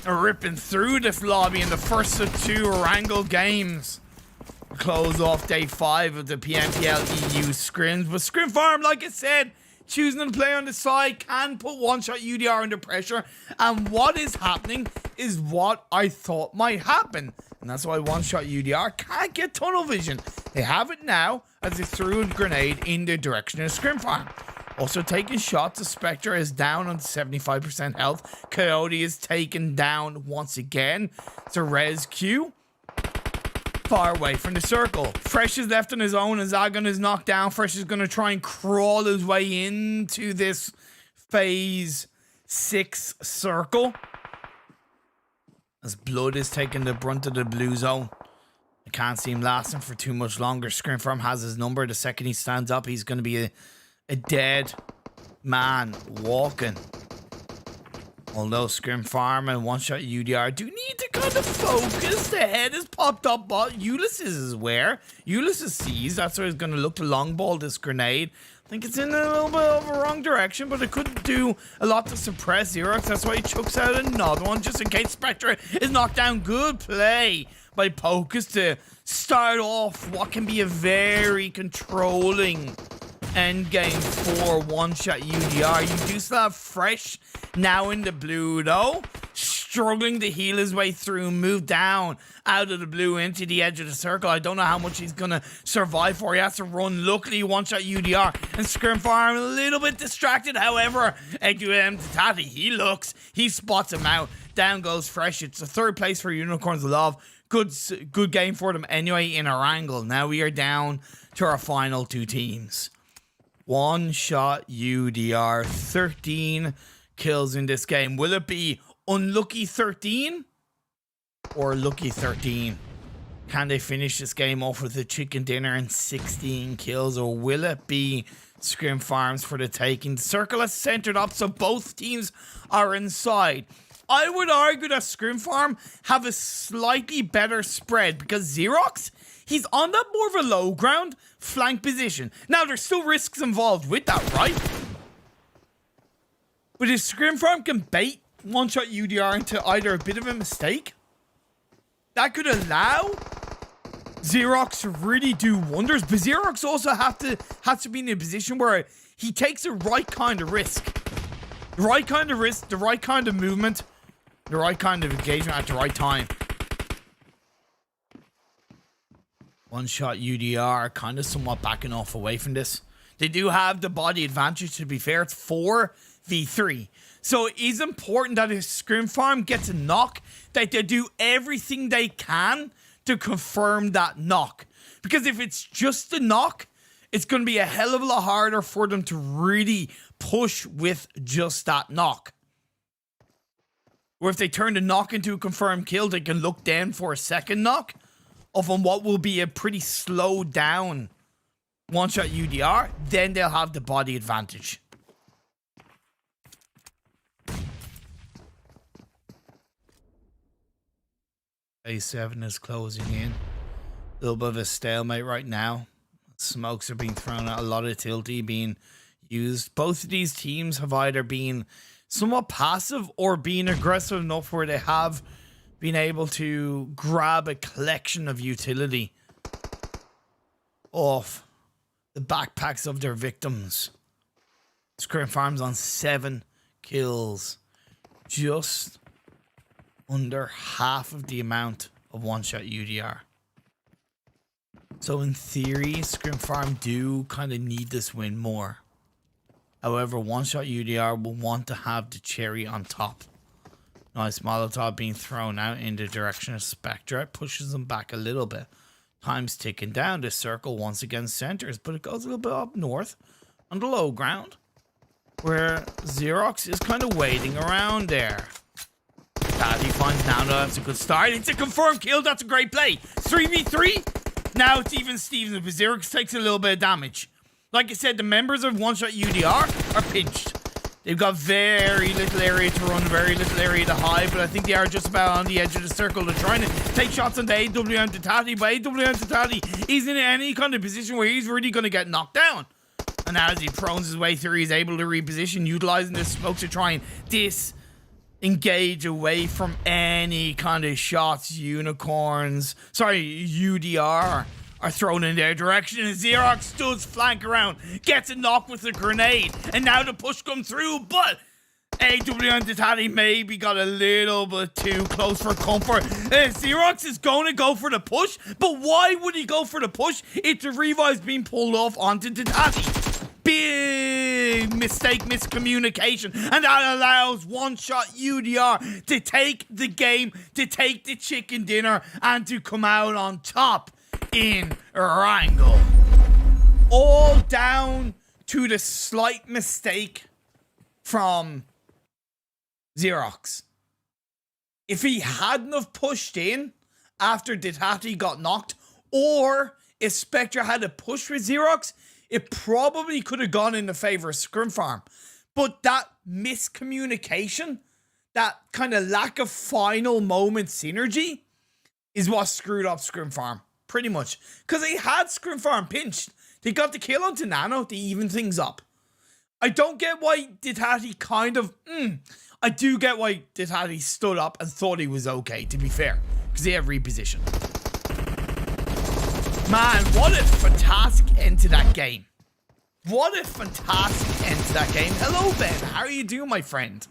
are ripping through this lobby in the first of 2 Erangel games. Close off day 5 of the PMPL EU Scrims. But ScrimFarm, like I said, choosing to play on the side can put one-shot UDR under pressure. And what is happening is what I thought might happen. And that's why one-shot UDR can't get tunnel vision. They have it now as they threw a grenade in the direction of ScrimFarm. Also taking shots, the Spectre is down on 75% health. Coyote is taken down once again. It's a RESQ far away from the circle. Fresh is left on his own and Zagon is knocked down. Fresh is going to try and crawl his way into this phase 6 circle as Blood is taking the brunt of the blue zone. I can't see him lasting for too much longer. ScrimFarm has his number. The second he stands up, he's going to be a dead man walking. Although ScrimFarm and One-Shot UDR do need to kind of focus. The head has popped up, but Ulysses is where? Ulysses sees. That's where he's going to look to long ball this grenade. I think it's in a little bit of a wrong direction, but it could do a lot to suppress Xerox. That's why he chucks out another one, just in case Spectre is knocked down. Good play by Pocus to start off what can be a very controlling endgame for One-Shot UDR. You do still have Fresh now in the blue, though. Struggling to heal his way through, move down out of the blue into the edge of the circle. I don't know how much he's going to survive for. He has to run. Luckily, One-Shot UDR and ScrimFarm a little bit distracted. However, Tatati, he spots him out. Down goes Fresh. It's a third place for Unicorns Love. Good game for them anyway in Erangel. Now we are down to our final two teams. One-Shot UDR, 13 kills in this game. Will it be unlucky 13 or lucky 13? Can they finish this game off with a chicken dinner and 16 kills, or will it be ScrimFarms for the taking? The circle is centered up, so both teams are inside. I would argue that ScrimFarm have a slightly better spread because Xerox, he's on that more of a low ground flank position. Now, there's still risks involved with that, right? But if ScrimFarm can bait One-Shot UDR into either a bit of a mistake, that could allow Xerox to really do wonders. But Xerox also has to be in a position where he takes the right kind of risk. The right kind of risk, the right kind of movement, the right kind of engagement at the right time. One-Shot UDR kind of somewhat backing off away from this. They do have the body advantage, to be fair. It's 4v3. So it is important that if ScrimFarm gets a knock, that they do everything they can to confirm that knock. Because if it's just a knock, it's going to be a hell of a lot harder for them to really push with just that knock. Or if they turn the knock into a confirmed kill, they can look then for a second knock of on what will be a pretty slow down One-Shot UDR. Then they'll have the body advantage. A7 is closing in. A little bit of a stalemate right now. Smokes are being thrown out. A lot of tilty being used. Both of these teams have either been somewhat passive or being aggressive enough where they have been able to grab a collection of utility off the backpacks of their victims. ScrimFarm's on 7 kills. Just under half of the amount of One-Shot UDR. So in theory, ScrimFarm do kind of need this win more. However, One-Shot UDR will want to have the cherry on top. Nice Molotov being thrown out in the direction of Spectre. It pushes them back a little bit. Time's ticking down. This circle once again centers, but it goes a little bit up north on the low ground, where Xerox is kind of waiting around there. He finds now, no, that's a good start. It's a confirmed kill. That's a great play. 3v3. Now it's even Stevens, but Xerox takes a little bit of damage. Like I said, the members of One-Shot UDR are pinched. They've got very little area to run, very little area to hide, but I think they are just about on the edge of the circle. They're trying to take shots on the AWM to Tati, but AWM to Tati isn't in any kind of position where he's really going to get knocked down. And as he prones his way through, he's able to reposition, utilizing this smoke to try and disengage away from any kind of shots UDR are thrown in their direction, and Xerox does flank around, gets a knock with a grenade, and now the push comes through, but AWM Tatati maybe got a little bit too close for comfort. Xerox is going to go for the push, but why would he go for the push if the revive's being pulled off onto Tatati? Big mistake, miscommunication, and that allows One-Shot UDR to take the game, to take the chicken dinner, and to come out on top in Erangel. All down to the slight mistake from Xerox. If he hadn't have pushed in after Tatati got knocked, or if Spectre had a push with Xerox, it probably could have gone in the favor of ScrimFarm. But that miscommunication, that kind of lack of final moment synergy is what screwed up ScrimFarm, pretty much. Because they had ScrimFarm pinched. They got the kill onto Nano to even things up. I don't get why Ditati kind of... I do get why Ditati stood up and thought he was okay, to be fair. Because they have repositioned. Man, what a fantastic end to that game. What a fantastic end to that game. Hello, Ben. How are you doing, my friend?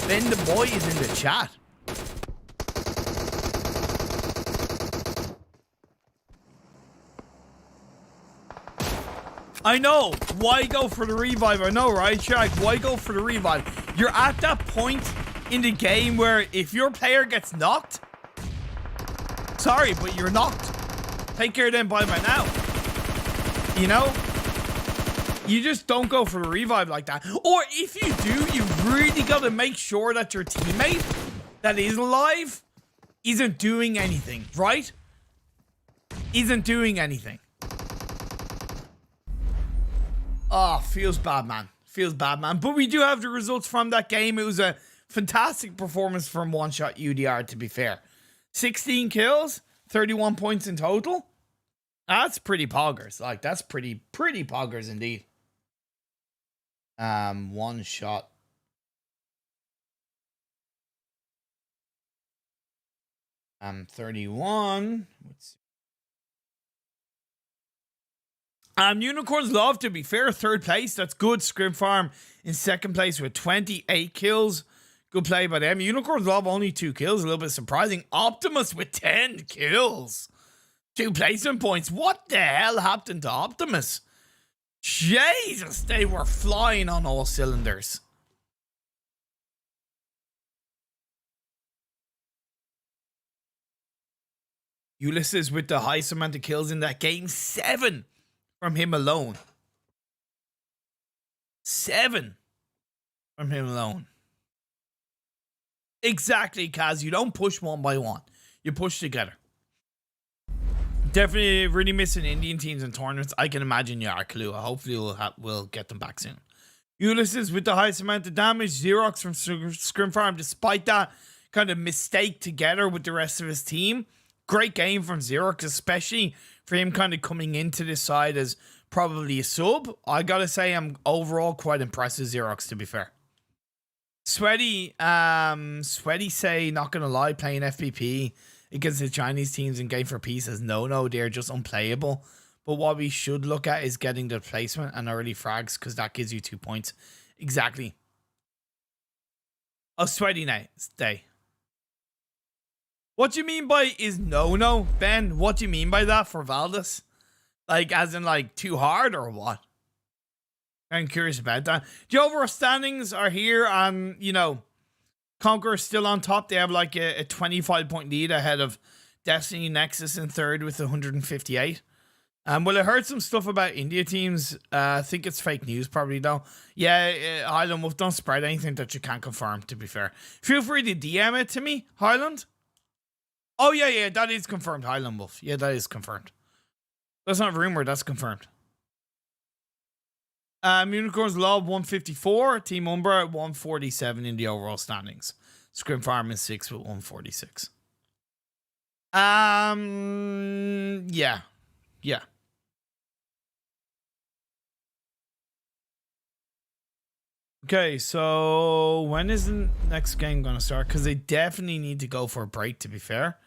Ben the boy is in the chat. I know. Why go for the revive? I know, right, Shaq? Why go for the revive? You're at that point in the game where if your player gets knocked, sorry, but you're knocked. Take care of them by now. You know? You just don't go for the revive like that. Or if you do, you really got to make sure that your teammate that is alive isn't doing anything, right? Isn't doing anything. Oh, feels bad, man. Feels bad, man. But we do have the results from that game. It was a fantastic performance from One Shot UDR, to be fair. 16 kills, 31 points in total. That's pretty poggers. Like, that's pretty poggers indeed. One Shot. $31. Let's see. Unicorns Love, to be fair, third place. That's good. ScrimFarm in second place with 28 kills. Good play by them. Unicorns Love only 2 kills. A little bit surprising. Optimus with 10 kills. 2 placement points. What the hell happened to Optimus? Jesus, they were flying on all cylinders. Ulysses with the highest amount of kills in that game. 7. From him alone. 7 from him alone. Exactly, Kaz. You don't push one by one. You push together. Definitely really missing Indian teams in tournaments. I can imagine you are, Kahlua. Hopefully we'll get them back soon. Ulysses with the highest amount of damage. Xerox from ScrimFarm, despite that kind of mistake together with the rest of his team. Great game from Xerox, especially for him kind of coming into this side as probably a sub. I gotta say I'm overall quite impressed with Xerox, to be fair. Sweaty say, not gonna lie, playing FPP against the Chinese teams in Game for Peace is no, they're just unplayable. But what we should look at is getting the placement and early frags, because that gives you 2 points. Exactly. Oh, Sweaty Day. What do you mean by is no, Ben? What do you mean by that for Valdez? Like, as in, like, too hard or what? I'm curious about that. The overall standings are here, and, you know, Conqueror's still on top. They have, like, a 25-point lead ahead of Destiny Nexus in third with 158. Well, I heard some stuff about India teams. I think it's fake news, probably, though. Yeah, Highland Wolf, don't spread anything that you can't confirm, to be fair. Feel free to DM it to me, Highland. Oh, yeah, that is confirmed, Highland Wolf. Yeah, that is confirmed. That's not rumor, that's confirmed. Unicorns Love 154, Team UMBRA at 147 in the overall standings. ScrimFarm is 6 with 146. Yeah. Okay, so when is the next game gonna start? Because they definitely need to go for a break, to be fair.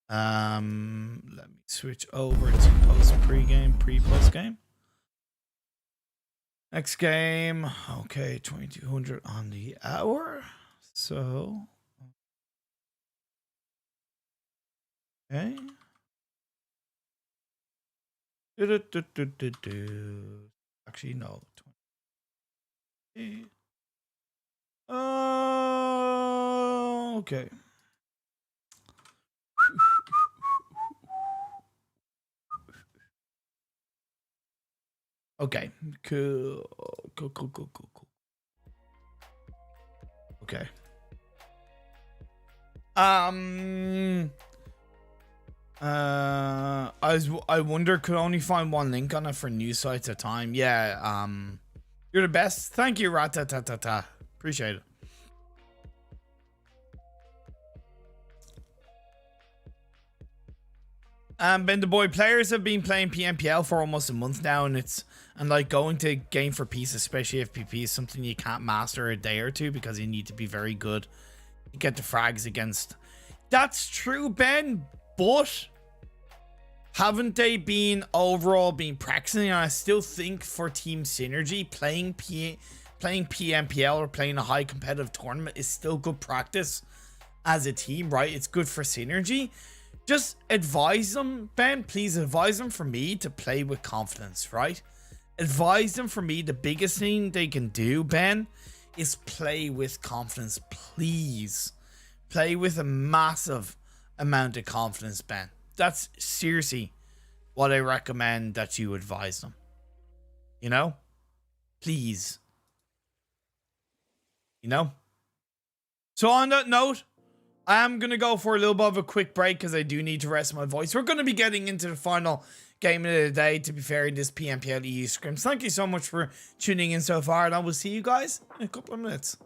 Let me switch over to pre-post game. Next game, okay, 2200 on the hour. So, okay. Actually, no. Okay. Okay. Cool. Okay. I wonder, could only find one link on it for news sites at a time. Yeah. You're the best. Thank you, Ratatatata. Appreciate it. Ben the boy, players have been playing PMPL for almost a month now, and like going to Game for Peace, especially FPP, is something you can't master a day or two because you need to be very good to get the frags against. That's true, Ben, but haven't they been overall been practicing? And I still think for team synergy, playing PMPL or playing a high competitive tournament is still good practice as a team, right? It's good for synergy. Just advise them, Ben, please advise them for me to play with confidence, right? Advise them for me. The biggest thing they can do, Ben, is play with confidence, please. Play with a massive amount of confidence, Ben. That's seriously what I recommend that you advise them. You know? Please. You know? So on that note, I am going to go for a little bit of a quick break because I do need to rest my voice. We're going to be getting into the final game of the day, to be fair, in this PMPL EU Scrims. Thank you so much for tuning in so far, and I will see you guys in a couple of minutes.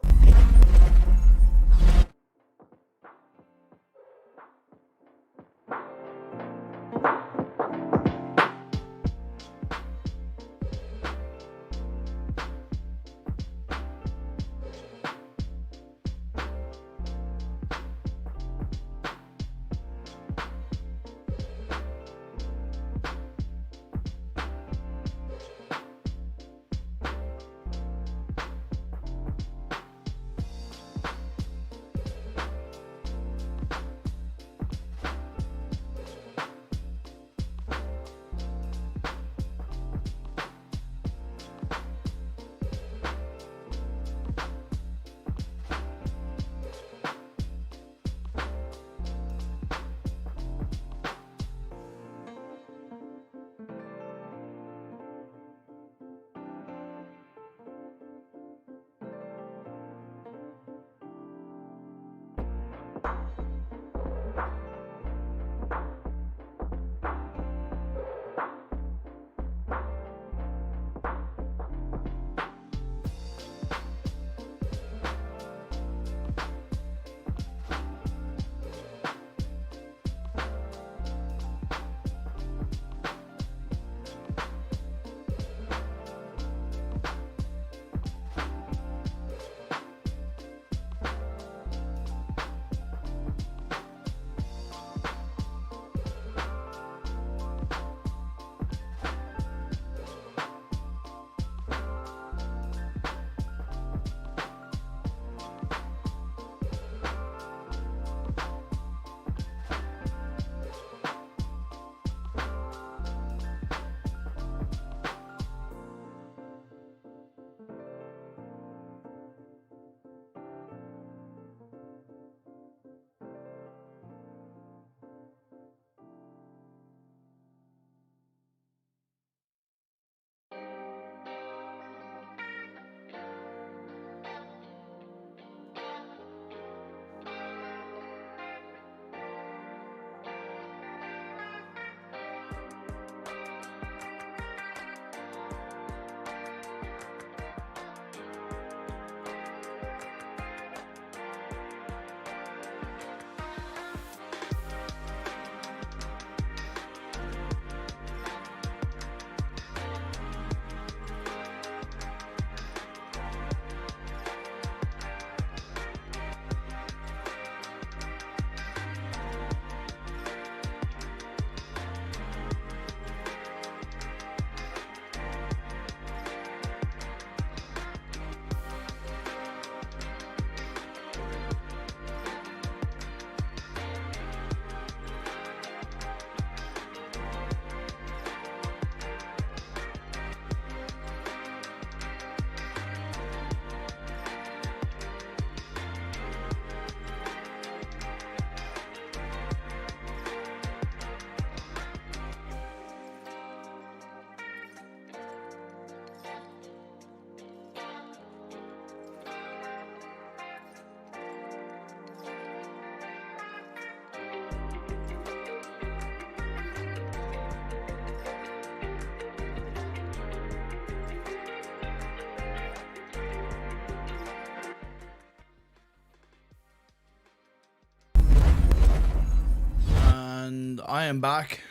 I am back.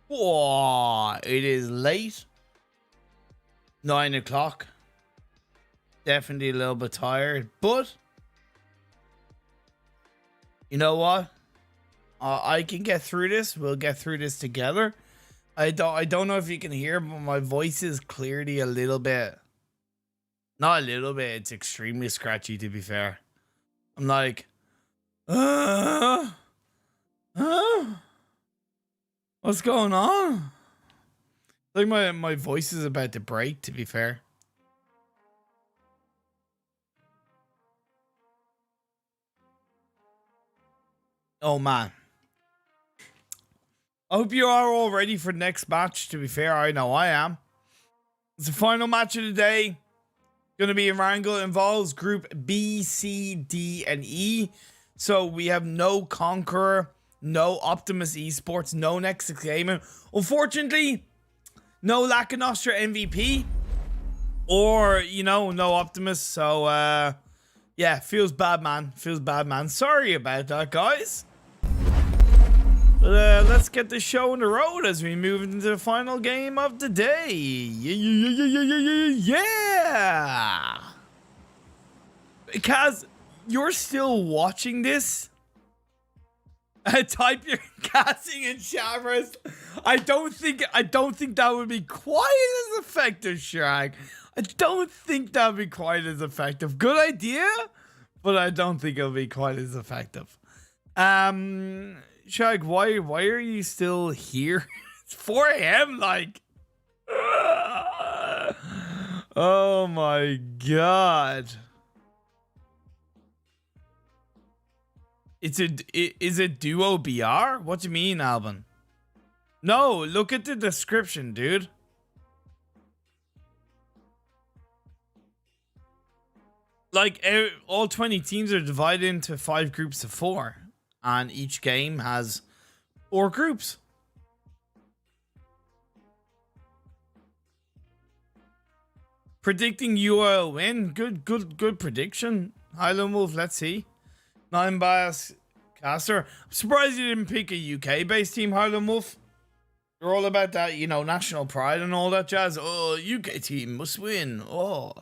Whoa, it is late. 9 o'clock. Definitely a little bit tired, but you know what? I can get through this. We'll get through this together. I don't know if you can hear, but my voice is clearly a little bit. Not a little bit. It's extremely scratchy, to be fair. I'm like, what's going on? Like my voice is about to break, to be fair. Oh man. I hope you are all ready for the next match, to be fair. I know I am. It's the final match of the day. Gonna be Erangel, involves group B, C, D, and E. So we have no Conqueror, no Optimus Esports, no Nexus Gaming. Unfortunately, no Lakonostra MVP. Or, you know, no Optimus. So, yeah, feels bad, man. Feels bad, man. Sorry about that, guys. But let's get the show on the road as we move into the final game of the day. Yeah! Kaz, you're still watching this? Type your casting in Shavras. I don't think that would be quite as effective, Shrag. I don't think that would be quite as effective. Good idea, but I don't think it'll be quite as effective. Shag, why are you still here? It's 4 a.m. like. Oh my god. Is it duo BR? What do you mean, Alban? No, look at the description, dude. Like, all 20 teams are divided into 5 groups of 4. And each game has 4 groups. Predicting UL win. Good prediction. Highland Wolf, let's see. 9 bias caster. I'm surprised you didn't pick a UK-based team, Highland Wolf. You're all about that, you know, national pride and all that jazz. Oh, UK team must win. Oh.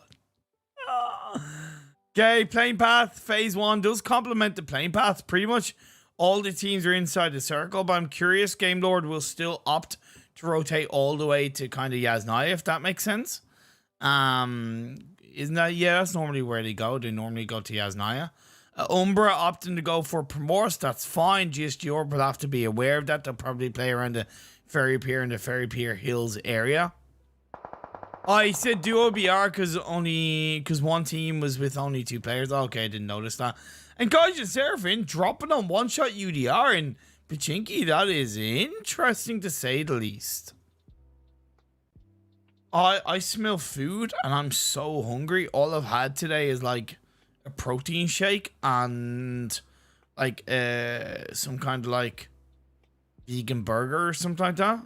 Okay, playing path phase 1 does complement the playing path. Pretty much all the teams are inside the circle, but I'm curious, GameLord will still opt to rotate all the way to kind of Yasnaya, if that makes sense. Isn't that? Yeah, that's normally where they go. They normally go to Yasnaya. UMBRA opting to go for Primorse. That's fine. GSG Orb will have to be aware of that. They'll probably play around the Ferry Pier and the Ferry Pier Hills area. I said duo BR because one team was with only 2 players. Okay, I didn't notice that. And Gaijin Seraphim dropping on one-shot UDR in Pachinki. That is interesting to say the least. I smell food and I'm so hungry. All I've had today is like a protein shake and like some kind of like vegan burger or something like that.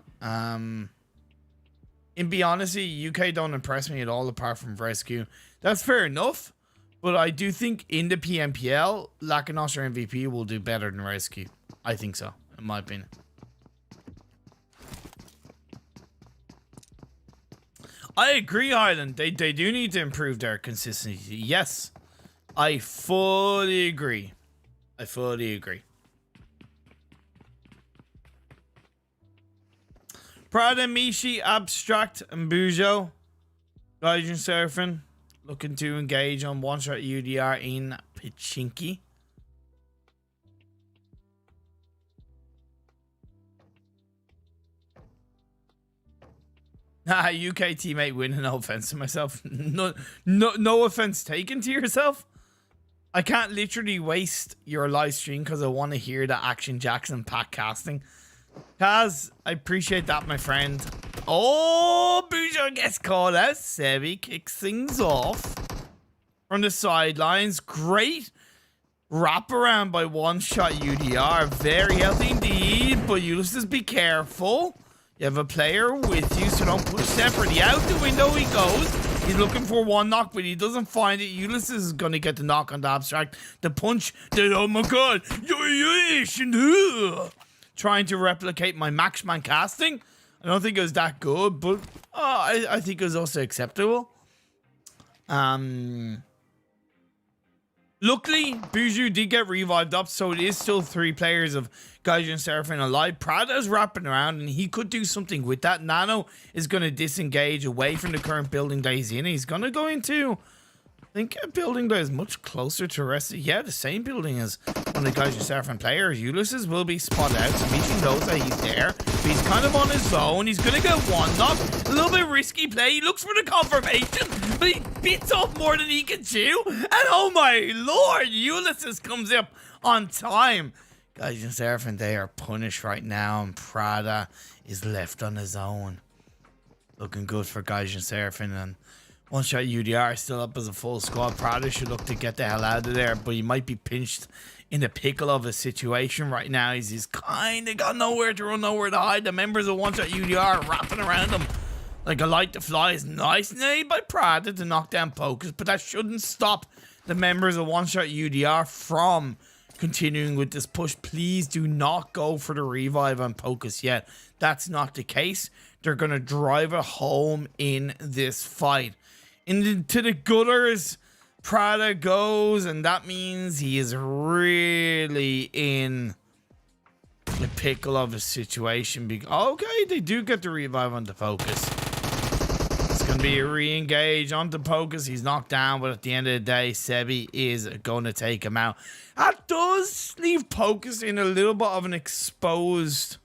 In be honesty, UK don't impress me at all apart from RESQ. That's fair enough, but I do think in the PMPL, Lakonostra MVP will do better than RESQ. I think so, in my opinion. I agree, Highland. They do need to improve their consistency. Yes, I fully agree. I fully agree. Prada, Mishi, Abstract, and Bujo. Gaijin Seraphim looking to engage on one-shot UDR in Pachinki. UK teammate winning. No offense to myself. No offense taken to yourself. I can't literally waste your live stream because I want to hear the Action Jackson pack casting. Kaz, I appreciate that, my friend. Oh, Bujo gets called out. Sebi kicks things off from the sidelines. Great wraparound by one-shot UDR. Very healthy indeed. But Ulysses, be careful. You have a player with you, so don't push separately. Out the window he goes. He's looking for one knock, but he doesn't find it. Ulysses is going to get the knock on the Abstract. The punch. Oh my god. Trying to replicate my Maxman casting. I don't think it was that good, but I think it was also acceptable. Luckily, Buju did get revived up, so it is still 3 players of Gaijin Seraphim alive. Prada's wrapping around, and he could do something with that. Nano is going to disengage away from the current building that he's in. He's going to go into, I think, a building that is much closer to rest. Yeah, the same building as one of the Gaijin Seraphim players. Ulysses will be spotted out, so Meeting knows that he's there. But he's kind of on his own. He's going to get one knock. A little bit risky play. He looks for the confirmation, but he bits off more than he can chew. And oh my lord, Ulysses comes up on time. Gaijin Seraphim, they are punished right now, and Prada is left on his own. Looking good for Gaijin Seraphim, and one shot UDR still up as a full squad. Prada should look to get the hell out of there, but he might be pinched in the pickle of a situation right now. He's kind of got nowhere to run, nowhere to hide. The members of one shot UDR are wrapping around him like a light to fly. Is nice made by Prada to knock down Pocus, but that shouldn't stop the members of one shot UDR from continuing with this push. Please do not go for the revive on Pocus yet. That's not the case. They're going to drive it home in this fight. Into the gutters, Prada goes, and that means he is really in the pickle of a situation. Okay, they do get the revive onto Pocus. It's going to be a re-engage onto Pocus. He's knocked down, but at the end of the day, Sebi is going to take him out. That does leave Pocus in a little bit of an exposed...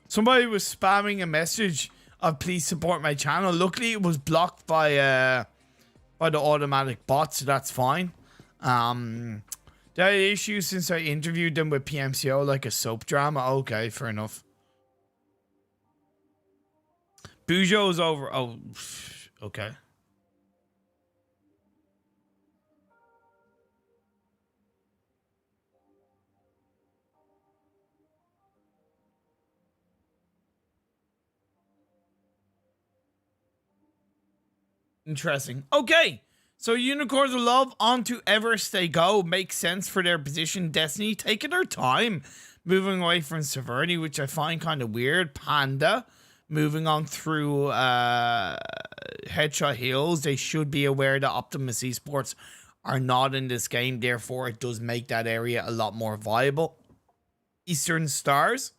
Somebody was spamming a message of please support my channel. Luckily, it was blocked by the automatic bot, so that's fine. They had issues since I interviewed them with PMCO, like a soap drama. Okay, fair enough. Bujo's over. Oh, okay. Interesting. Okay, so Unicorns of Love onto Everest they go. Makes sense for their position. Destiny taking their time, moving away from Severity, which I find kind of weird. Panda moving on through Headshot Hills. They should be aware that Optimus Esports are not in this game. Therefore, it does make that area a lot more viable. Eastern Stars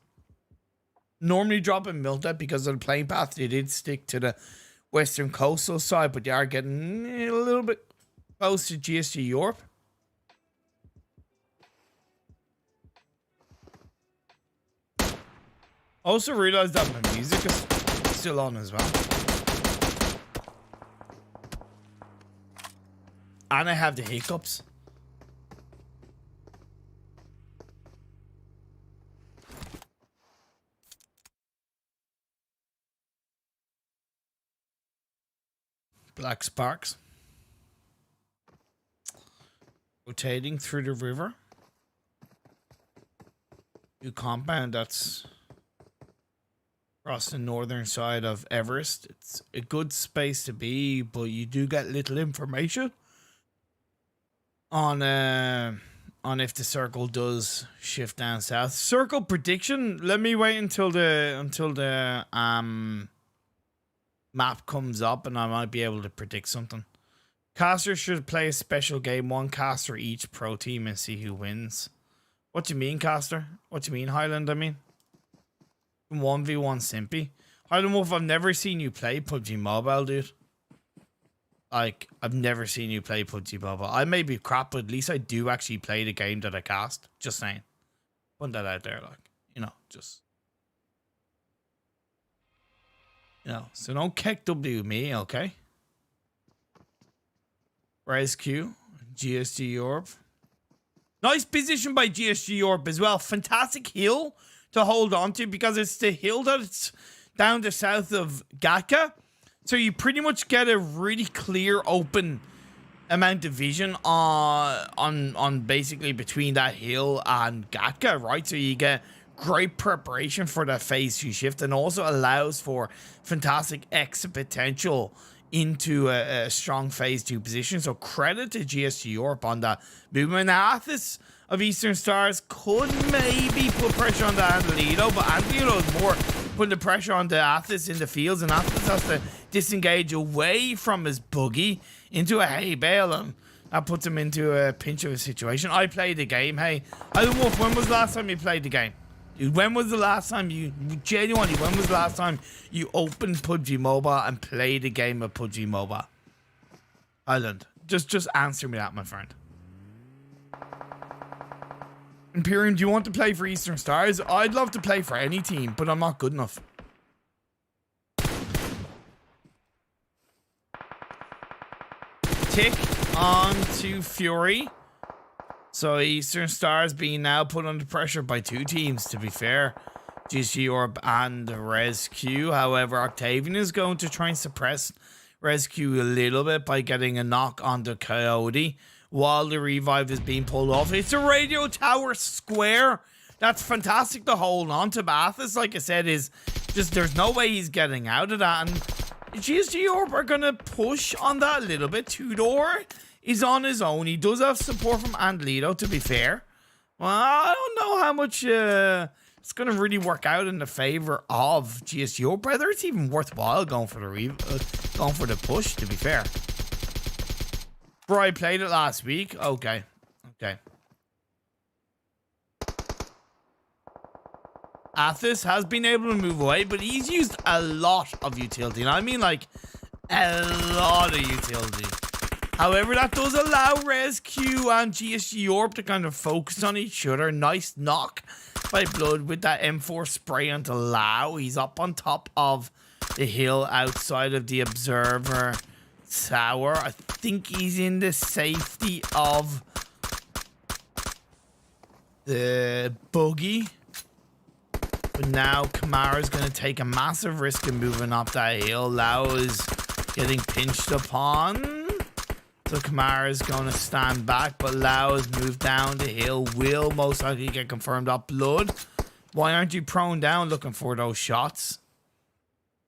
normally drop in Milta because of the playing path. They did stick to the Western coastal side, but they are getting a little bit close to GSG Europe. Also realized that my music is still on as well. And I have the hiccups. Black sparks. Rotating through the river. New compound that's across the northern side of Everest. It's a good space to be, but you do get little information on if the circle does shift down south. Circle prediction. Let me wait until the map comes up and I might be able to predict something. Casters should play a special game, one caster each pro team, and see who wins. What do you mean, Caster? What do you mean, Highland? I mean 1v1 Simpy. Highland Wolf, I've never seen you play PUBG Mobile, dude. Like, I've never seen you play PUBG Mobile. I may be crap, but at least I do actually play the game that I cast. Just saying. Put that out there, like, you know, just. You know, so don't kick W me, okay? RESQ, GSG Europe. Nice position by GSG Europe as well. Fantastic hill to hold on to because it's the hill that's down the south of Gatka. So you pretty much get a really clear, open amount of vision on basically between that hill and Gatka, right? So you get great preparation for that phase 2 shift and also allows for fantastic exit potential into a strong phase 2 position. So credit to GSG Europe on that movement. Now, Athos of Eastern Stars could maybe put pressure on the Angelito, but Angelito is more putting the pressure on the Athos in the fields, and Athos has to disengage away from his buggy into a hay bale, and that puts him into a pinch of a situation. I played the game. Hey, I don't know when was the last time you played the game? Dude, when was the last time you genuinely, when was the last time you opened PUBG Mobile and played a game of PUBG Mobile? Island. Just answer me that, my friend. Imperium, do you want to play for Eastern Stars? I'd love to play for any team, but I'm not good enough. Tick on to Fury. So Eastern Stars being now put under pressure by 2 teams, to be fair. GSG Europe and RESQ. However, Octavian is going to try and suppress RESQ a little bit by getting a knock on the Coyote while the revive is being pulled off. It's a radio tower square. That's fantastic to hold on to. Bathis, like I said, is just, there's no way he's getting out of that. And GSG Europe are going to push on that a little bit. Tudor is on his own. He does have support from Angelito, to be fair. Well, I don't know how much it's going to really work out in the favor of GSG Europe. Whether it's even worthwhile going for the push, to be fair. Bro, I played it last week. Okay. Athos has been able to move away, but he's used a lot of utility. And I mean, like, a lot of utility. However, that does allow RESQ and GSG Europe to kind of focus on each other. Nice knock by Blood with that M4 spray onto Lau. He's up on top of the hill outside of the Observer Tower. I think he's in the safety of the buggy. But now Kamara's going to take a massive risk in moving up that hill. Lau is getting pinched upon. So Kamara is going to stand back, but Lau has moved down the hill. Will most likely get confirmed up. Blood, why aren't you prone down looking for those shots?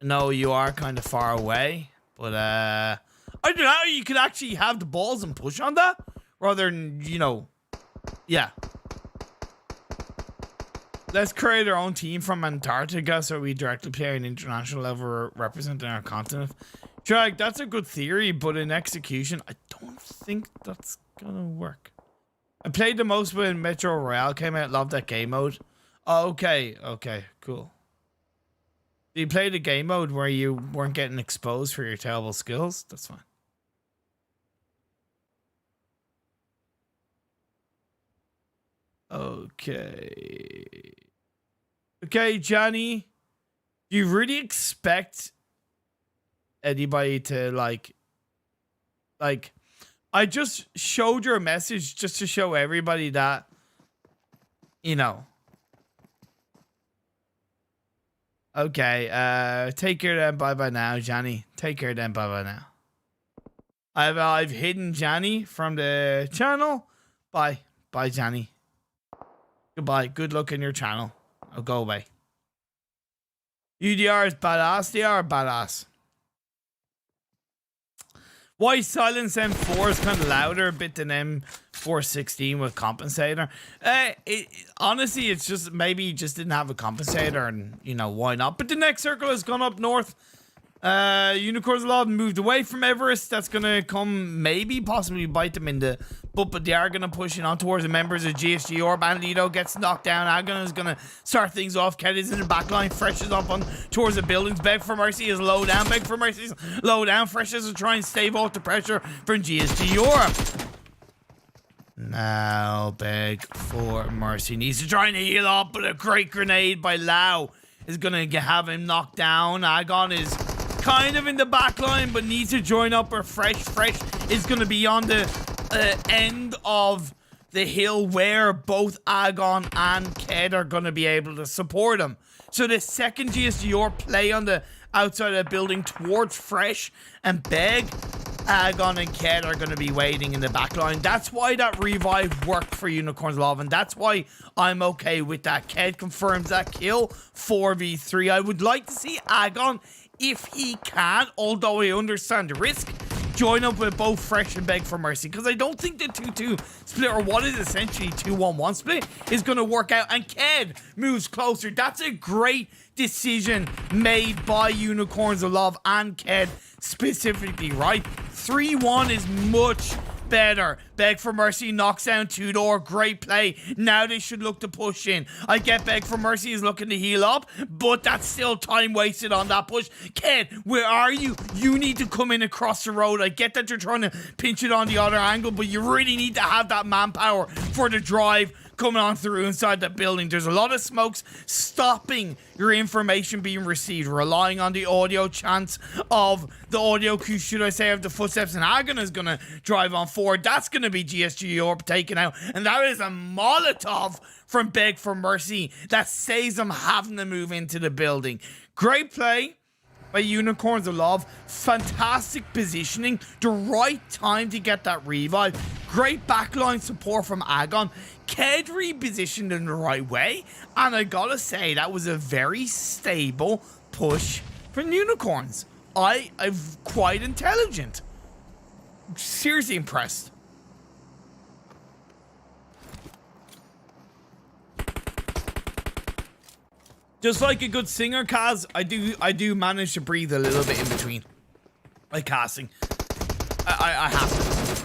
No, you are kind of far away. But, I don't know, you could actually have the balls and push on that. Rather than, you know, yeah. Let's create our own team from Antarctica so we directly play an international level representing our continent. Sure, like, that's a good theory, but in execution, I don't think that's gonna work. I played the most when Metro Royale came out. Loved that game mode. Oh, okay, cool. You played a game mode where you weren't getting exposed for your terrible skills? That's fine. Okay, Johnny. Do you really expect anybody to like I just showed your message just to show everybody that, you know. Okay, take care then, bye now, Johnny. Take care then, bye now. I've hidden Johnny from the channel. Bye Johnny. Goodbye. Good luck in your channel. I'll go away. UDR is badass. They are badass. Why silence M4 is kind of louder a bit than M416 with compensator? Honestly, it's just maybe he just didn't have a compensator, and you know why not. But the next circle has gone up north. Unicorns Law moved away from Everest. That's gonna come maybe possibly bite them in the butt, but they are gonna push it on towards the members of GSG Orb. Angelito gets knocked down. Agon is gonna start things off. Keddy's in the back line. Fresh is up on towards the buildings. Beg for Mercy is low down. Beg for Mercy is low down. Fresh is to try and stave off the pressure from GSG Europe. Now Beg for Mercy needs to try and heal up, but a great grenade by Lau is gonna have him knocked down. Agon is kind of in the back line, but needs to join up where Fresh is going to be on the end of the hill where both Agon and Ked are going to be able to support him. So the second GSG Europe play on the outside of the building towards Fresh and Beg, Agon and Ked are going to be waiting in the back line. That's why that revive worked for Unicorns Love, and that's why I'm okay with that. Ked confirms that kill. 4v3. I would like to see Agon if he can, although I understand the risk, join up with both Fresh and Beg for Mercy, because I don't think the 2-2 split, or what is essentially 2-1-1 split, is going to work out. And Ked moves closer. That's a great decision made by Unicorns of Love and Ked specifically, right? 3-1 is much better. Beg for Mercy knocks down Tudor. Great play. Now they should look to push in. I get Beg for Mercy is looking to heal up, but that's still time wasted on that push. Ked, where are you? You need to come in across the road. I get that you're trying to pinch it on the other angle, but you really need to have that manpower for the drive coming on through inside the building. There's a lot of smokes stopping your information being received, relying on the audio chance of the audio cue, should I say, of the footsteps, and Agon is going to drive on forward. That's going to be GSG Europe taken out, and that is a Molotov from Beg for Mercy that saves them having to move into the building. Great play by Unicorns of Love. Fantastic positioning. The right time to get that revive. Great backline support from Agon. Ked repositioned in the right way. And I gotta say, that was a very stable push from Unicorns. I'm quite intelligent. Seriously impressed. Just like a good singer, Kaz, I do manage to breathe a little bit in between. Like casting. I have to.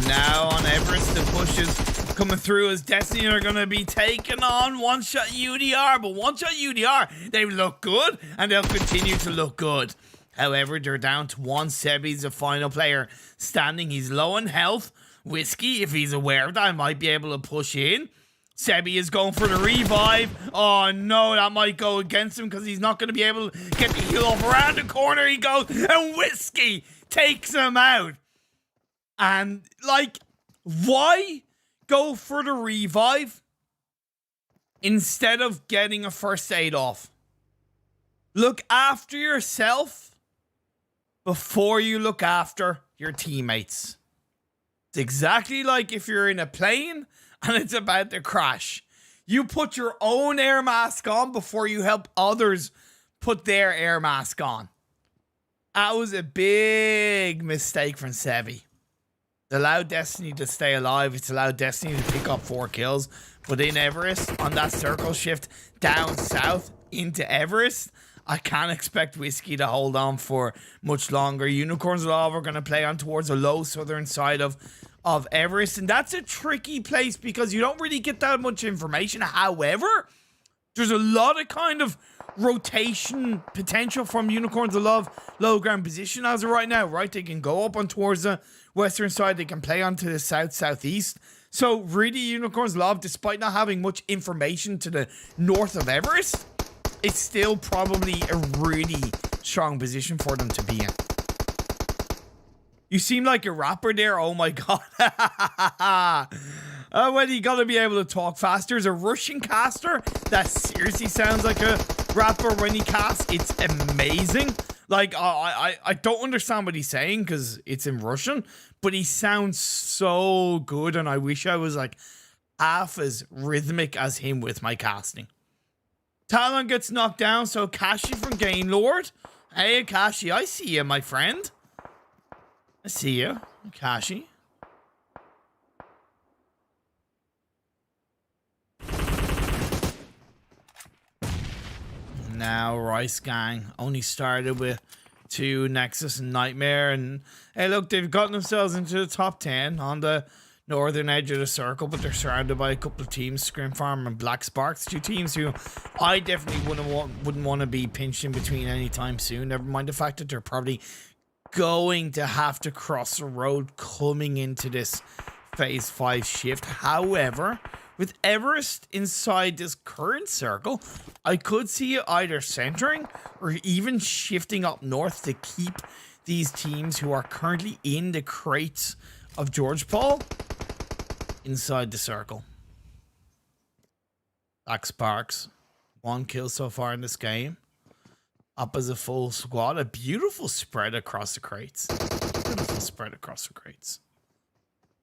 Now on Everest, the pushes coming through as Destiny are going to be taking on one-shot UDR. But one-shot UDR, they look good, and they'll continue to look good. However, they're down to one. Sebi's the final player standing. He's low on health. Whiskey, if he's aware of that, might be able to push in. Sebi is going for the revive. Oh no, that might go against him because he's not going to be able to get the heal off. Around the corner he goes, and Whiskey takes him out. And, like, why go for the revive instead of getting a first aid off? Look after yourself before you look after your teammates. It's exactly like if you're in a plane and it's about to crash. You put your own air mask on before you help others put their air mask on. That was a big mistake from Sebi. It allowed Destiny to stay alive. It's allowed Destiny to pick up 4 kills. But in Everest, on that circle shift down south into Everest, I can't expect Whiskey to hold on for much longer. Unicorns of Love are going to play on towards the low southern side of Everest. And that's a tricky place because you don't really get that much information. However, there's a lot of kind of rotation potential from Unicorns of Love low ground position as of right now, right? They can go up on towards the western side. They can play onto the southeast. So really, Unicorns of Love, despite not having much information to the north of Everest, it's still probably a really strong position for them to be in. You seem like a rapper there. Oh my god. Well, you gotta be able to talk faster. There's a Russian caster that seriously sounds like a rapper when he casts. It's amazing. Like, I don't understand what he's saying because it's in Russian, but he sounds so good, and I wish I was like half as rhythmic as him with my casting. Talon gets knocked down, so Akashi from GAMELORD. Hey, Akashi, I see you, my friend. I see you, Akashi. Now Rice Gang only started with 2 Nexus and Nightmare, and hey look, they've gotten themselves into the top 10 on the northern edge of the circle, but they're surrounded by a couple of teams, ScrimFarm and Black Sparks, 2 teams who I definitely wouldn't want to be pinched in between anytime soon. Never mind the fact that they're probably going to have to cross the road coming into this phase 5 shift. However, with Everest inside this current circle, I could see it either centering or even shifting up north to keep these teams who are currently in the crates of George Paul inside the circle. Black Sparks, 1 kill so far in this game. Up as a full squad. A beautiful spread across the crates. Beautiful spread across the crates.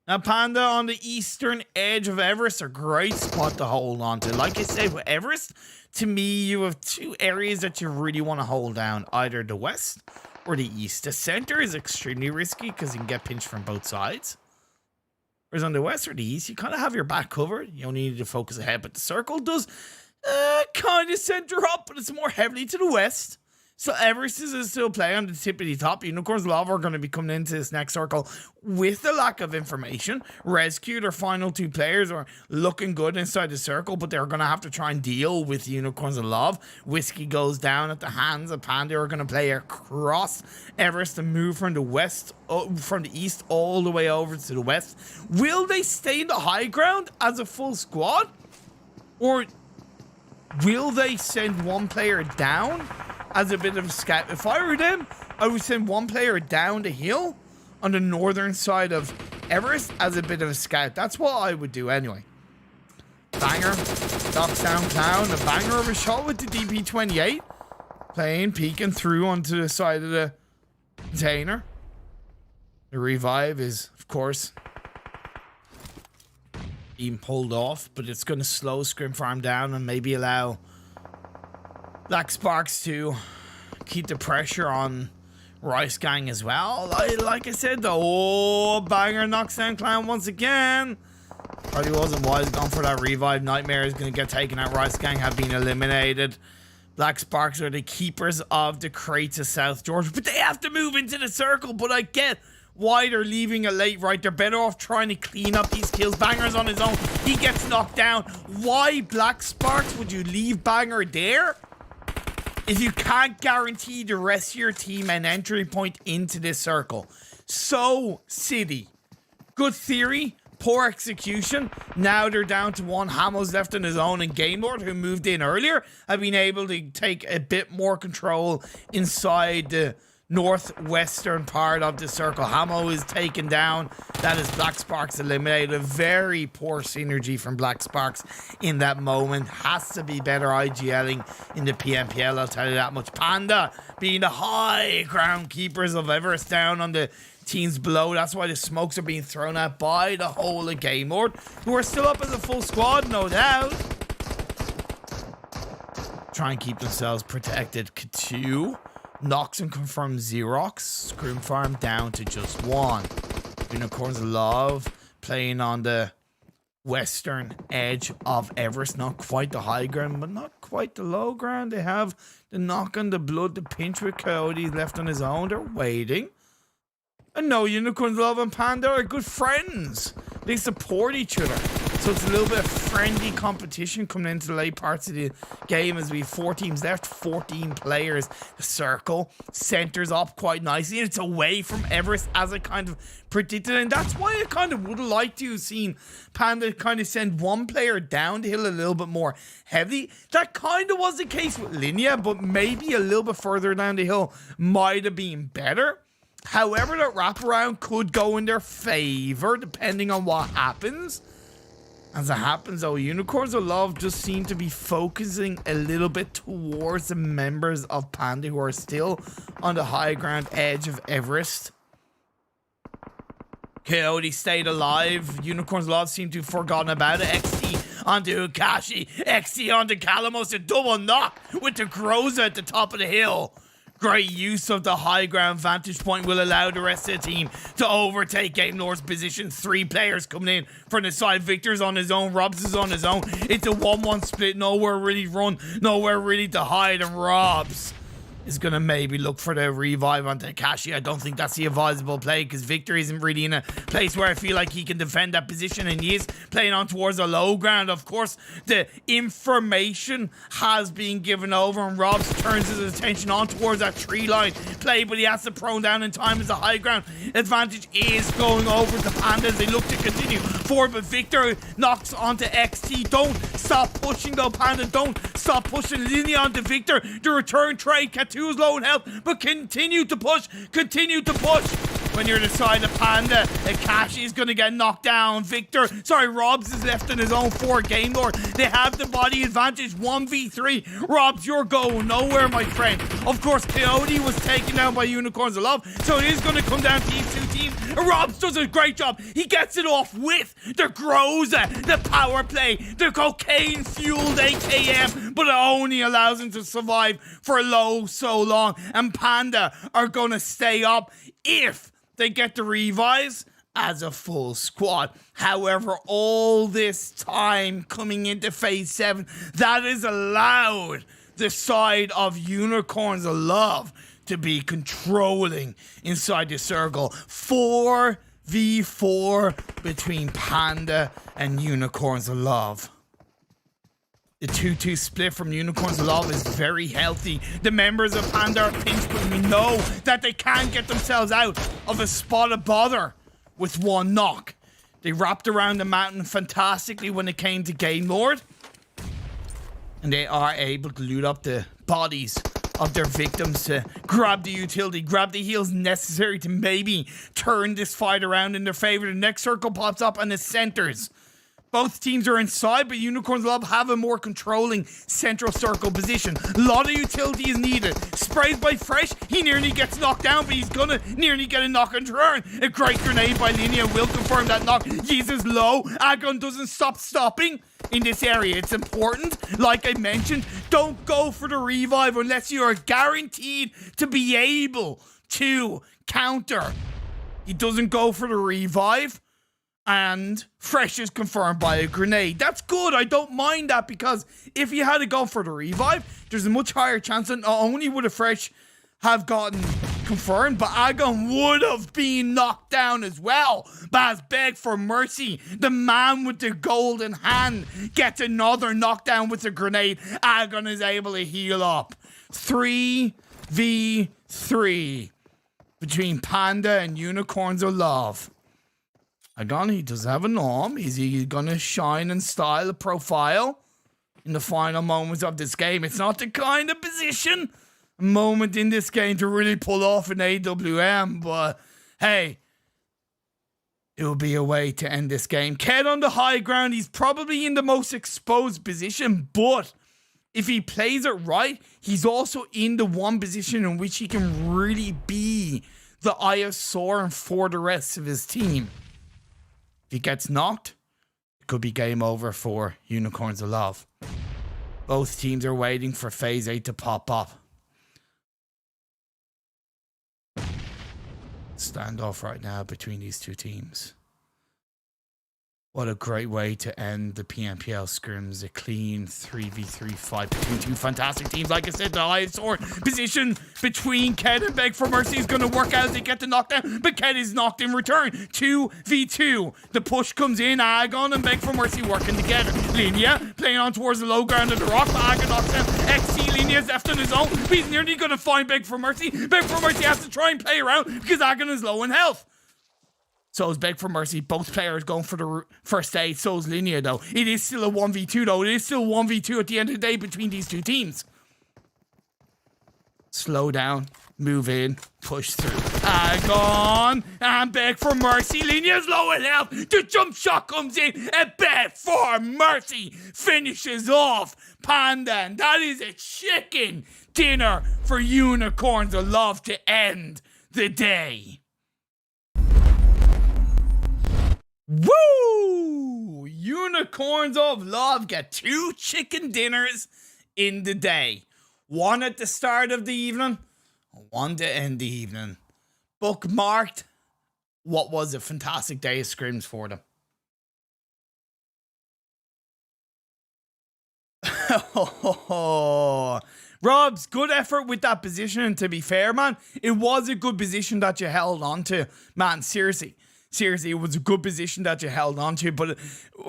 Now, Panda on the eastern edge of Everest, a great spot to hold on to. Like I said, with Everest, to me, you have two areas that you really want to hold down, either the west or the east. The center is extremely risky because you can get pinched from both sides. Whereas on the west or the east, you kind of have your back covered. You only need to focus ahead, but the circle does kind of center up, but it's more heavily to the west. So Everest is still playing on the tip of the top. Unicorns Lava are going to be coming into this next circle with the lack of information. RESQ, their final two players, are looking good inside the circle, but they're going to have to try and deal with Unicorns of Love. Whiskey goes down at the hands of Panda, are going to play across Everest and move from the west, from the east all the way over to the west. Will they stay in the high ground as a full squad? Or will they send one player down as a bit of a scout? If I were them, I would send one player down the hill on the northern side of Everest as a bit of a scout. That's what I would do anyway. Banger, knocks down Clown, a banger of a shot with the DP28. Playing, peeking through onto the side of the container. The revive is, of course, being pulled off, but it's going to slow ScrimFarm down and maybe allow Black Sparks to keep the pressure on Rice Gang as well. Like I said, the banger knocks down Clown once again. Probably wasn't wise, gone for that revive. Nightmare is going to get taken out. Rice Gang have been eliminated. Black Sparks are the keepers of the crates of South Georgia, but they have to move into the circle. But I get why they're leaving it late, right? They're better off trying to clean up these kills. Banger's on his own. He gets knocked down. Why, Black Sparks, would you leave Banger there if you can't guarantee the rest of your team an entry point into this circle? So, City. Good theory, poor execution. Now they're down to one. Hamo's left on his own, and GameLord, who moved in earlier, have been able to take a bit more control inside the northwestern part of the circle. Hamo is taken down. That is Black Sparks eliminated. A very poor synergy from Black Sparks in that moment. Has to be better IGLing in the PMPL, I'll tell you that much. Panda being the high ground keepers of Everest down on the teams below. That's why the smokes are being thrown out by the whole of GameLord, who are still up as a full squad, no doubt. Try and keep themselves protected. K2 knocks and confirms Xerox. ScrimFarm down to just one. Unicorns Love playing on the western edge of Everest. Not quite the high ground, but not quite the low ground. They have the knock on the blood, the pinch with Coyote left on his own. They're waiting. And no, Unicorns Love and Panda are good friends. They support each other. So it's a little bit of friendly competition coming into the late parts of the game as we have 4 teams left, 14 players. The circle centers up quite nicely, and it's away from Everest as I kind of predicted. And that's why I kind of would have liked to have seen Panda kind of send one player down the hill a little bit more heavy. That kind of was the case with Linear, but maybe a little bit further down the hill might have been better. However, that wraparound could go in their favor depending on what happens. As it happens, though, Unicorns of Love just seem to be focusing a little bit towards the members of Panda who are still on the high ground edge of Everest. Coyote stayed alive. Unicorns of Love seem to have forgotten about it. XT onto Ukashi. XT onto Kalamos. A double knock with the Groza at the top of the hill. Great use of the high ground vantage point will allow the rest of the team to overtake GameLord's position. 3 players coming in from the side. Victor's on his own. Robs is on his own. It's a 1-1 split. Nowhere really run. Nowhere really to hide. And Robs is going to maybe look for the revive on Takashi. I don't think that's the advisable play because Victor isn't really in a place where I feel like he can defend that position, and he is playing on towards the low ground. Of course, the information has been given over, and Robs turns his attention on towards that tree line play, but he has to prone down in time as the high ground advantage is going over to Panda as they look to continue forward, but Victor knocks onto XT. Don't stop pushing though, Panda. Don't stop pushing. Linear onto Victor. The return trade. K2 is low in health, but continue to push. Continue to push. When you're the side of Panda, Akashi is going to get knocked down. Robs is left on his own for GameLord. They have the body advantage. 1v3. Robs, you're going nowhere, my friend. Of course, Coyote was taken down by Unicorns of Love, so it is going to come down to these two teams. Robs does a great job. He gets it off with the Groza, the power play, the cocaine-fueled AKM, but it only allows him to survive for so long. And Panda are going to stay up if they get the revives as a full squad. However, all this time coming into phase 7, that is allowed the side of Unicorns of Love to be controlling inside the circle. 4v4 between Panda and Unicorns of Love. The 2-2 split from Unicorns of Love is very healthy. The members of Panda are pinched, but we know that they can't get themselves out of a spot of bother with one knock. They wrapped around the mountain fantastically when it came to GAMELORD. And they are able to loot up the bodies of their victims to grab the utility, grab the heals necessary to maybe turn this fight around in their favor. The next circle pops up and it centers. Both teams are inside, but Unicorns Love have a more controlling central circle position. A lot of utility is needed. Sprays by Fresh, he nearly gets knocked down, but he's gonna nearly get a knock and turn. A great grenade by Linia will confirm that knock. Jesus low. Agon doesn't stop stopping in this area. It's important, like I mentioned, don't go for the revive unless you are guaranteed to be able to counter. He doesn't go for the revive. And Fresh is confirmed by a grenade. That's good. I don't mind that, because if you had to go for the revive, there's a much higher chance that not only would a Fresh have gotten confirmed, but Agon would have been knocked down as well. Baz Beg for mercy. The man with the golden hand gets another knockdown with a grenade. Agon is able to heal up. 3v3 between Panda and Unicorns of Love. Agon, he does have an arm. Is he gonna shine and style a profile in the final moments of this game? It's not the kind of moment in this game to really pull off an AWM, but hey, it will be a way to end this game. Ked on the high ground, he's probably in the most exposed position, but if he plays it right, he's also in the one position in which he can really be the Eye of Sauron for the rest of his team. If he gets knocked, it could be game over for Unicorns of Love. Both teams are waiting for phase 8 to pop up. Standoff right now between these two teams. What a great way to end the PMPL scrims. A clean 3v3 fight between two fantastic teams. Like I said, the highest sword position between Ked and Beg for Mercy is going to work out as they get the knockdown, but Ked is knocked in return. 2v2. The push comes in. Agon and Beg for Mercy working together. Linia playing on towards the low ground of the rock. Agon knocks down. XC Linia's left on his own. He's nearly going to find Beg for Mercy. Beg for Mercy has to try and play around because Agon is low in health. So is Beg for Mercy. Both players going for the first aid. So is Linia, though. It is still a 1v2, though. It is still 1v2 at the end of the day between these two teams. Slow down. Move in. Push through. Agon. And Beg for Mercy. Linia's low in health. The jump shot comes in. And Beg for Mercy finishes off Panda. And that is a chicken dinner for Unicorns of Love to end the day. Woo! Unicorns of Love get 2 chicken dinners in the day. One at the start of the evening, one to end the evening. Bookmarked. What was a fantastic day of scrims for them. Robs, good effort with that position, and to be fair, man, it was a good position that you held on to. Man, seriously, it was a good position that you held on to, but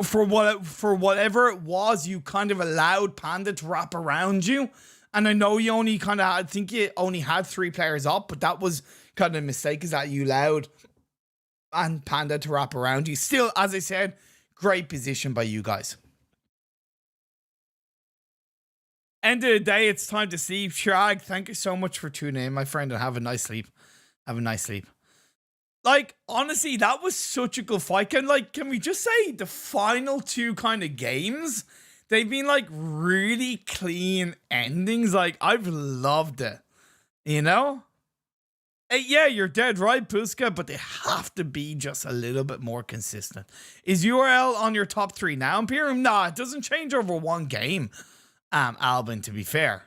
for whatever it was, you kind of allowed Panda to wrap around you. And I know you only kind of I think you only had 3 players up, but that was kind of a mistake, is that you allowed and Panda to wrap around you. Still, as I said, great position by you guys. End of the day, it's time to sleep. Shrag, thank you so much for tuning in, my friend, and have a nice sleep. Have a nice sleep. Like, honestly, that was such a good fight. Can we just say the final 2 kind of games, they've been like really clean endings. Like, I've loved it, you know? Yeah, you're dead right, Puska, but they have to be just a little bit more consistent. Is URL on your top 3 now, Imperium? Nah, it doesn't change over one game, Albin, to be fair.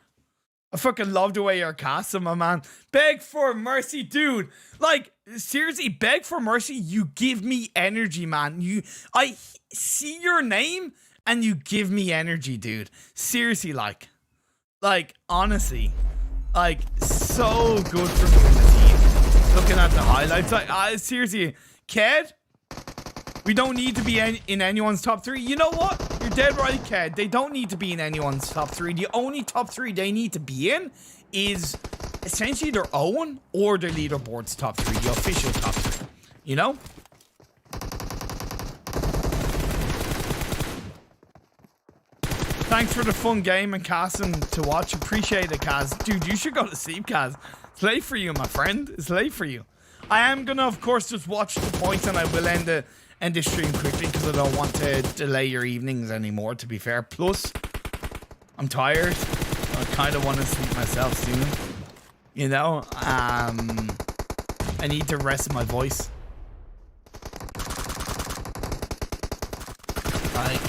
I fucking love the way you're casting, my man. Beg for mercy, dude. Like, seriously, beg for mercy. You give me energy, man. I see your name and you give me energy, dude. Seriously, like, honestly, like, so good for me and the team. Looking at the highlights, like, seriously, Ked, we don't need to be in anyone's top 3. You know what? You're dead right, Ked. They don't need to be in anyone's top 3. The only top 3 they need to be in is essentially their own or their leaderboard's top 3, the official top 3. You know? Thanks for the fun game and casting to watch. Appreciate it, Kaz. Dude, you should go to sleep, Kaz. It's late for you, my friend. It's late for you. I am gonna, of course, just watch the points, and I will end the stream quickly because I don't want to delay your evenings anymore, to be fair. Plus, I'm tired. I kind of want to sleep myself soon. You know? I need to rest my voice. Like,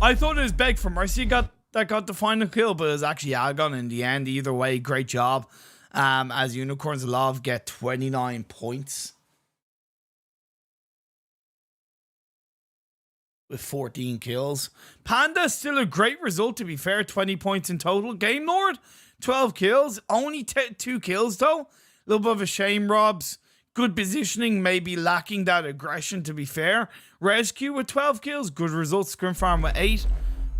I thought it was Beg for Mercy that got the final kill, but it was actually Agon in the end. Either way, great job. As Unicorns of Love get 29 points with 14 kills. Panda, still a great result, to be fair. 20 points in total. GameLord, 12 kills. Only 2 kills, though. A little bit of a shame, Robs. Good positioning, maybe lacking that aggression, to be fair. RESQ with 12 kills. Good results. ScrimFarm with 8.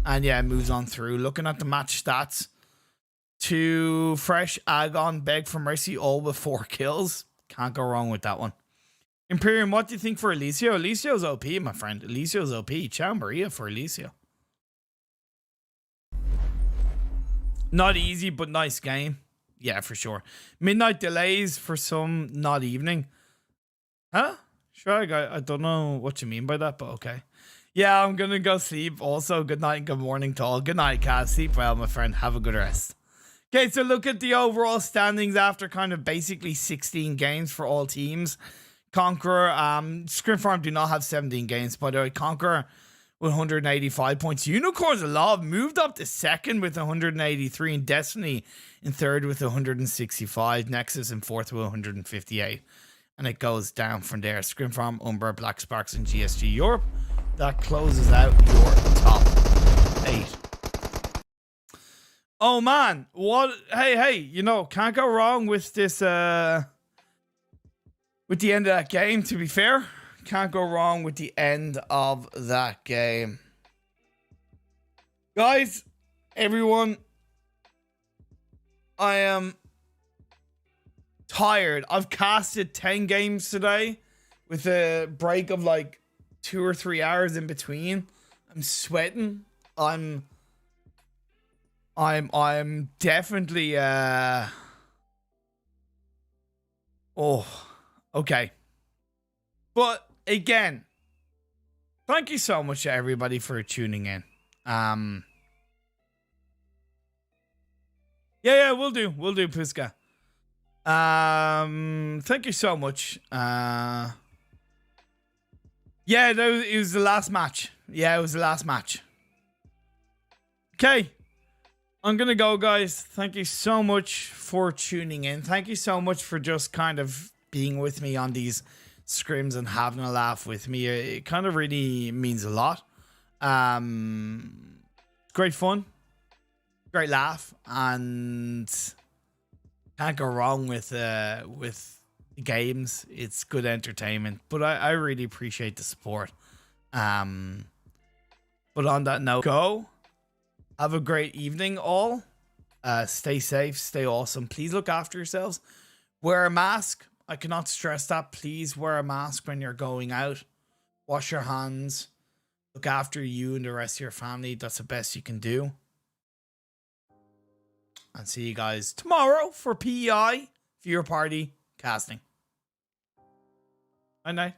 And yeah, moves on through. Looking at the match stats. 2 Fresh, Agon, Beg for Mercy, all with 4 kills. Can't go wrong with that one. Imperium, what do you think for Alicio? Alicio's OP, my friend. Alicio's OP. Ciao Maria for Alicio. Not easy, but nice game. Yeah, for sure. Midnight delays for some, not evening. Huh? Sure, I don't know what you mean by that, but okay. Yeah, I'm gonna go sleep. Also, good night and good morning to all. Good night, Kaz. Sleep well, my friend. Have a good rest. Okay, so look at the overall standings after kind of basically 16 games for all teams. Conqueror, ScrimFarm do not have 17 games, by the way. Conqueror with 185 points. Unicorns of Love moved up to 2nd with 183, and Destiny in 3rd with 165. Nexus in 4th with 158. And it goes down from there. ScrimFarm, UMBRA, Black Sparks, and GSG Europe. That closes out your top 8. Oh man, what? Hey, you know, can't go wrong with this, with the end of that game, to be fair. Can't go wrong with the end of that game. Guys, everyone, I am tired. I've casted 10 games today with a break of like 2 or 3 hours in between. I'm sweating. I'm definitely oh, okay. But again, thank you so much to everybody for tuning in. Yeah, we'll do, Puska. Thank you so much. Yeah, it was the last match. Yeah, it was the last match. Okay. I'm going to go, guys. Thank you so much for tuning in. Thank you so much for just kind of being with me on these scrims and having a laugh with me. It kind of really means a lot. Great fun. Great laugh. And can't go wrong with games. It's good entertainment, but I really appreciate the support. But on that note, go have a great evening, all. Stay safe, stay awesome. Please look after yourselves. Wear a mask. I cannot stress that. Please wear a mask when you're going out. Wash your hands. Look after you and the rest of your family. That's the best you can do. And see you guys tomorrow for PEI, for your party casting. Bye night.